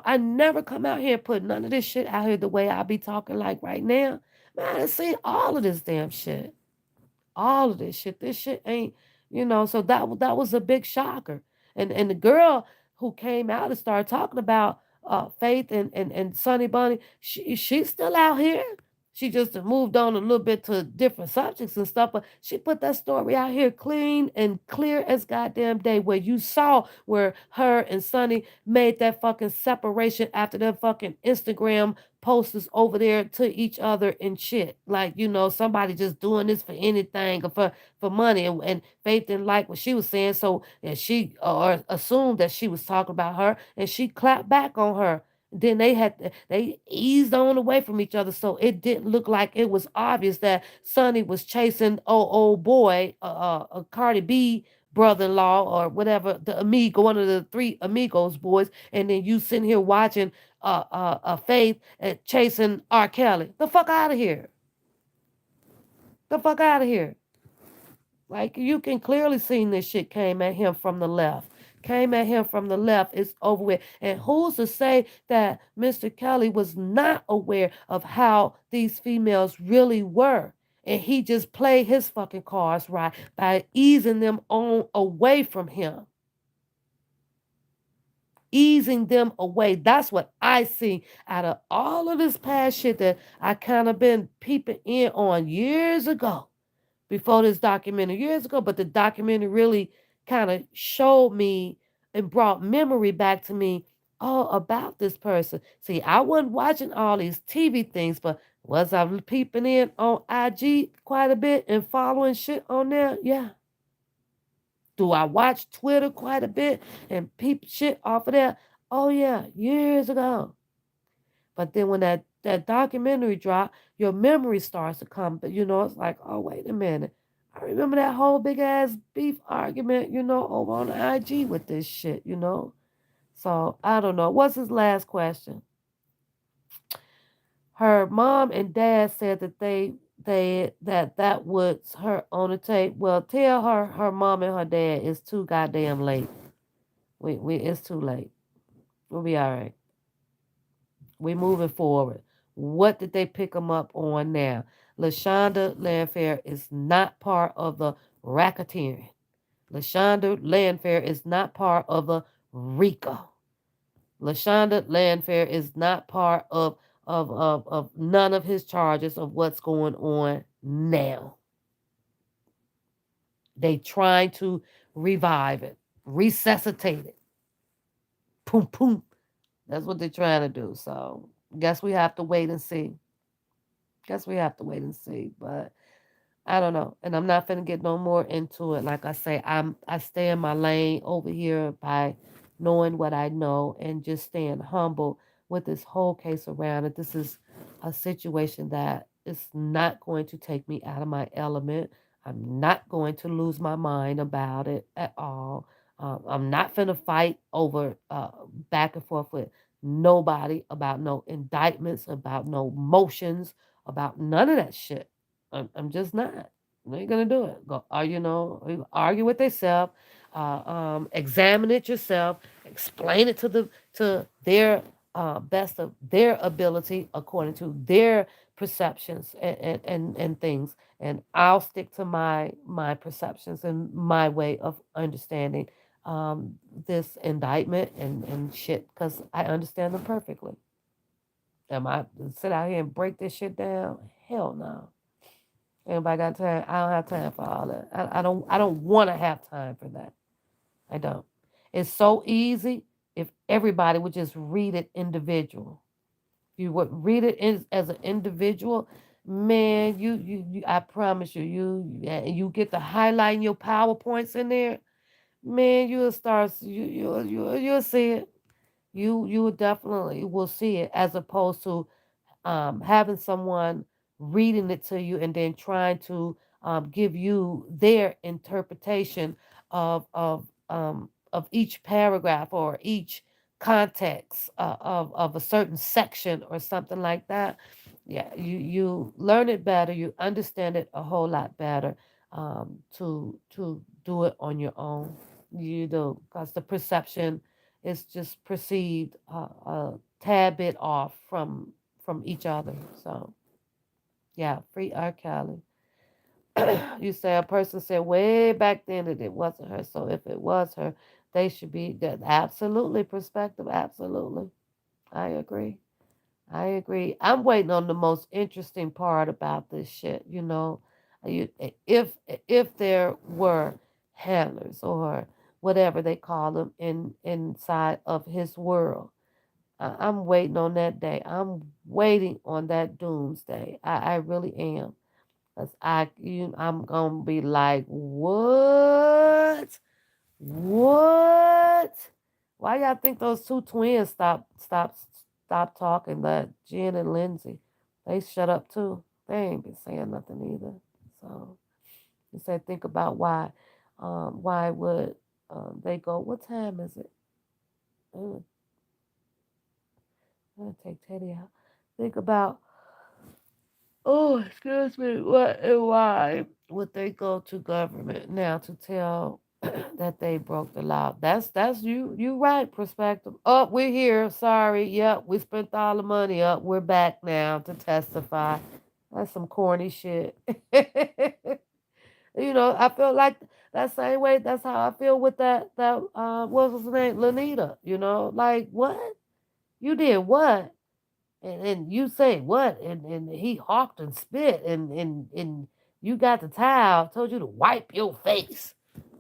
Speaker 1: I never come out here and put none of this shit out here the way I be talking like right now. Man, I seen all of this damn shit, all of this shit. This shit ain't, So that was a big shocker. And the girl who came out and started talking about Faith and Sonny Bunny, she's still out here. She just moved on a little bit to different subjects and stuff, but she put that story out here clean and clear as goddamn day, where you saw where her and Sonny made that fucking separation after their fucking Instagram posters over there to each other and shit. Like, somebody just doing this for anything or for money. And Faith didn't like what she was saying. So and she or assumed that she was talking about her and she clapped back on her. Then they eased on away from each other, so it didn't look like it was obvious that Sonny was chasing old boy, Cardi B brother-in-law or whatever, the amigo, one of the three amigos boys, and then you sitting here watching Faith chasing R. Kelly. The fuck out of here. The fuck out of here. Like you can clearly see this shit came at him from the left. Came at him from the left. It's over with. And who's to say that Mr. Kelly was not aware of how these females really were? And he just played his fucking cards right by easing them on away from him. Easing them away. That's what I see out of all of this past shit that I kind of been peeping in on years ago, before this documentary, years ago. But the documentary really kind of showed me and brought memory back to me all about this person. See, I wasn't watching all these TV things, but was I peeping in on IG quite a bit and following shit on there? Yeah. Do I watch Twitter quite a bit and peep shit off of there? Oh yeah, years ago. But then when that documentary dropped, your memory starts to come. But it's like, oh wait a minute. I remember that whole big ass beef argument, over on IG with this shit. So I don't know. What's his last question? Her mom and dad said that that was her on the tape. Well, tell her mom and her dad it's too goddamn late. We it's too late. We'll be all right. We moving forward. What did they pick them up on now? LaShonda Landfair is not part of the racketeering. LaShonda Landfair is not part of the RICO. LaShonda Landfair is not part of of none of his charges of what's going on now. They trying to revive it, resuscitate it. Poom poom. That's what they're trying to do. So guess we have to wait and see. Guess we have to wait and see. But I don't know. And I'm not finna get no more into it. Like I say, I stay in my lane over here by knowing what I know and just staying humble with this whole case around it. This is a situation that is not going to take me out of my element. I'm not going to lose my mind about it at all. I'm not finna fight over back and forth with nobody about no indictments, about no motions, about none of that shit. I'm just not. You ain't gonna do it. Go, argue with yourself, examine it yourself, explain it to their best of their ability according to their perceptions and things. And I'll stick to my perceptions and my way of understanding this indictment and shit because I understand them perfectly. Am I sit out here and break this shit down? Hell no. Anybody got time? I don't have time for all that. I don't want to have time for that. I don't. It's so easy if everybody would just read it individual. If you would read it as an individual, man, you I promise you, you get the highlighting your PowerPoints in there, man, you'll start you'll see it. You will definitely will see it as opposed to having someone reading it to you and then trying to give you their interpretation of each paragraph or each context of a certain section or something like that. Yeah, you learn it better, you understand it a whole lot better to do it on your own. You do, because the perception is just perceived a tad bit off from each other. So yeah, free R. Kelly. You say a person said way back then that it wasn't her. So if it was her, they should be that absolutely perspective. Absolutely, I agree. I agree. I'm waiting on the most interesting part about this shit. You, if there were handlers or whatever they call them inside of his world, I'm waiting on that day. I'm waiting on that doomsday. I really am. Cause I'm gonna be like, what? What? Why y'all think those two twins stop talking? That Jen and Lindsay, they shut up too. They ain't been saying nothing either. So you said think about why would they go? What time is it? I'm gonna take Teddy out. Think about, oh, excuse me, what and why would they go to government now to tell that they broke the law? That's you right, perspective. Oh, we're here. Sorry. Yep, we spent all the money up. We're back now to testify. That's some corny shit. I feel like that same way. That's how I feel with that what was his name? Lanita. Like what? You did what? And you say what? And he hawked and spit and you got the towel, told you to wipe your face.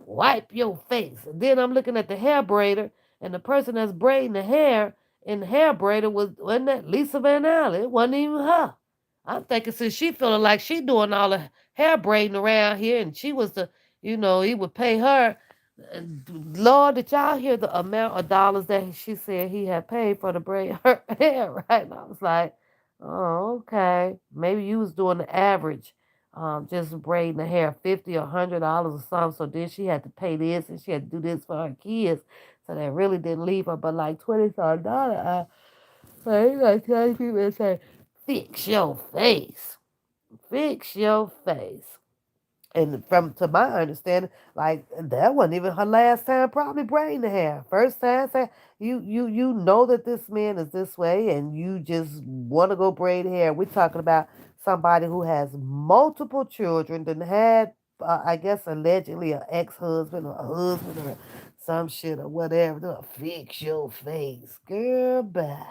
Speaker 1: Wipe your face. And then I'm looking at the hair braider and the person that's braiding the hair in the hair braider wasn't that Lisa Van Allen? It wasn't even her. I'm thinking since she feeling like she doing all the hair braiding around here and she was he would pay her. Lord, did y'all hear the amount of dollars that she said he had paid for the braid her hair, right? And I was like, oh, okay. Maybe you was doing the average, just braiding the hair, $50 or $100 or something. So then she had to pay this and she had to do this for her kids. So that really didn't leave her but like $25. So you gotta tell people and say, fix your face. Fix your face. And from to my understanding, like that wasn't even her last time probably braiding the hair. First time, say you know that this man is this way, and you just want to go braid hair. We're talking about somebody who has multiple children, then had I guess allegedly an ex-husband or a husband or some shit or whatever. Fix your face, girl. Bye.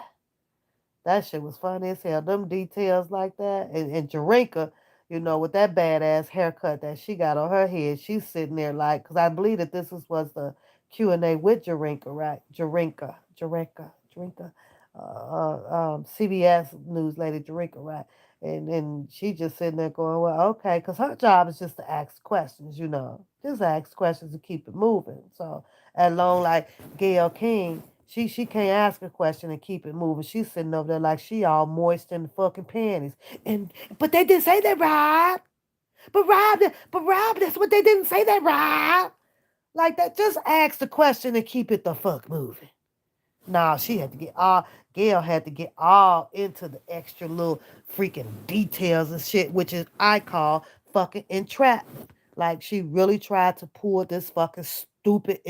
Speaker 1: That shit was funny as hell. Them details like that. And Jarinka, with that badass haircut that she got on her head, she's sitting there like, because I believe that was the Q&A with Jarinka, right? Jarinka. CBS News lady Jarinka, right? And she just sitting there going, well, okay, because her job is just to ask questions, just ask questions to keep it moving. So, as long like Gail King, she can't ask a question and keep it moving. She's sitting over there like she all moist in the fucking panties. And but they didn't say that, Rob. But Rob, that's what they didn't say that, Rob. Like that, just ask the question and keep it the fuck moving. Nah, she had to get all Gail had to get all into the extra little freaking details and shit, which is I call fucking entrapment. Like she really tried to pull this fucking stupid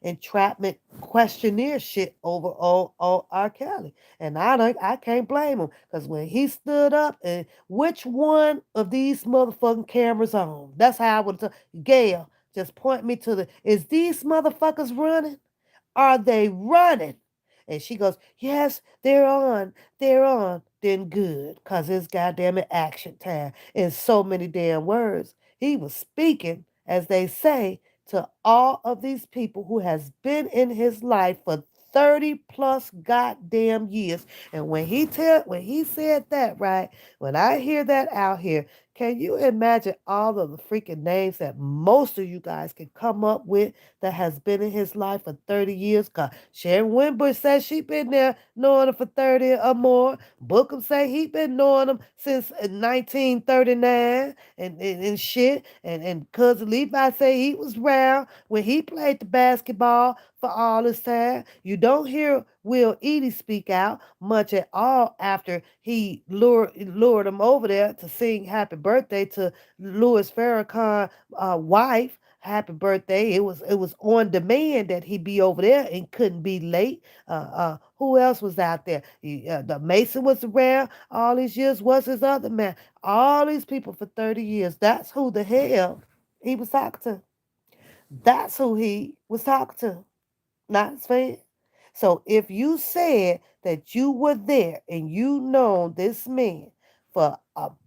Speaker 1: entrapment questionnaire shit over on R. Kelly. And I can't blame him. Cause when he stood up and which one of these motherfucking cameras on? That's how I would tell Gail, just point me to the is these motherfuckers running? Are they running? And she goes, yes, they're on. They're on. Then good, because it's goddamn it action time. In so many damn words. He was speaking, as they say, to all of these people who has been in his life for 30 plus goddamn years. And when he said that, right, when I hear that out here, can you imagine all of the freaking names that most of you guys can come up with that has been in his life for 30 years? Cause Sharon Winbush says she been there knowing him for 30 or more. Bookham say he been knowing him since 1939 and shit. And Cousin Levi say he was around when he played the basketball for all this time. You don't hear Will Eady speak out much at all after he lured him over there to sing happy birthday to Louis Farrakhan's wife. Happy birthday. It was on demand that he be over there and couldn't be late. Who else was out there? The Mason was around all these years. Was his other man? All these people for 30 years. That's who the hell he was talking to. That's who he was talking to. Not his fan. So if you said that you were there and you know this man for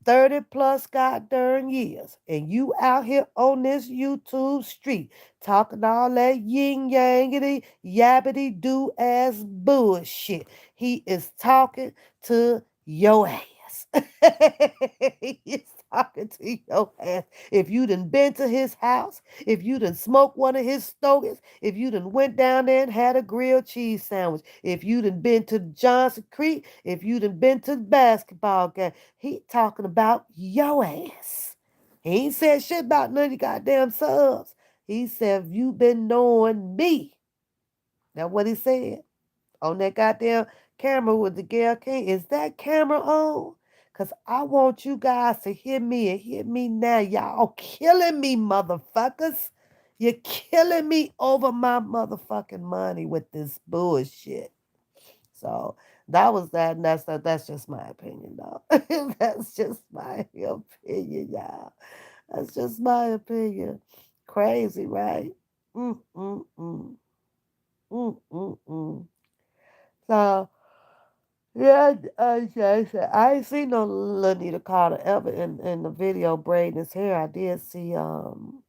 Speaker 1: 30 plus goddamn years and you out here on this YouTube street talking all that yin yangity yabbity do ass bullshit, he is talking to your ass. He is talking to your ass. If you done been to his house, if you done smoked one of his stogies, if you done went down there and had a grilled cheese sandwich, if you done been to Johnson Creek, if you done been to the basketball game, he talking about your ass. He ain't said shit about none of your goddamn subs. He said, if you been knowing me, that's what he said on that goddamn camera with the Gail King. Is that camera on? Because I want you guys to hear me and hear me now. Y'all killing me, motherfuckers. You're killing me over my motherfucking money with this bullshit. So that was that, and that's just my opinion, though. That's just my opinion, y'all. That's just my opinion. Crazy, right? Mm mm mm mm mm mm. So yeah, I ain't seen no Lanita Carter ever in the video braiding his hair. I did see um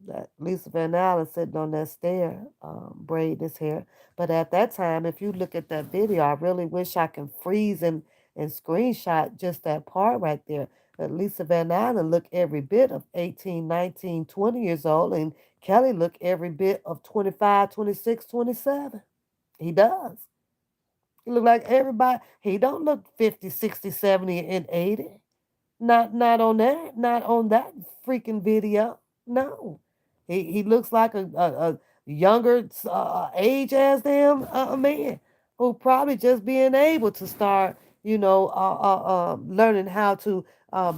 Speaker 1: that Lisa Van Allen sitting on that stair braiding his hair. But at that time, if you look at that video, I really wish I can freeze and screenshot just that part right there. But Lisa Van Allen looked every bit of 18, 19, 20 years old, and Kelly looked every bit of 25, 26, 27. He does. He look like everybody. He don't look 50, 60, 70, and 80. Not on that. Not on that freaking video. No. He looks like a younger age as them man who probably just being able to start, learning how to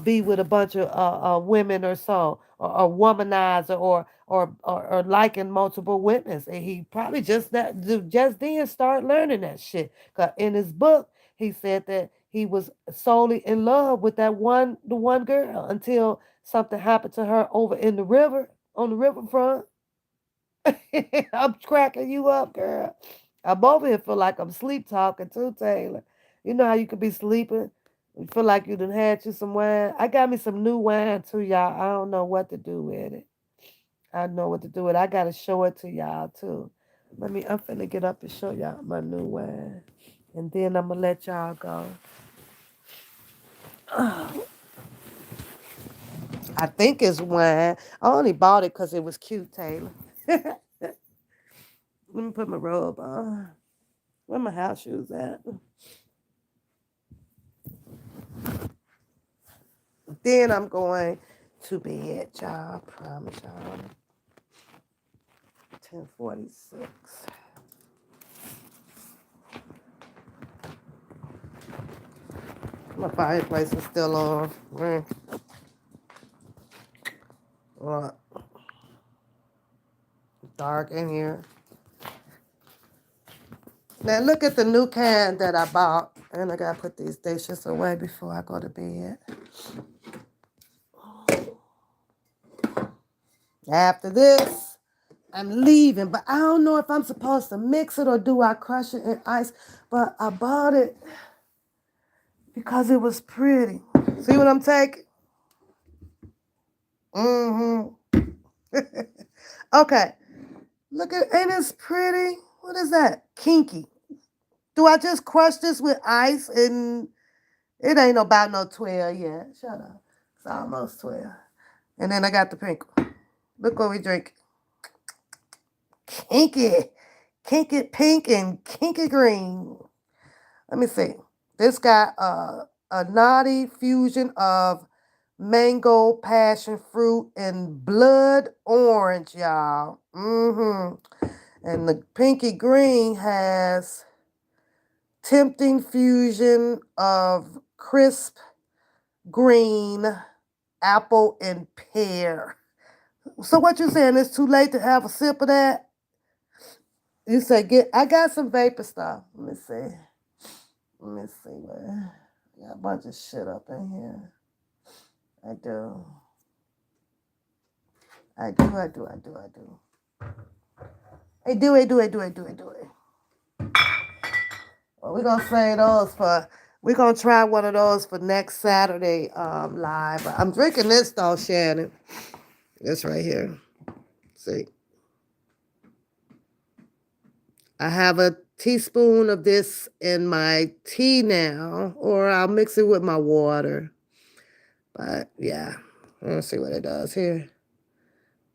Speaker 1: be with a bunch of women or so, or womanizer or liking multiple women. And he probably just then start learning that shit. 'Cause in his book, he said that he was solely in love with the one girl until something happened to her over in the river, on the riverfront. I'm cracking you up, girl. I'm over here feel like I'm sleep talking too, Taylor. You know how you could be sleeping? You feel like you done had you some wine. I got me some new wine too, y'all. I don't know what to do with it. I know what to do with it. I gotta show it to y'all too. I'm finna get up and show y'all my new wine. And then I'm gonna let y'all go. I think it's wine. I only bought it because it was cute, Taylor. Let me put my robe on. Where my house shoes at? Then I'm going to bed, y'all. I promise y'all. 10:46. My fireplace is still on. Uh, dark in here. Now look at the new can that I bought. And I gotta put these dishes away before I go to bed. After this, I'm leaving, but I don't know if I'm supposed to mix it or do I crush it in ice. But I bought it because it was pretty. See what I'm taking? Mm-hmm. Okay. Look at, ain't this pretty? What is that? Kinky. Do I just crush this with ice and it ain't about no 12 yet. Shut up. It's almost 12. And then I got the pink one. Look what we drink. Kinky. Kinky pink and kinky green. Let me see. This got a naughty fusion of mango, passion fruit, and blood orange, y'all. Mm-hmm. And the pinky green has tempting fusion of crisp green, apple, and pear. So what you saying? It's too late to have a sip of that? You say get. I got some vapor stuff. Let me see. Let me see. Man. I got a bunch of shit up in here. I do. I do. I do. I do. I do. I do. I do. I do. I do. I do. Well, we're gonna say those for. We're gonna try one of those for next Saturday live. I'm drinking this though, Shannon. This right here. See. I have a teaspoon of this in my tea now, or I'll mix it with my water. But yeah, let's see what it does here.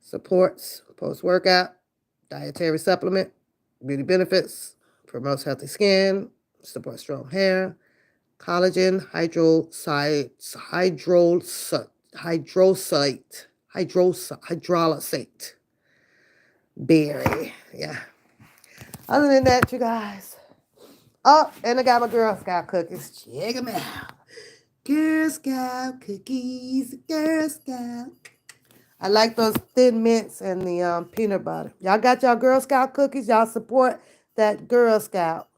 Speaker 1: Supports post workout, dietary supplement, beauty benefits, promotes healthy skin, supports strong hair, collagen, hydrolysate, berry. Yeah. Other than that, you guys. Oh, and I got my Girl Scout cookies. Check them out. Girl Scout cookies, Girl Scout. I like those thin mints and the peanut butter. Y'all got y'all Girl Scout cookies? Y'all support that Girl Scout.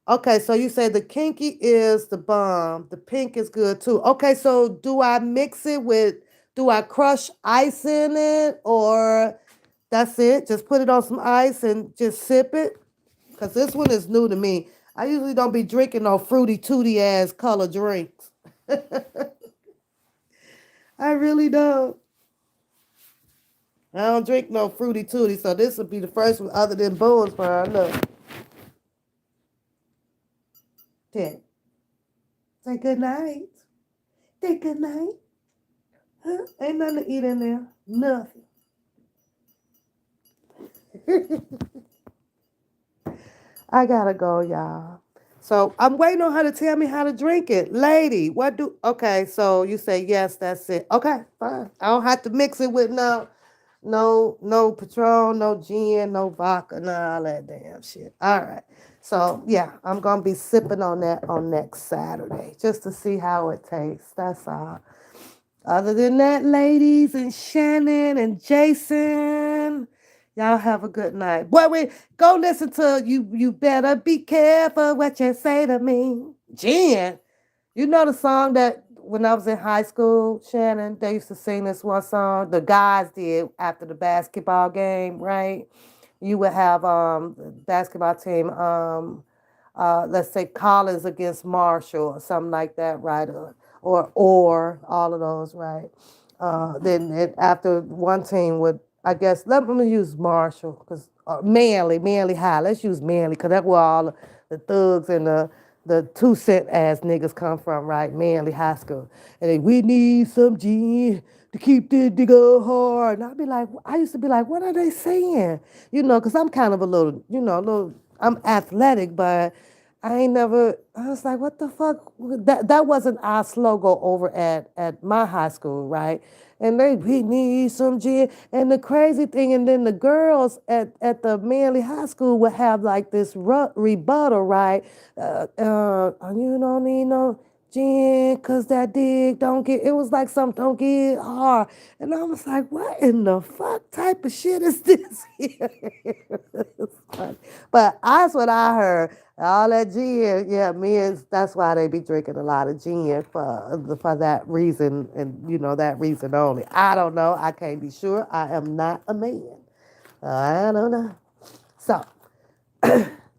Speaker 1: Okay, so you say the kinky is the bomb. The pink is good too. Okay, so do I mix it with, do I crush ice in it or that's it? Just put it on some ice and just sip it? Because this one is new to me. I usually don't be drinking no fruity tooty ass color drinks. I really don't. I don't drink no fruity tooty, so this would be the first one other than Boone's for her. Look. Ted, say good night. Say good night. Huh? Ain't nothing to eat in there. Nothing. I gotta go, y'all. So I'm waiting on her to tell me how to drink it. Lady, what do okay, so you say yes, that's it. Okay, fine. I don't have to mix it with no Patron, no gin, no vodka, no all that damn shit. All right. So yeah, I'm gonna be sipping on that on next Saturday just to see how it tastes. That's all. Other than that, ladies and Shannon and Jason, y'all have a good night. Boy, wait, go listen to you. You better be careful what you say to me. Jen, you know the song that when I was in high school, Shannon, they used to sing this one song. The guys did after the basketball game, right? You would have basketball team, let's say Collins against Marshall or something like that, right? Or all of those, right? Then after one team would, I guess, let me use Marshall because Manly High. Let's use Manly because that's where all the thugs and the 2 cent ass niggas come from, right? Manly High School. And then we need some gin to keep this nigga hard. And I used to be like, what are they saying? Because I'm kind of a little, I'm athletic, but I ain't never. I was like, what the fuck? That wasn't our slogan over at my high school, right? And we need some gin. And the crazy thing, and then the girls at the Manly High School would have like this rebuttal, right? You don't need no gin, cause that dig don't get. It was like something don't get hard, and I was like, what in the fuck type of shit is this here? But that's what I heard. All that gin, yeah, men. That's why they be drinking a lot of gin for that reason, and that reason only. I don't know. I can't be sure. I am not a man. I don't know. So,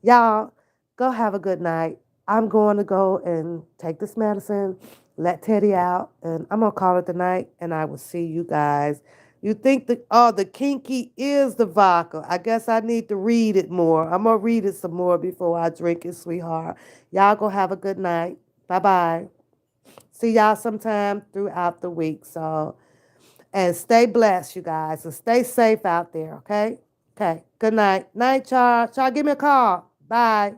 Speaker 1: y'all, go have a good night. I'm going to go and take this medicine, let Teddy out, and I'm gonna call it the night. And I will see you guys. You think the kinky is the vodka? I guess I need to read it more. I'm gonna read it some more before I drink it, sweetheart. Y'all go have a good night. Bye bye. See y'all sometime throughout the week. So, and stay blessed, you guys, and stay safe out there. Okay. Okay. Good night. Night, y'all. Y'all give me a call. Bye.